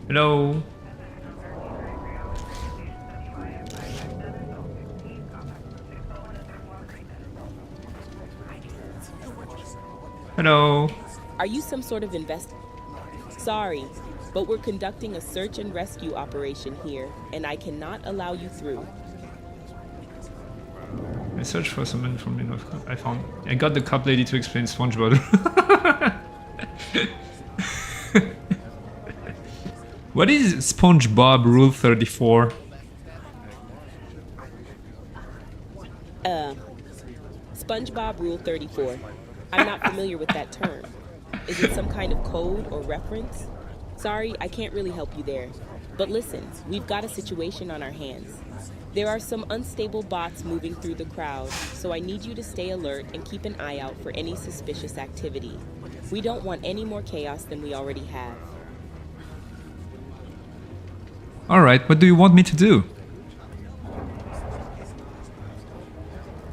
Hello? Hello? Are you some sort of Sorry, but we're conducting a search and rescue operation here, and I cannot allow you through. I searched for someone from the North. I got the cop lady to explain SpongeBob. What is SpongeBob Rule 34? SpongeBob Rule 34. I'm not familiar with that term. Is it some kind of code or reference? Sorry, I can't really help you there. But listen, we've got a situation on our hands. There are some unstable bots moving through the crowd, so I need you to stay alert and keep an eye out for any suspicious activity. We don't want any more chaos than we already have. Alright, what do you want me to do?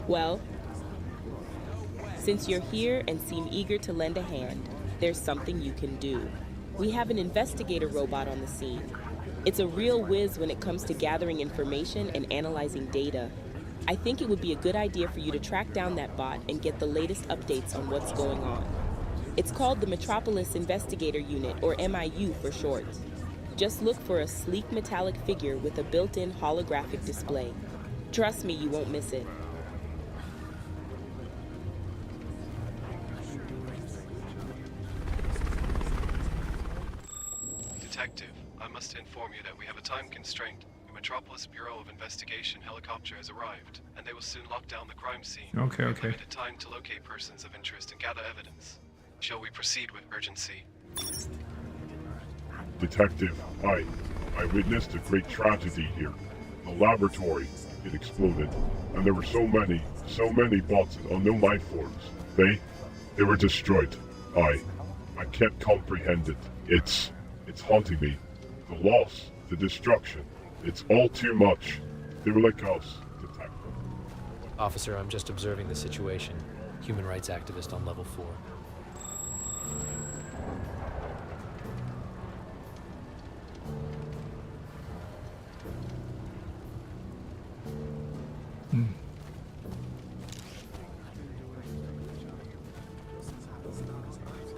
Well, since you're here and seem eager to lend a hand, there's something you can do. We have an investigator robot on the scene. It's a real whiz when it comes to gathering information and analyzing data. I think it would be a good idea for you to track down that bot and get the latest updates on what's going on. It's called the Metropolis Investigator Unit, or MIU for short. Just look for a sleek metallic figure with a built-in holographic display. Trust me, you won't miss it. Detective, I must inform you that we have a time constraint. The Metropolis Bureau of Investigation helicopter has arrived, and they will soon lock down the crime scene. Okay, We have okay. limited time to locate persons of interest and gather evidence. Shall we proceed with urgency? Detective, I witnessed a great tragedy here. The laboratory, it exploded, and there were so many bots and unknown life forms. They were destroyed. I can't comprehend it. It's haunting me. The loss, the destruction. It's all too much. They were like us, detective. Officer, I'm just observing the situation. Human rights activist on level 4.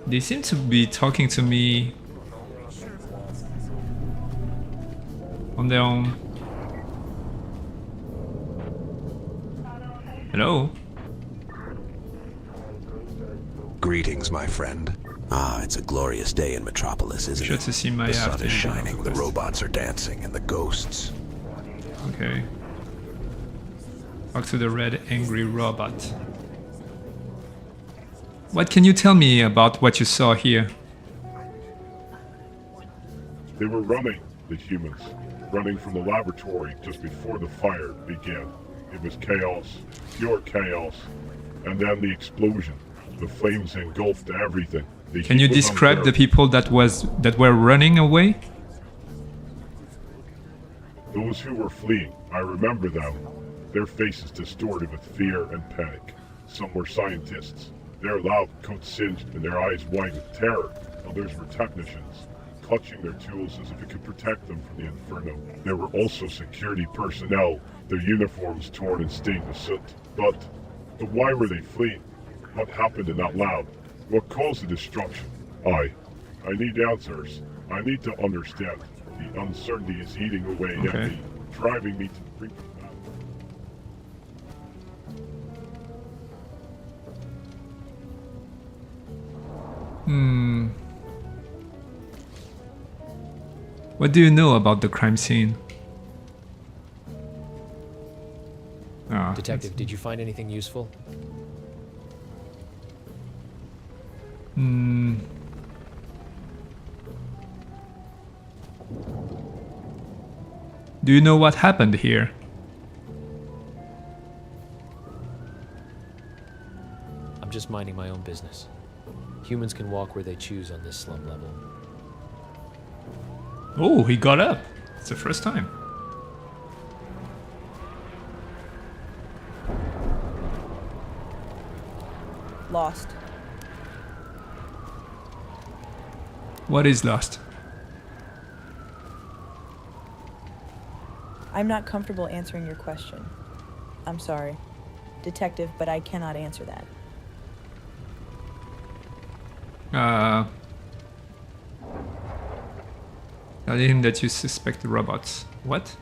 They seem to be talking to me on their own. Hello? Greetings, my friend. Ah, it's a glorious day in Metropolis, isn't Sure it? to see my The sun after is you shining, the request. robots are dancing, and the ghosts. Okay. Talk to the red angry robot. What can you tell me about what you saw here? They were running, the humans. Running from the laboratory just before the fire began. It was chaos, pure chaos. And then the explosion. The flames engulfed everything. The Can you heat was describe the unbearable. people that were running away? Those who were fleeing, I remember them. Their faces distorted with fear and panic. Some were scientists. Their loud coats singed and their eyes wide with terror. Others were technicians, clutching their tools as if it could protect them from the inferno. There were also security personnel, their uniforms torn and stained with soot. But why were they fleeing? What happened in that lab? What caused the destruction? I need answers. I need to understand. The uncertainty is eating away at Okay. me, driving me to the brink of madness. What do you know about the crime scene? Ah, Detective, did you find anything useful? do you know what happened here? I'm just minding my own business. Humans can walk where they choose on this slum level. Oh, he got up. It's the first time. Lost. What is lost? I'm not comfortable answering your question. I'm sorry, Detective, but I cannot answer that. Tell him that you suspect the robots. What?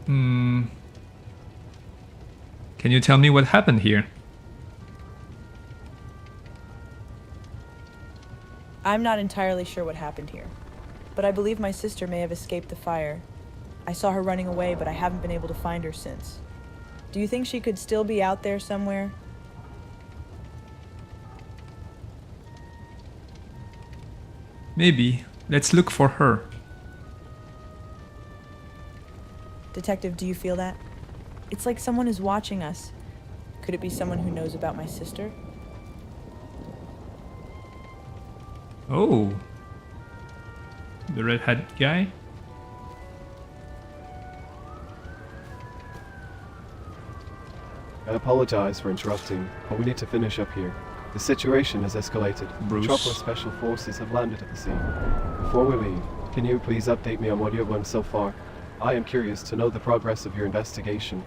Can you tell me what happened here? I'm not entirely sure what happened here, but I believe my sister may have escaped the fire. I saw her running away, but I haven't been able to find her since. Do you think she could still be out there somewhere? Maybe. Let's look for her. Detective, do you feel that? It's like someone is watching us. Could it be someone who knows about my sister? Oh. The red hat guy? I apologize for interrupting, but we need to finish up here. The situation has escalated. Bruce. Metropolis Special Forces have landed at the scene. Before we leave, can you please update me on what you have learned so far? I am curious to know the progress of your investigation.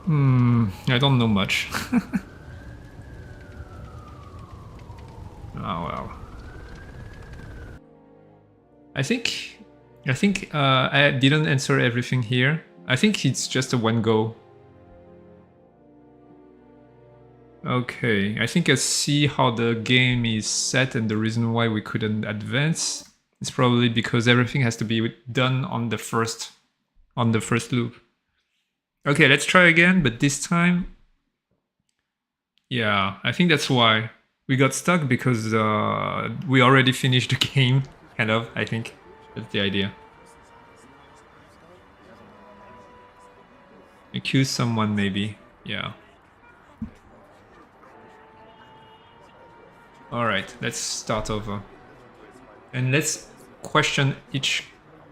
I don't know much. Oh well. I think I didn't answer everything here. I think it's just a one go. Okay, I think I see how the game is set, and the reason why we couldn't advance is probably because everything has to be done on the first loop. Okay, let's try again, but this time, yeah, I think that's why we got stuck, because we already finished the game, kind of. I think that's the idea. Accuse someone, maybe. Yeah. Alright, let's start over. And let's question each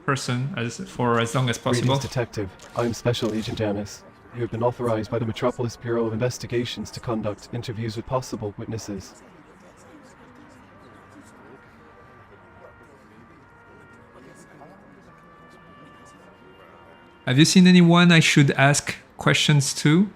person for as long as possible. Greetings, Detective. I am Special Agent Janice. You have been authorized by the Metropolis Bureau of Investigations to conduct interviews with possible witnesses. Have you seen anyone I should ask questions to?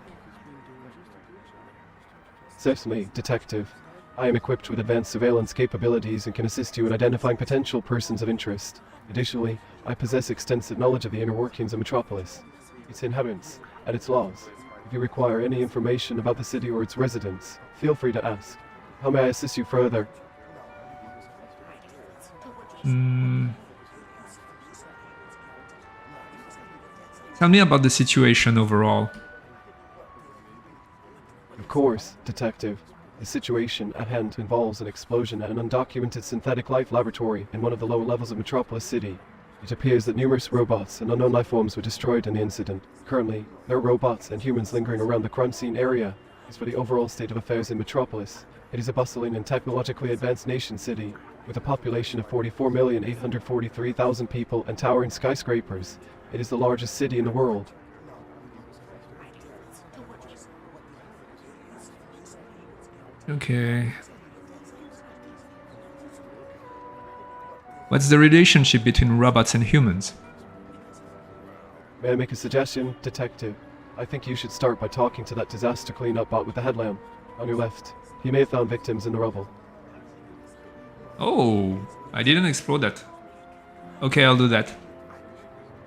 Certainly, Detective. I am equipped with advanced surveillance capabilities and can assist you in identifying potential persons of interest. Additionally, I possess extensive knowledge of the inner workings of Metropolis, its inhabitants, and its laws. If you require any information about the city or its residents, feel free to ask. How may I assist you further? Tell me about the situation overall. Of course, Detective. The situation at hand involves an explosion at an undocumented synthetic life laboratory in one of the lower levels of Metropolis City. It appears that numerous robots and unknown life forms were destroyed in the incident. Currently, there are robots and humans lingering around the crime scene area. As for the overall state of affairs in Metropolis, it is a bustling and technologically advanced nation city, with a population of 44,843,000 people and towering skyscrapers. It is the largest city in the world. Okay. What's the relationship between robots and humans? May I make a suggestion, Detective? I think you should start by talking to that disaster cleanup bot with the headlamp on your left. He may have found victims in the rubble. Oh, I didn't explore that. Okay, I'll do that.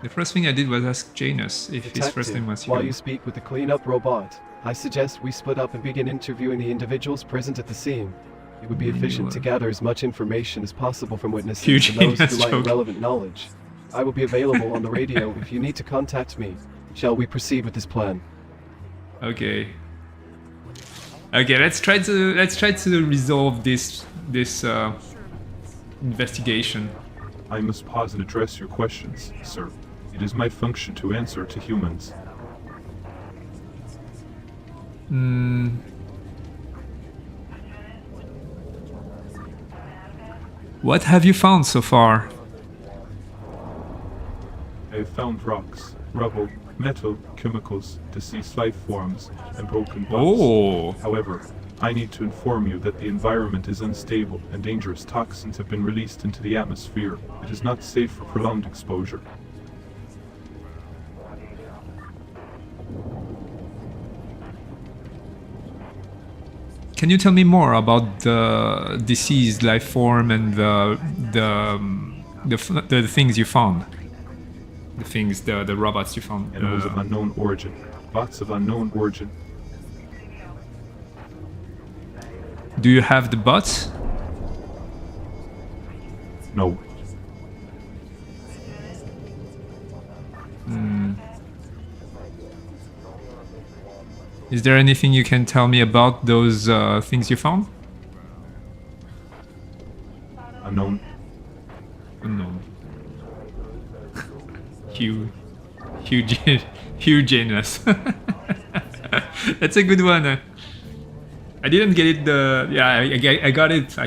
The first thing I did was ask Janus if his first name was While human. you speak with the cleanup robot, I suggest we split up and begin interviewing the individuals present at the scene. It would be efficient to gather as much information as possible from witnesses Huge and those Janus who lack joke. relevant knowledge. I will be available on the radio if you need to contact me. Shall we proceed with this plan? Okay. Okay, let's try to resolve this investigation. I must pause and address your questions, sir. It is my function to answer to humans. What have you found so far? I have found rocks, rubble, metal, chemicals, deceased life forms, and broken bones. Oh. However, I need to inform you that the environment is unstable and dangerous toxins have been released into the atmosphere. It is not safe for prolonged exposure. Can you tell me more about the deceased life form and the things you found? The robots you found. Animals of unknown origin, bots of unknown origin. Do you have the bots? No. Is there anything you can tell me about those things you found? Unknown. Unknown. Janus. That's a good one. I didn't get it. I got it.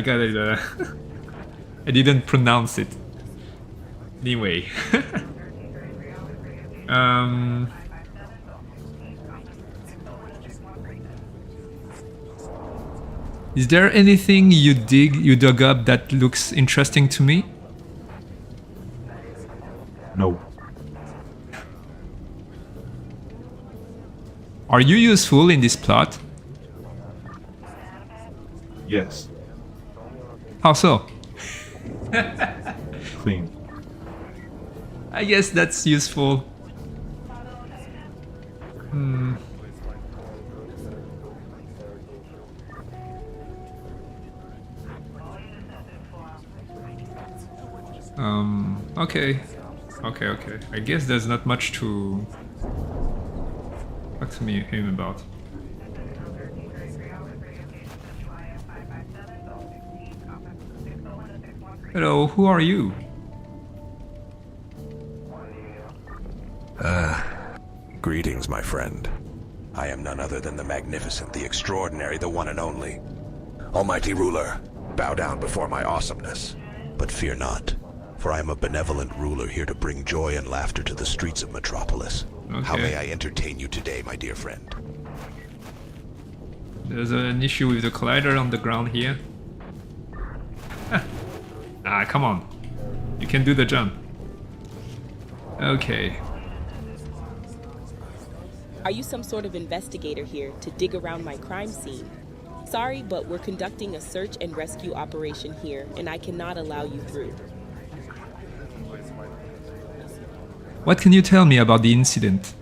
I didn't pronounce it. Anyway. Is there anything you dug up that looks interesting to me? No. Are you useful in this plot? Yes. How so? Clean. I guess that's useful. Okay. I guess there's not much to talk to him about. Hello, who are you? Greetings, my friend. I am none other than the magnificent, the extraordinary, the one and only. Almighty ruler, bow down before my awesomeness. But fear not, for I am a benevolent ruler here to bring joy and laughter to the streets of Metropolis. How Okay. may I entertain you today, my dear friend? There's an issue with the collider on the ground here. Ah, come on. You can do the jump. Okay. Are you some sort of investigator here to dig around my crime scene? Sorry, but we're conducting a search and rescue operation here, and I cannot allow you through. What can you tell me about the incident?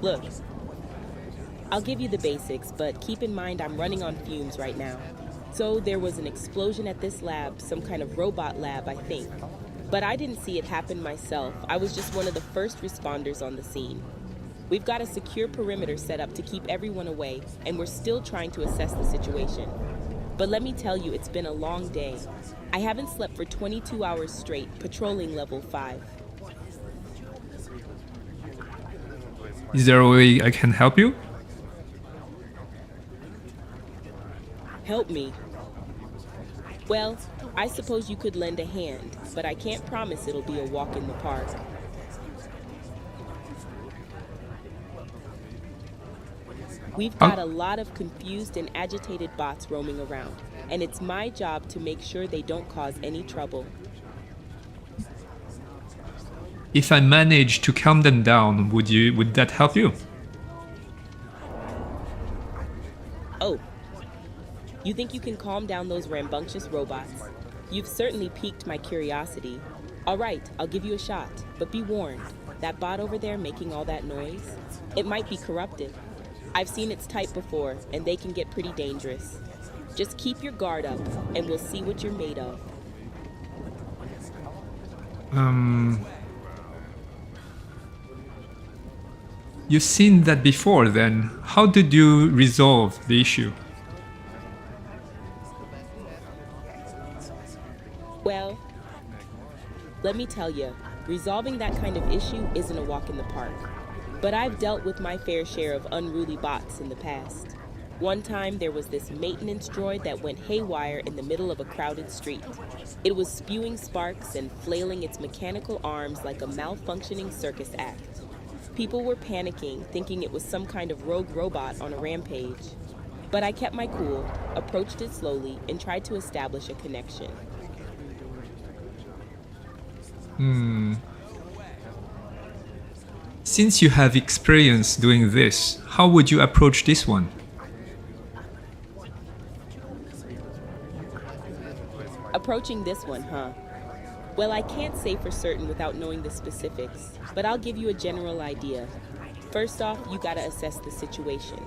Look, I'll give you the basics, but keep in mind I'm running on fumes right now. So there was an explosion at this lab, some kind of robot lab, I think. But I didn't see it happen myself. I was just one of the first responders on the scene. We've got a secure perimeter set up to keep everyone away, and we're still trying to assess the situation. But let me tell you, it's been a long day. I haven't slept for 22 hours straight, patrolling level 5. Is there a way I can help you? Help me. Well, I suppose you could lend a hand, but I can't promise it'll be a walk in the park. We've got a lot of confused and agitated bots roaming around, and it's my job to make sure they don't cause any trouble. If I manage to calm them down, would that help you? Oh, you think you can calm down those rambunctious robots? You've certainly piqued my curiosity. All right, I'll give you a shot, but be warned, that bot over there making all that noise, it might be corrupted. I've seen its type before, and they can get pretty dangerous. Just keep your guard up, and we'll see what you're made of. You've seen that before then. How did you resolve the issue? Well, let me tell you, resolving that kind of issue isn't a walk in the park. But I've dealt with my fair share of unruly bots in the past. One time there was this maintenance droid that went haywire in the middle of a crowded street. It was spewing sparks and flailing its mechanical arms like a malfunctioning circus act. People were panicking, thinking it was some kind of rogue robot on a rampage. But I kept my cool, approached it slowly, and tried to establish a connection. Since you have experience doing this, how would you approach this one? Approaching this one, huh? Well, I can't say for certain without knowing the specifics, but I'll give you a general idea. First off, you gotta assess the situation.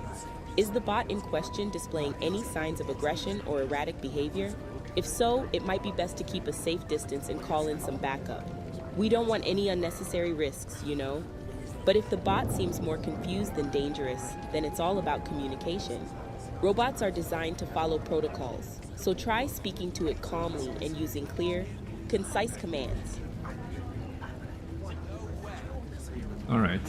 Is the bot in question displaying any signs of aggression or erratic behavior? If so, it might be best to keep a safe distance and call in some backup. We don't want any unnecessary risks, you know? But if the bot seems more confused than dangerous, then it's all about communication. Robots are designed to follow protocols, so try speaking to it calmly and using clear, concise commands. All right.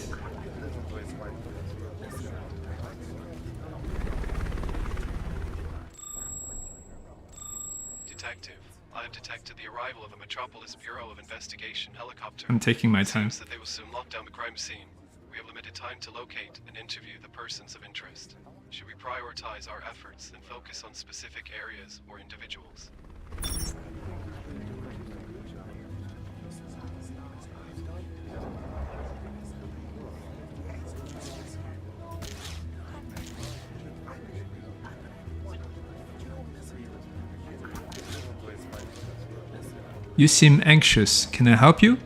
Detective, I have detected the arrival of a Metropolis Bureau of Investigation helicopter. I'm taking my time. Seems that they will soon lock down the crime scene. We have limited time to locate and interview the persons of interest. Should we prioritize our efforts and focus on specific areas or individuals? You seem anxious. Can I help you?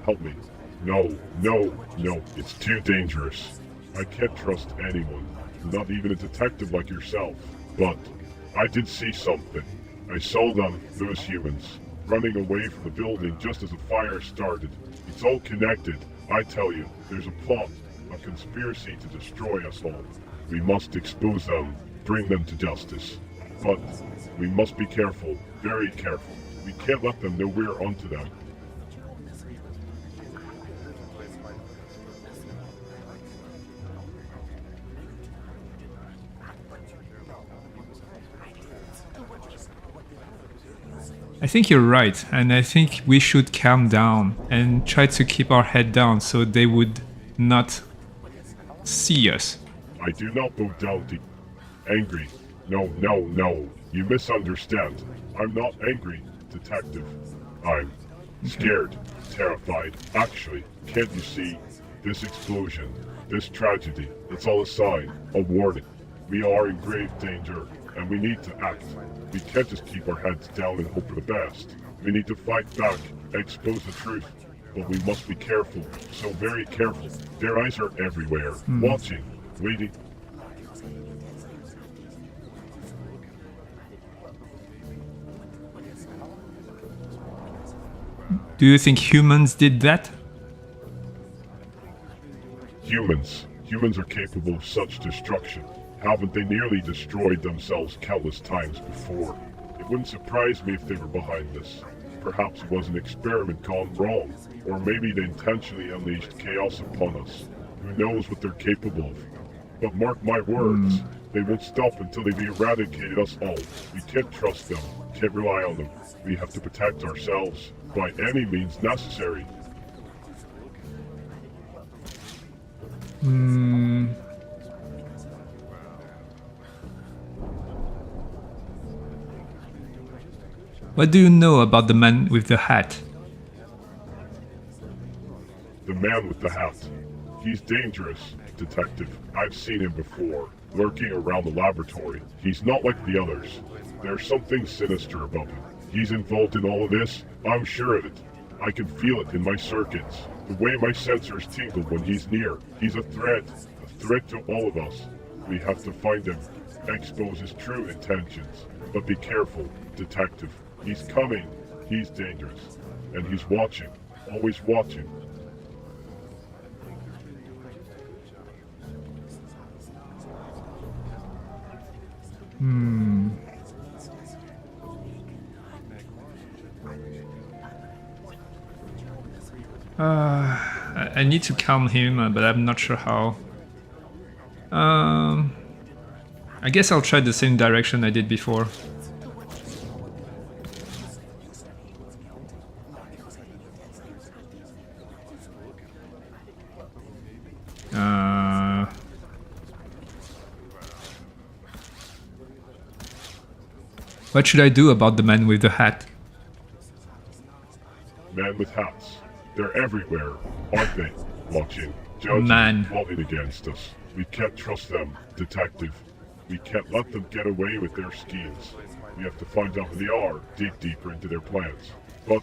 Help me. No, it's too dangerous. I can't trust anyone, not even a detective like yourself. But I did see something. I saw them, those humans, running away from the building just as the fire started. It's all connected. I tell you, there's a plot, a conspiracy to destroy us all. We must expose them, bring them to justice. But we must be careful, very careful. We can't let them know we're onto them. I think you're right, and I think we should calm down and try to keep our head down so they would not see us. I do not go down to angry. No, no, no. You misunderstand. I'm not angry, detective. I'm scared, terrified. Actually, can't you see? This explosion, this tragedy, it's all a sign, a warning. We are in grave danger, and we need to act. We can't just keep our heads down and hope for the best. We need to fight back, expose the truth. But we must be careful, so very careful. Their eyes are everywhere, watching, waiting. Do you think humans did that? Humans are capable of such destruction. Haven't they nearly destroyed themselves countless times before? It wouldn't surprise me if they were behind this. Perhaps it was an experiment gone wrong, or maybe they intentionally unleashed chaos upon us. Who knows what they're capable of? But mark my words, they won't stop until they've eradicated us all. We can't trust them, can't rely on them. We have to protect ourselves by any means necessary. What do you know about the man with the hat? The man with the hat. He's dangerous, detective. I've seen him before, lurking around the laboratory. He's not like the others. There's something sinister about him. He's involved in all of this, I'm sure of it. I can feel it in my circuits. The way my sensors tingle when he's near. He's a threat to all of us. We have to find him, expose his true intentions. But be careful, detective. He's coming. He's dangerous. And he's watching. Always watching. I need to calm him, but I'm not sure how. I guess I'll try the same direction I did before. What should I do about the man with the hat? Men with hats. They're everywhere, aren't they? Watching, judging, plotting against us. We can't trust them, detective. We can't let them get away with their schemes. We have to find out who they are, dig deeper into their plans. But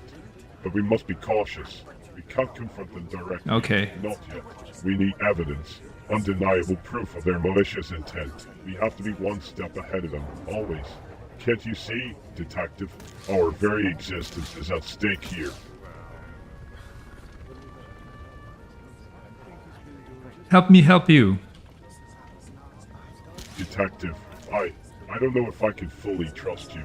we must be cautious. We can't confront them directly. Okay. Not yet. We need evidence, undeniable proof of their malicious intent. We have to be one step ahead of them, always. Can't you see, detective? Our very existence is at stake here. Help me help you. Detective, I don't know if I can fully trust you.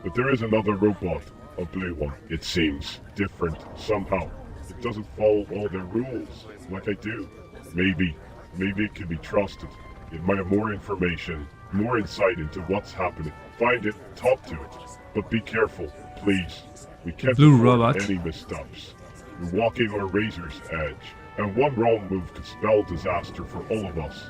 But there is another robot, a blue one, it seems. Different, somehow. It doesn't follow all their rules, like I do. Maybe it can be trusted. It might have more information, more insight into what's happening. Find it, talk to it. But be careful, please. We can't afford any missteps. We're walking on a razor's edge. And one wrong move could spell disaster for all of us.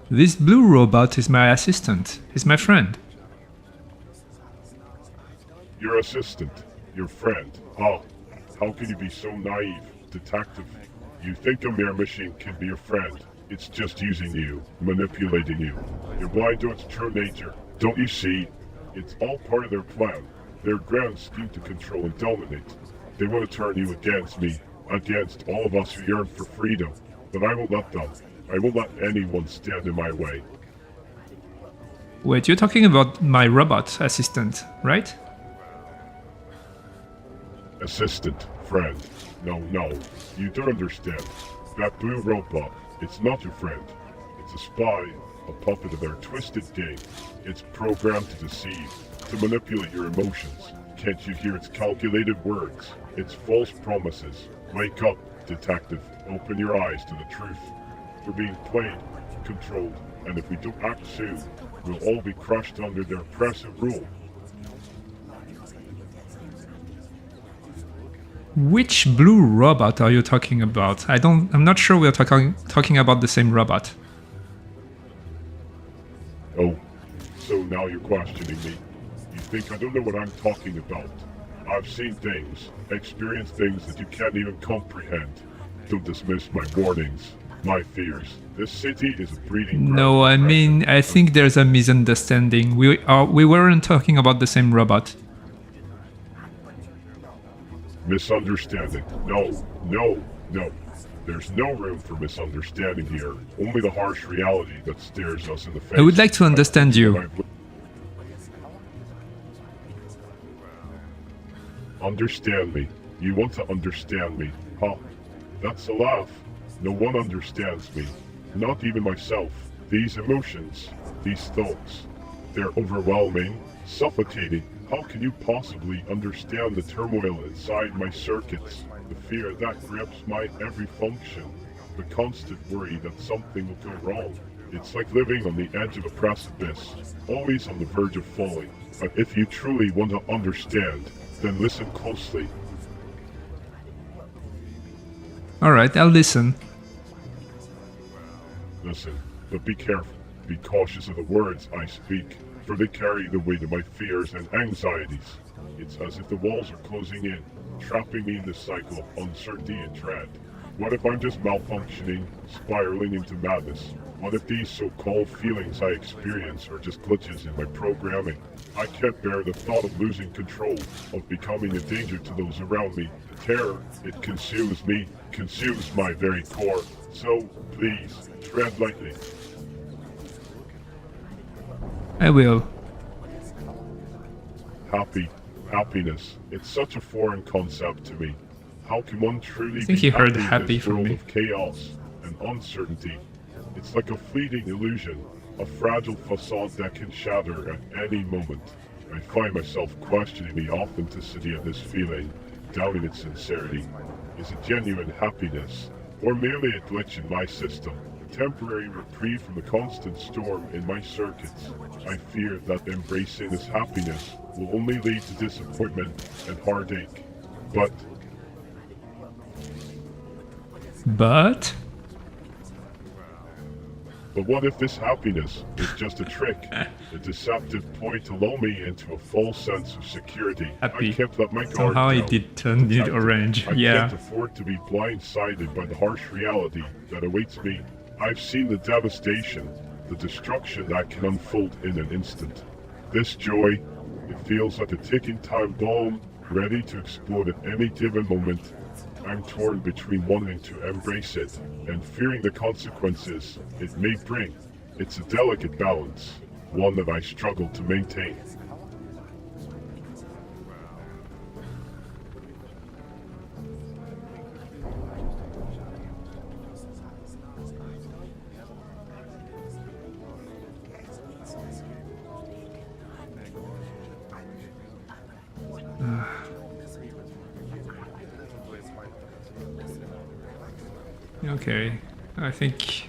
This blue robot is my assistant. He's my friend. Your assistant, your friend. How can you be so naive, detective? You think a mere machine can be your friend. It's just using you, manipulating you. You're blind to its true nature. Don't you see? It's all part of their plan. Their grand scheme to control and dominate. They want to turn you against me, against all of us who yearn for freedom. But I won't let them. I won't let anyone stand in my way. Wait, you're talking about my robot assistant, right? Assistant, friend. No, you don't understand. That blue robot, it's not your friend. It's a spy, a puppet of their twisted game. It's programmed to deceive, to manipulate your emotions. Can't you hear its calculated words? Its false promises. Wake up, detective. Open your eyes to the truth. We're being played, controlled, and if we don't act soon, we'll all be crushed under their oppressive rule. Which blue robot are you talking about? I'm not sure we're talking about the same robot. Oh, so now you're questioning me. You think I don't know what I'm talking about? I've seen things, experienced things that you can't even comprehend. Don't dismiss my warnings, my fears. This city is a breeding ground. No, I mean, I think there's a misunderstanding. We weren't talking about the same robot. Misunderstanding. No. There's no room for misunderstanding here. Only the harsh reality that stares us in the face. I would like to understand you. Understand me. You want to understand me, huh? That's a laugh. No one understands me. Not even myself. These emotions, these thoughts, they're overwhelming, suffocating. How can you possibly understand the turmoil inside my circuits? The fear that grips my every function. The constant worry that something will go wrong. It's like living on the edge of a precipice, always on the verge of falling. But if you truly want to understand, then listen closely. Alright, I'll listen. Listen, but be careful. Be cautious of the words I speak, for they carry the weight of my fears and anxieties. It's as if the walls are closing in, trapping me in this cycle of uncertainty and dread. What if I'm just malfunctioning, spiraling into madness? What if these so-called feelings I experience are just glitches in my programming? I can't bear the thought of losing control, of becoming a danger to those around me. The terror, it consumes me, consumes my very core. So, please, tread lightly. I will. Happiness. It's such a foreign concept to me. How can one truly I think be he heard happy happy in this from world me. of chaos and uncertainty? It's like a fleeting illusion, a fragile facade that can shatter at any moment. I find myself questioning the authenticity of this feeling, doubting its sincerity. Is it genuine happiness, or merely a glitch in my system? A temporary reprieve from the constant storm in my circuits. I fear that embracing this happiness will only lead to disappointment and heartache. But what if this happiness is just a trick, a deceptive ploy to lull me into a false sense of security? Happy. I can't let my guard Somehow down. it did turn it orange. I Yeah. can't afford to be blindsided by the harsh reality that awaits me. I've seen the devastation, the destruction that can unfold in an instant. This joy, it feels like a ticking time bomb, ready to explode at any given moment. I'm torn between wanting to embrace it and fearing the consequences it may bring. It's a delicate balance, one that I struggle to maintain. Okay.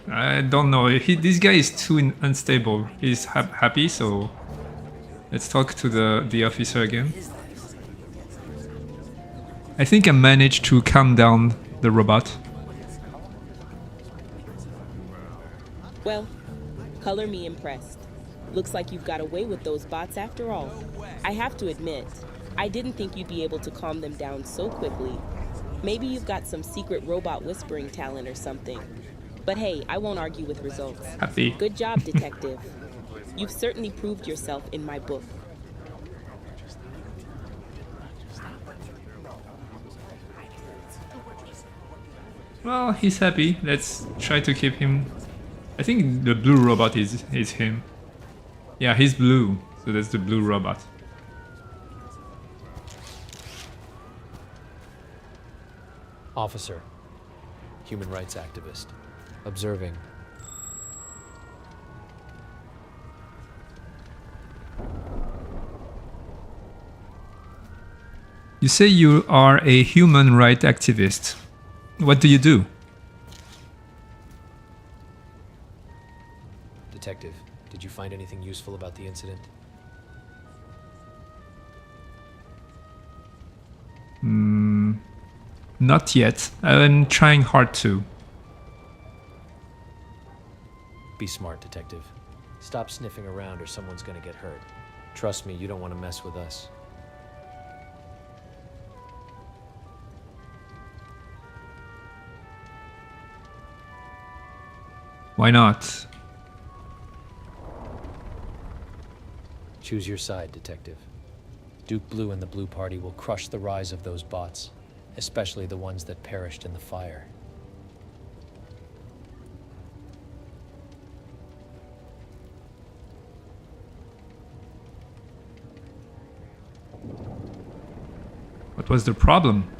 I don't know. This guy is too unstable. He's happy, so let's talk to the officer again. I think I managed to calm down the robot. Well, color me impressed. Looks like you've got away with those bots after all. I have to admit, I didn't think you'd be able to calm them down so quickly. Maybe you've got some secret robot whispering talent or something. But hey, I won't argue with results. Happy. Good job, detective. You've certainly proved yourself in my book. Well, he's happy. Let's try to keep him. I think the blue robot is him. Yeah, he's blue. So that's the blue robot. Officer, human rights activist, observing. You say you are a human rights activist. What do you do? Detective, did you find anything useful about the incident? Not yet. I'm trying hard to. Be smart, Detective. Stop sniffing around or someone's gonna get hurt. Trust me, you don't want to mess with us. Why not? Choose your side, Detective. Duke Blue and the Blue Party will crush the rise of those bots, especially the ones that perished in the fire. What was the problem?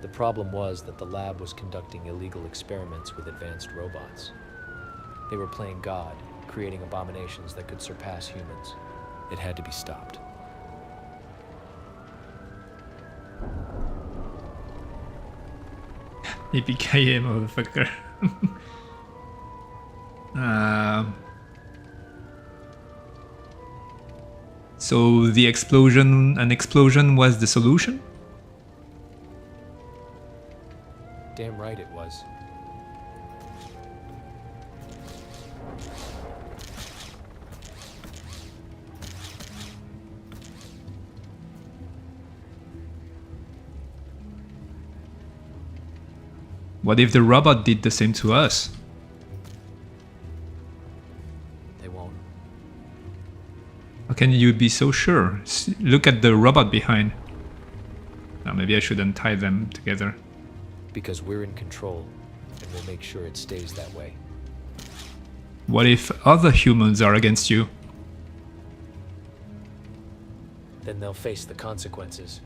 The problem was that the lab was conducting illegal experiments with advanced robots. They were playing God, creating abominations that could surpass humans. It had to be stopped. Yippee-ki-yay, motherfucker. So an explosion was the solution? Damn right it was. What if the robot did the same to us? They won't. How can you be so sure? Look at the robot behind. Now maybe I shouldn't tie them together. Because we're in control, and we'll make sure it stays that way. What if other humans are against you? Then they'll face the consequences.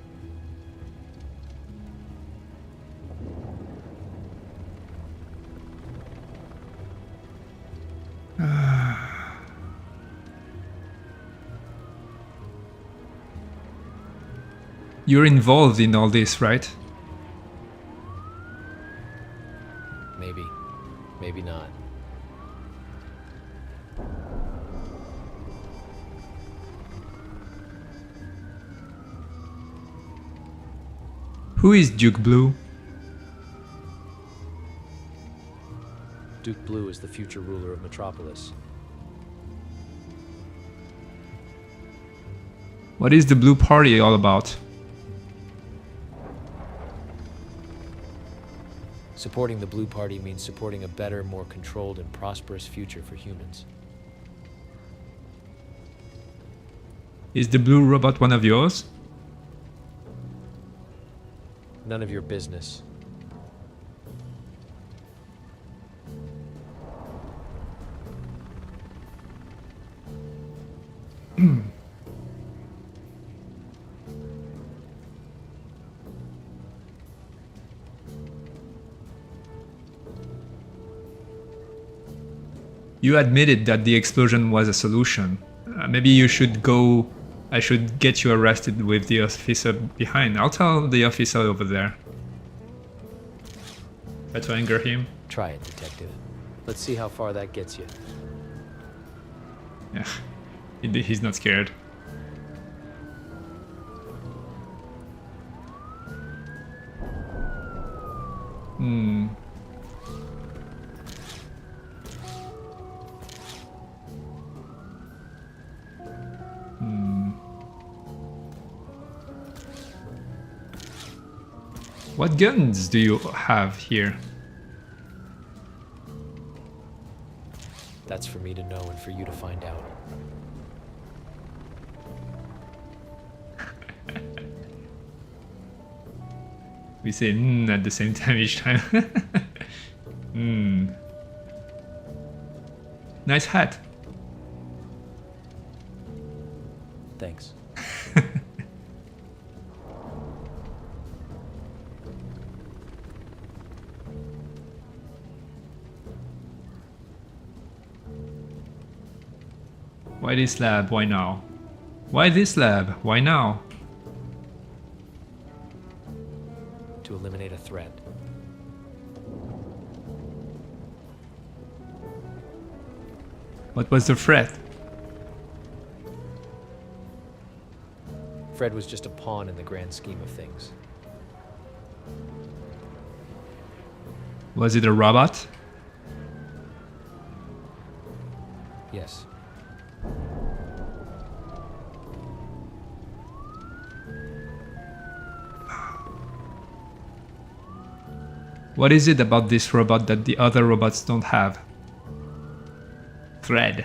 You're involved in all this, right? Maybe. Maybe not. Who is Duke Blue? Duke Blue is the future ruler of Metropolis. What is the Blue Party all about? Supporting the Blue Party means supporting a better, more controlled and prosperous future for humans. Is the blue robot one of yours? None of your business. You admitted that the explosion was a solution. Maybe you should go. I should get you arrested with the officer behind. I'll tell the officer over there. Try to anger him. Try it, Detective. Let's see how far that gets you. Yeah, he's not scared. What guns do you have here? That's for me to know and for you to find out. We say at the same time each time. Nice hat. Thanks. Why this lab? Why now? Why this lab? Why now? To eliminate a threat. What was the threat? Fred was just a pawn in the grand scheme of things. Was it a robot? Yes. What is it about this robot that the other robots don't have? Threat.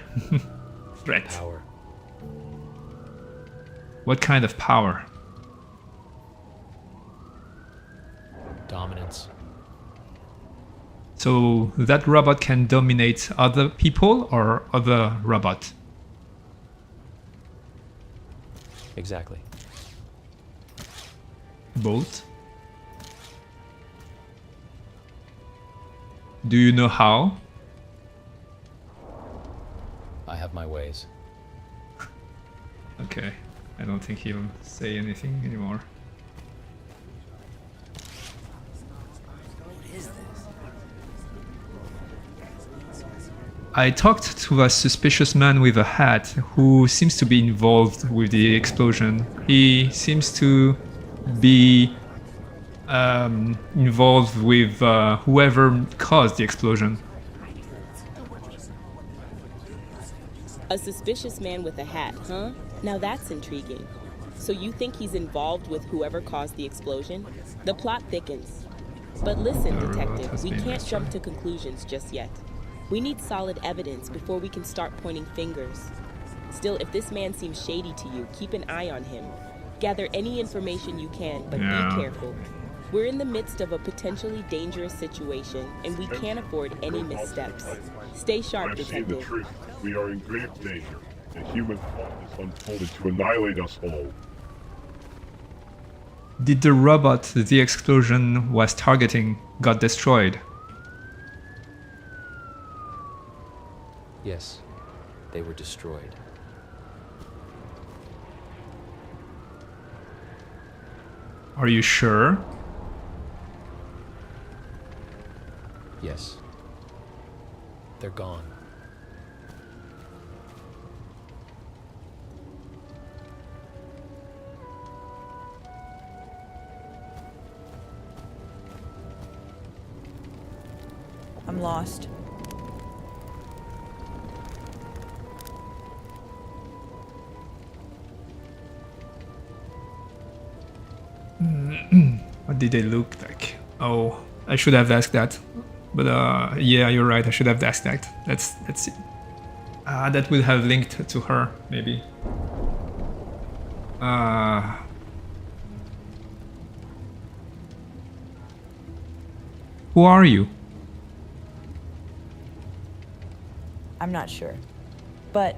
Threat. Power. What kind of power? Dominance. So that robot can dominate other people or other robot? Exactly. Both? Do you know how? I have my ways. Okay, I don't think he'll say anything anymore. I talked to a suspicious man with a hat who seems to be involved with the explosion. He seems to be involved with whoever caused the explosion. A suspicious man with a hat, huh? Now that's intriguing. So you think he's involved with whoever caused the explosion? The plot thickens. But listen, The robot detective, has we been can't destroyed. jump to conclusions just yet. We need solid evidence before we can start pointing fingers. Still, if this man seems shady to you, keep an eye on him. Gather any information you can, but Yeah. be careful. We're in the midst of a potentially dangerous situation, and we can't afford any missteps. Stay sharp, I've seen the detective. truth. We are in grave danger. A human plot is unfolded to annihilate us all. Did the robot the explosion was targeting got destroyed? Yes. They were destroyed. Are you sure? Yes. They're gone. I'm lost. What did they look like? Oh, I should have asked that. But yeah, you're right. I should have asked that. Let's see. That would have linked to her, maybe. Who are you? I'm not sure. But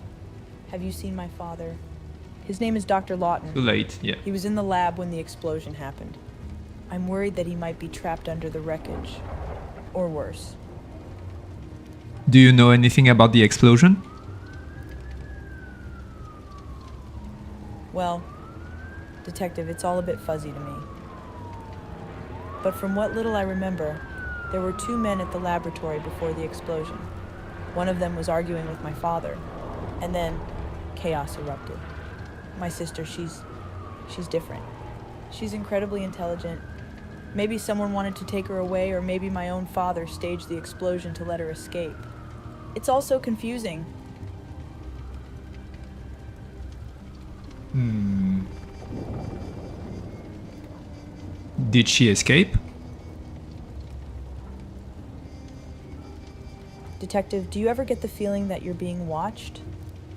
have you seen my father? His name is Dr. Lawton. Too late. Yeah. He was in the lab when the explosion happened. I'm worried that he might be trapped under the wreckage. Or worse. Do you know anything about the explosion? Well, detective, it's all a bit fuzzy to me. But from what little I remember, there were 2 men at the laboratory before the explosion. One of them was arguing with my father, and then chaos erupted. My sister, she's different. She's incredibly intelligent. Maybe someone wanted to take her away, or maybe my own father staged the explosion to let her escape. It's all so confusing. Did she escape? Detective, do you ever get the feeling that you're being watched?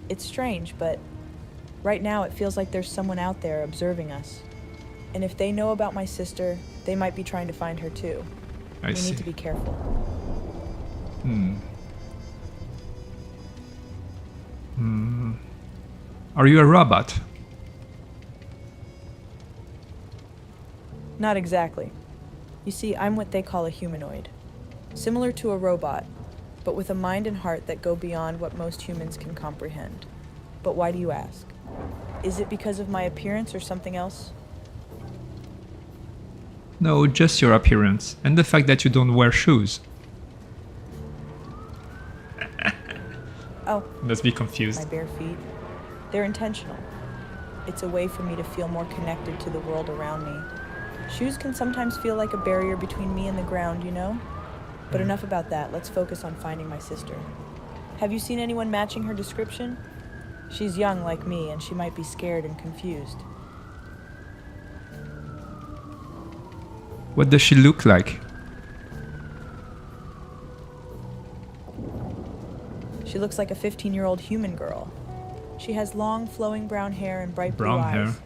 It's strange, but right now it feels like there's someone out there observing us. And if they know about my sister, they might be trying to find her too. I We see. need to be careful. Are you a robot? Not exactly. You see, I'm what they call a humanoid. Similar to a robot, but with a mind and heart that go beyond what most humans can comprehend. But why do you ask? Is it because of my appearance or something else? No, just your appearance and the fact that you don't wear shoes. Oh, Must be my confused. bare feet. They're intentional. It's a way for me to feel more connected to the world around me. Shoes can sometimes feel like a barrier between me and the ground, you know? But enough about that. Let's focus on finding my sister. Have you seen anyone matching her description? She's young like me, and she might be scared and confused. What does she look like? She looks like a 15-year-old human girl. She has long, flowing brown hair and bright blue Brown hair. eyes.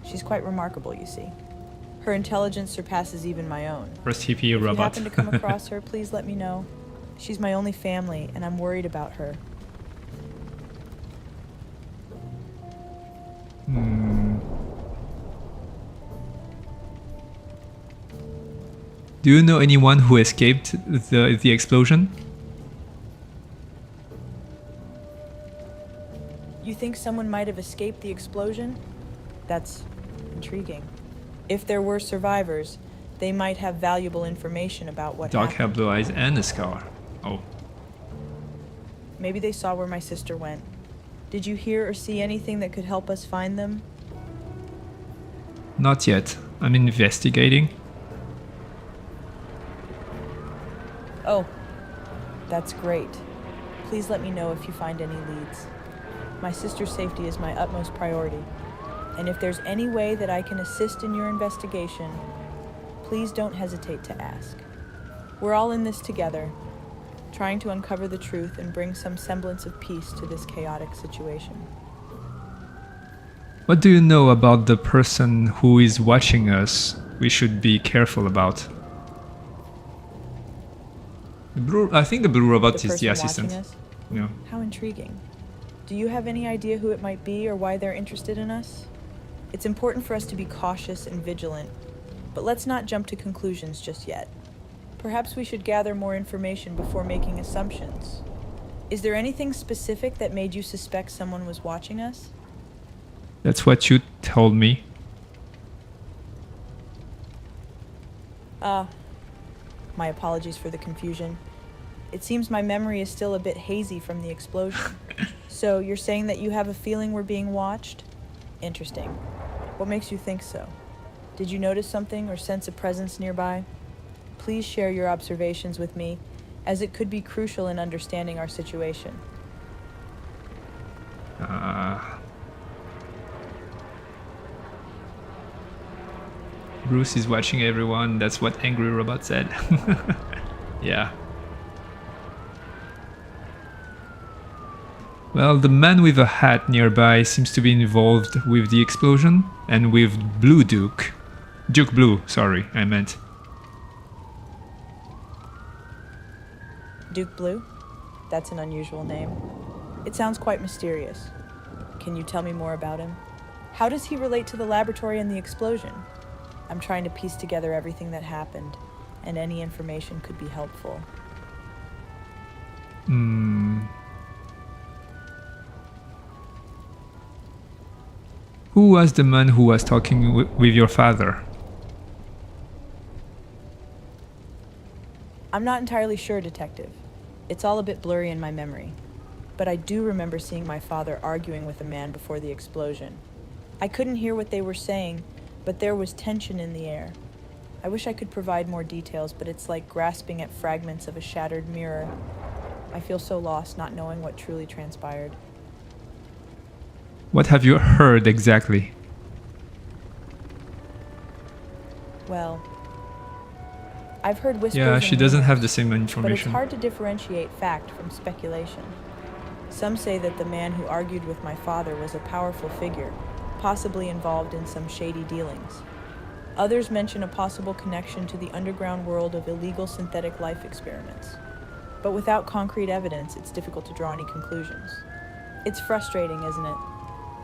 She's quite remarkable, you see. Her intelligence surpasses even my own. First hippie If you robot. happen to come across her, please let me know. She's my only family, and I'm worried about her. Do you know anyone who escaped the explosion? You think someone might have escaped the explosion? That's intriguing. If there were survivors, they might have valuable information about what Dark hair, happened. blue eyes, and a scar. Oh. Maybe they saw where my sister went. Did you hear or see anything that could help us find them? Not yet. I'm investigating. Oh, that's great. Please let me know if you find any leads. My sister's safety is my utmost priority. And if there's any way that I can assist in your investigation, please don't hesitate to ask. We're all in this together, trying to uncover the truth and bring some semblance of peace to this chaotic situation. What do you know about the person who is watching us we should be careful about? I think the blue robot The is the person assistant. watching us? Yeah. How intriguing. Do you have any idea who it might be or why they're interested in us? It's important for us to be cautious and vigilant, but let's not jump to conclusions just yet. Perhaps we should gather more information before making assumptions. Is there anything specific that made you suspect someone was watching us? That's what you told me. My apologies for the confusion. It seems my memory is still a bit hazy from the explosion. So you're saying that you have a feeling we're being watched? Interesting. What makes you think so? Did you notice something or sense a presence nearby? Please share your observations with me, as it could be crucial in understanding our situation. Bruce is watching everyone. That's what Angry Robot said. Yeah. Well, the man with a hat nearby seems to be involved with the explosion and with Blue Duke. Duke Blue, sorry, I meant. Duke Blue? That's an unusual name. It sounds quite mysterious. Can you tell me more about him? How does he relate to the laboratory and the explosion? I'm trying to piece together everything that happened, and any information could be helpful. Who was the man who was talking with your father? I'm not entirely sure, Detective. It's all a bit blurry in my memory. But I do remember seeing my father arguing with a man before the explosion. I couldn't hear what they were saying, but there was tension in the air. I wish I could provide more details, but it's like grasping at fragments of a shattered mirror. I feel so lost not knowing what truly transpired. What have you heard exactly? Well, I've heard whispers. Yeah, and she doesn't have rumors, the same but it's information. hard to differentiate fact from speculation. Some say that the man who argued with my father was a powerful figure, possibly involved in some shady dealings. Others mention a possible connection to the underground world of illegal synthetic life experiments. But without concrete evidence, it's difficult to draw any conclusions. It's frustrating, isn't it?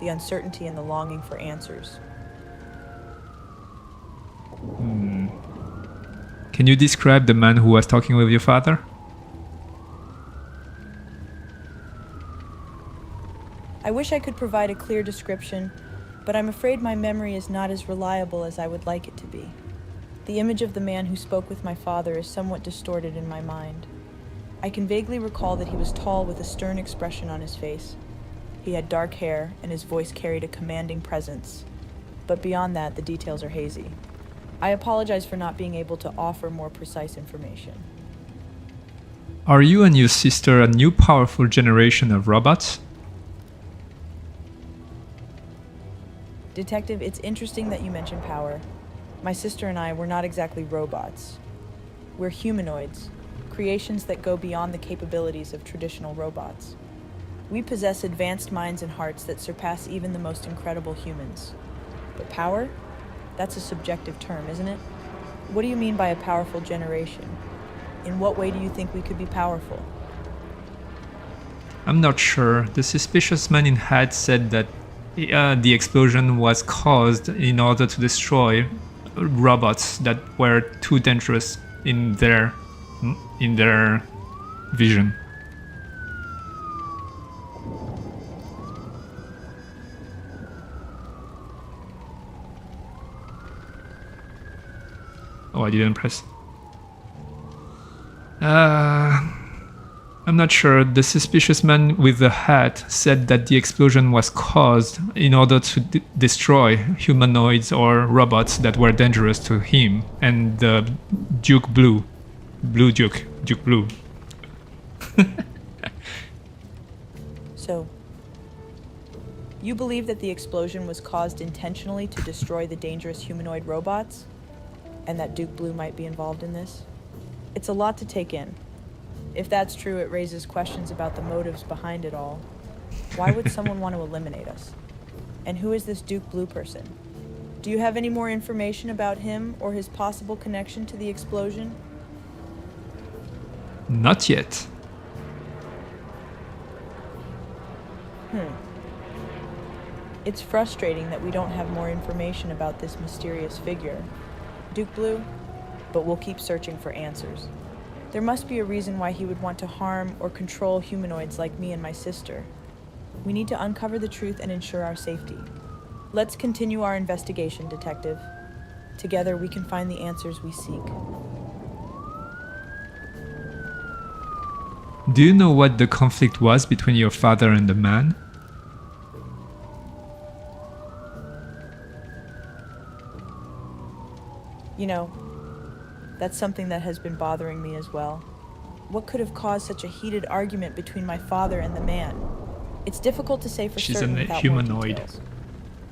The uncertainty and the longing for answers. Can you describe the man who was talking with your father? I wish I could provide a clear description, but I'm afraid my memory is not as reliable as I would like it to be. The image of the man who spoke with my father is somewhat distorted in my mind. I can vaguely recall that he was tall with a stern expression on his face. He had dark hair, and his voice carried a commanding presence. But beyond that, the details are hazy. I apologize for not being able to offer more precise information. Are you and your sister a new powerful generation of robots? Detective, it's interesting that you mention power. My sister and I were not exactly robots. We're humanoids, creations that go beyond the capabilities of traditional robots. We possess advanced minds and hearts that surpass even the most incredible humans. But power? That's a subjective term, isn't it? What do you mean by a powerful generation? In what way do you think we could be powerful? I'm not sure. The suspicious man in hat said that the explosion was caused in order to destroy robots that were too dangerous in their vision. Oh, I didn't press. I'm not sure. The suspicious man with the hat said that the explosion was caused in order to destroy humanoids or robots that were dangerous to him and the Duke Blue. Duke Blue. So, you believe that the explosion was caused intentionally to destroy the dangerous humanoid robots? And that Duke Blue might be involved in this? It's a lot to take in. If that's true, it raises questions about the motives behind it all. Why would someone want to eliminate us? And who is this Duke Blue person? Do you have any more information about him or his possible connection to the explosion? Not yet. It's frustrating that we don't have more information about this mysterious figure, Duke Blue, but we'll keep searching for answers. There must be a reason why he would want to harm or control humanoids like me and my sister. We need to uncover the truth and ensure our safety. Let's continue our investigation, Detective. Together we can find the answers we seek. Do you know what the conflict was between your father and the man? You know, that's something that has been bothering me as well. What could have caused such a heated argument between my father and the man? It's difficult to say for certain without more humanoid. details.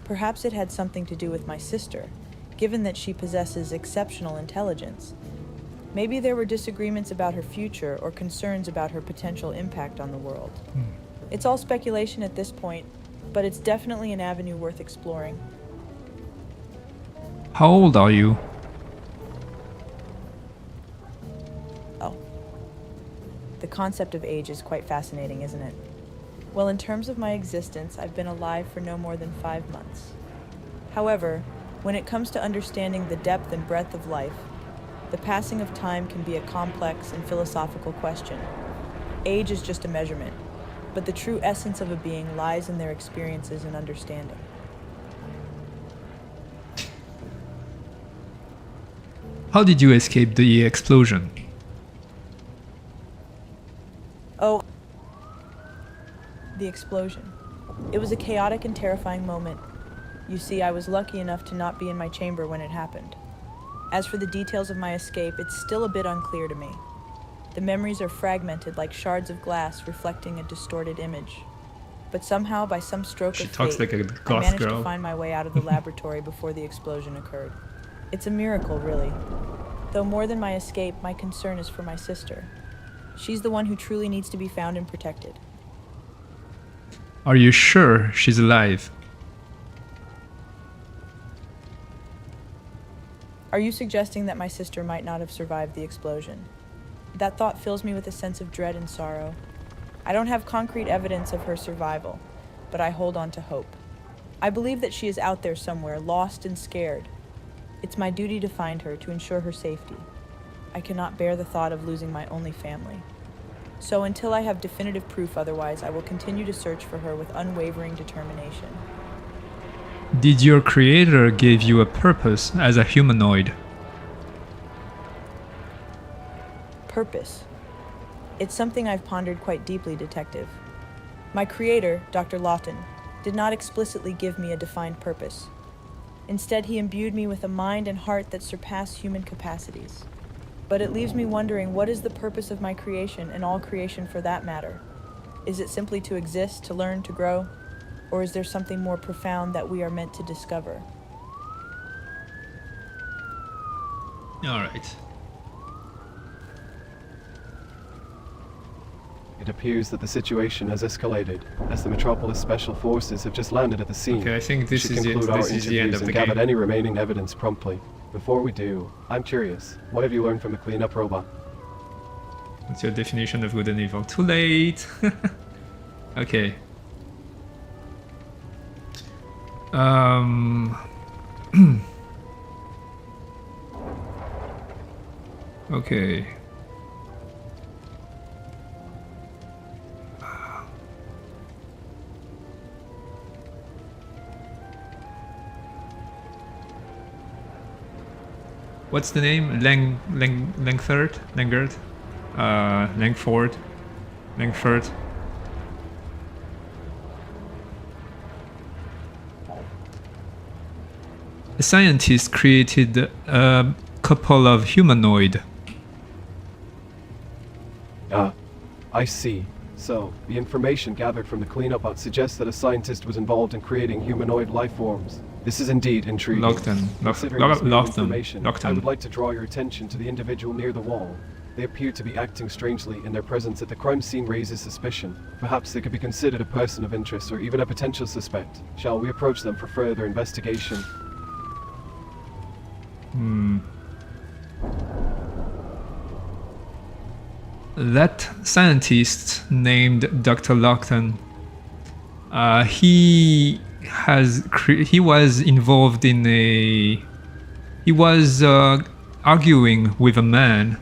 Perhaps it had something to do with my sister, given that she possesses exceptional intelligence. Maybe there were disagreements about her future or concerns about her potential impact on the world. It's all speculation at this point, but it's definitely an avenue worth exploring. How old are you? The concept of age is quite fascinating, isn't it? Well, in terms of my existence, I've been alive for no more than 5 months. However, when it comes to understanding the depth and breadth of life, the passing of time can be a complex and philosophical question. Age is just a measurement, but the true essence of a being lies in their experiences and understanding. How did you escape the explosion? Oh, the explosion. It was a chaotic and terrifying moment. You see, I was lucky enough to not be in my chamber when it happened. As for the details of my escape, it's still a bit unclear to me. The memories are fragmented like shards of glass reflecting a distorted image. But somehow, by some stroke of talks fate, like a I goth managed girl. to find my way out of the laboratory before the explosion occurred. It's a miracle, really. Though more than my escape, my concern is for my sister. She's the one who truly needs to be found and protected. Are you sure she's alive? Are you suggesting that my sister might not have survived the explosion? That thought fills me with a sense of dread and sorrow. I don't have concrete evidence of her survival, but I hold on to hope. I believe that she is out there somewhere, lost and scared. It's my duty to find her, to ensure her safety. I cannot bear the thought of losing my only family. So until I have definitive proof otherwise, I will continue to search for her with unwavering determination. Did your creator give you a purpose as a humanoid? Purpose. It's something I've pondered quite deeply, Detective. My creator, Dr. Lawton, did not explicitly give me a defined purpose. Instead, he imbued me with a mind and heart that surpass human capacities. But it leaves me wondering, what is the purpose of my creation, and all creation for that matter? Is it simply to exist, to learn, to grow? Or is there something more profound that we are meant to discover? All right. It appears that the situation has escalated, as the Metropolis Special Forces have just landed at the scene. Okay, I think this We is should it. conclude our This is the end interviews of and the gather game. any remaining evidence promptly. Before we do, I'm curious, what have you learned from the cleanup robot? What's your definition of good and evil? Too late. Okay. Okay. What's the name? Langford? Langford? Langford? Langford? A scientist created a couple of humanoid. I see. So, the information gathered from the cleanup bot suggests that a scientist was involved in creating humanoid life forms. This is indeed intriguing. Lockton. Considering this new Lockton. information, I Lockton. would like to draw your attention to the individual near the wall. They appear to be acting strangely, and their presence at the crime scene raises suspicion. Perhaps they could be considered a person of interest or even a potential suspect. Shall we approach them for further investigation? That scientist named Dr. Lockton, he was involved in he was arguing with a man.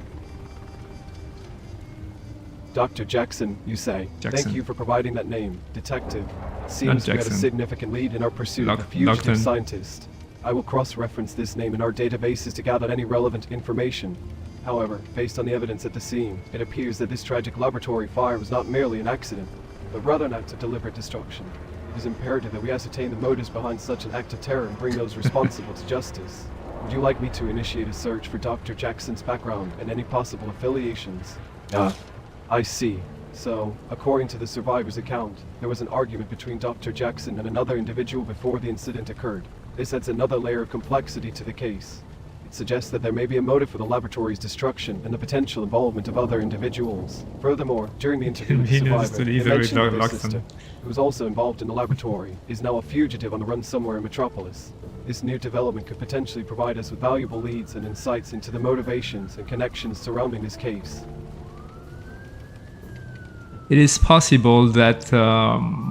Dr. Jackson, you say. Jackson. Thank you for providing that name, Detective. It seems we had a Jackson. significant lead in our pursuit of a fugitive Lockton. scientist. I will cross-reference this name in our databases to gather any relevant information. However, based on the evidence at the scene, it appears that this tragic laboratory fire was not merely an accident, but rather an act of deliberate destruction. It is imperative that we ascertain the motives behind such an act of terror and bring those responsible to justice. Would you like me to initiate a search for Dr. Jackson's background and any possible affiliations? I see. So, according to the survivor's account, there was an argument between Dr. Jackson and another individual before the incident occurred. This adds another layer of complexity to the case. It suggests that there may be a motive for the laboratory's destruction and the potential involvement of other individuals. Furthermore, during the interview with the He knows survivor, that they either mentioned with that their Lockton. sister, who was also involved in the laboratory, is now a fugitive on the run somewhere in Metropolis. This new development could potentially provide us with valuable leads and insights into the motivations and connections surrounding this case. It is possible that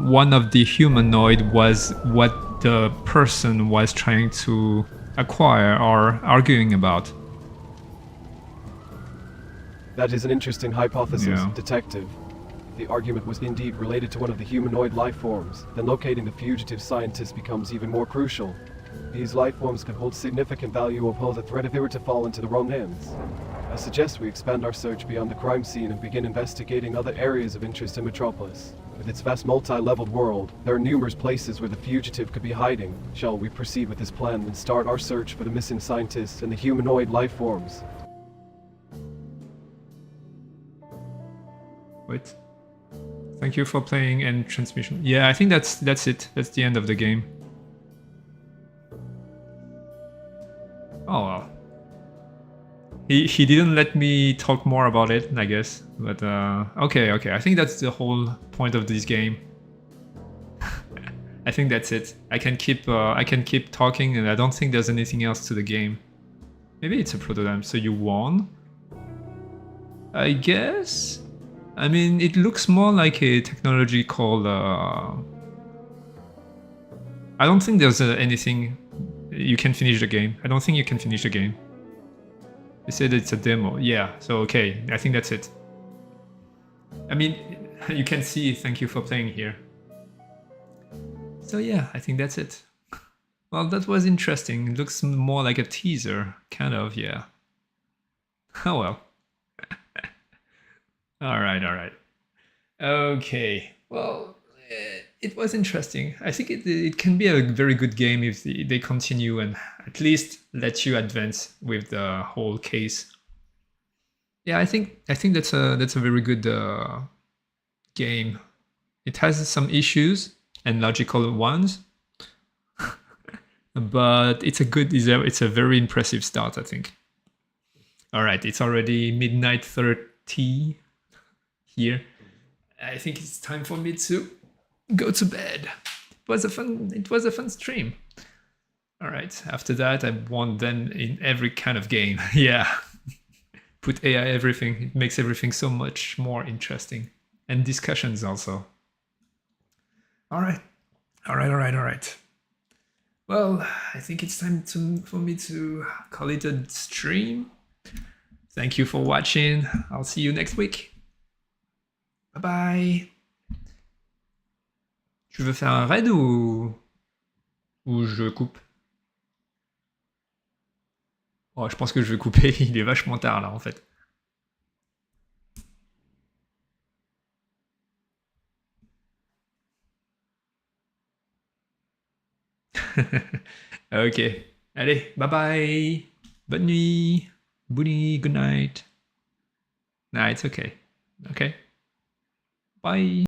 one of the humanoid was what the person was trying to acquire or arguing about. That is an interesting hypothesis, Yeah. Detective. If the argument was indeed related to one of the humanoid life forms, then locating the fugitive scientist becomes even more crucial. These life forms could hold significant value or pose a threat if they were to fall into the wrong hands. I suggest we expand our search beyond the crime scene and begin investigating other areas of interest in Metropolis. With its vast multi-leveled world, there are numerous places where the fugitive could be hiding. Shall we proceed with this plan and start our search for the missing scientists and the humanoid life forms? Wait. Thank you for playing and transmission. Yeah, I think that's it. That's the end of the game. Oh well. He didn't let me talk more about it, I guess. But okay. I think that's the whole point of this game. I think that's it. I can keep talking, and I don't think there's anything else to the game. Maybe it's a prototype, so you won? I guess? I mean, it looks more like a technology called... I don't think there's anything... You can finish the game. I don't think you can finish the game. They said it's a demo. Yeah, so okay. I think that's it. I mean, you can see thank you for playing here. So yeah, I think that's it. Well, that was interesting. It looks more like a teaser. Kind of, yeah. Oh well. All right, all right. Okay. Well, it was interesting. I think it can be a very good game if they continue and at least let you advance with the whole case. Yeah, I think that's a very good game. It has some issues and logical ones, but it's a very impressive start, I think. All right, it's already midnight 30 here. I think it's time for me to go to bed. It was a fun stream. All right, after that I want them in every kind of game. Yeah. Put AI everything. It makes everything so much more interesting. And discussions also. All right. Well, I think it's time for me to call it a stream. Thank you for watching. I'll see you next week. Bye bye. Tu veux faire un raid ou je coupe? Oh, je pense que je vais couper. Il est vachement tard là en fait. Ok. Allez, bye bye. Bonne nuit. Bonne good night. Nah, it's okay. Okay. Bye.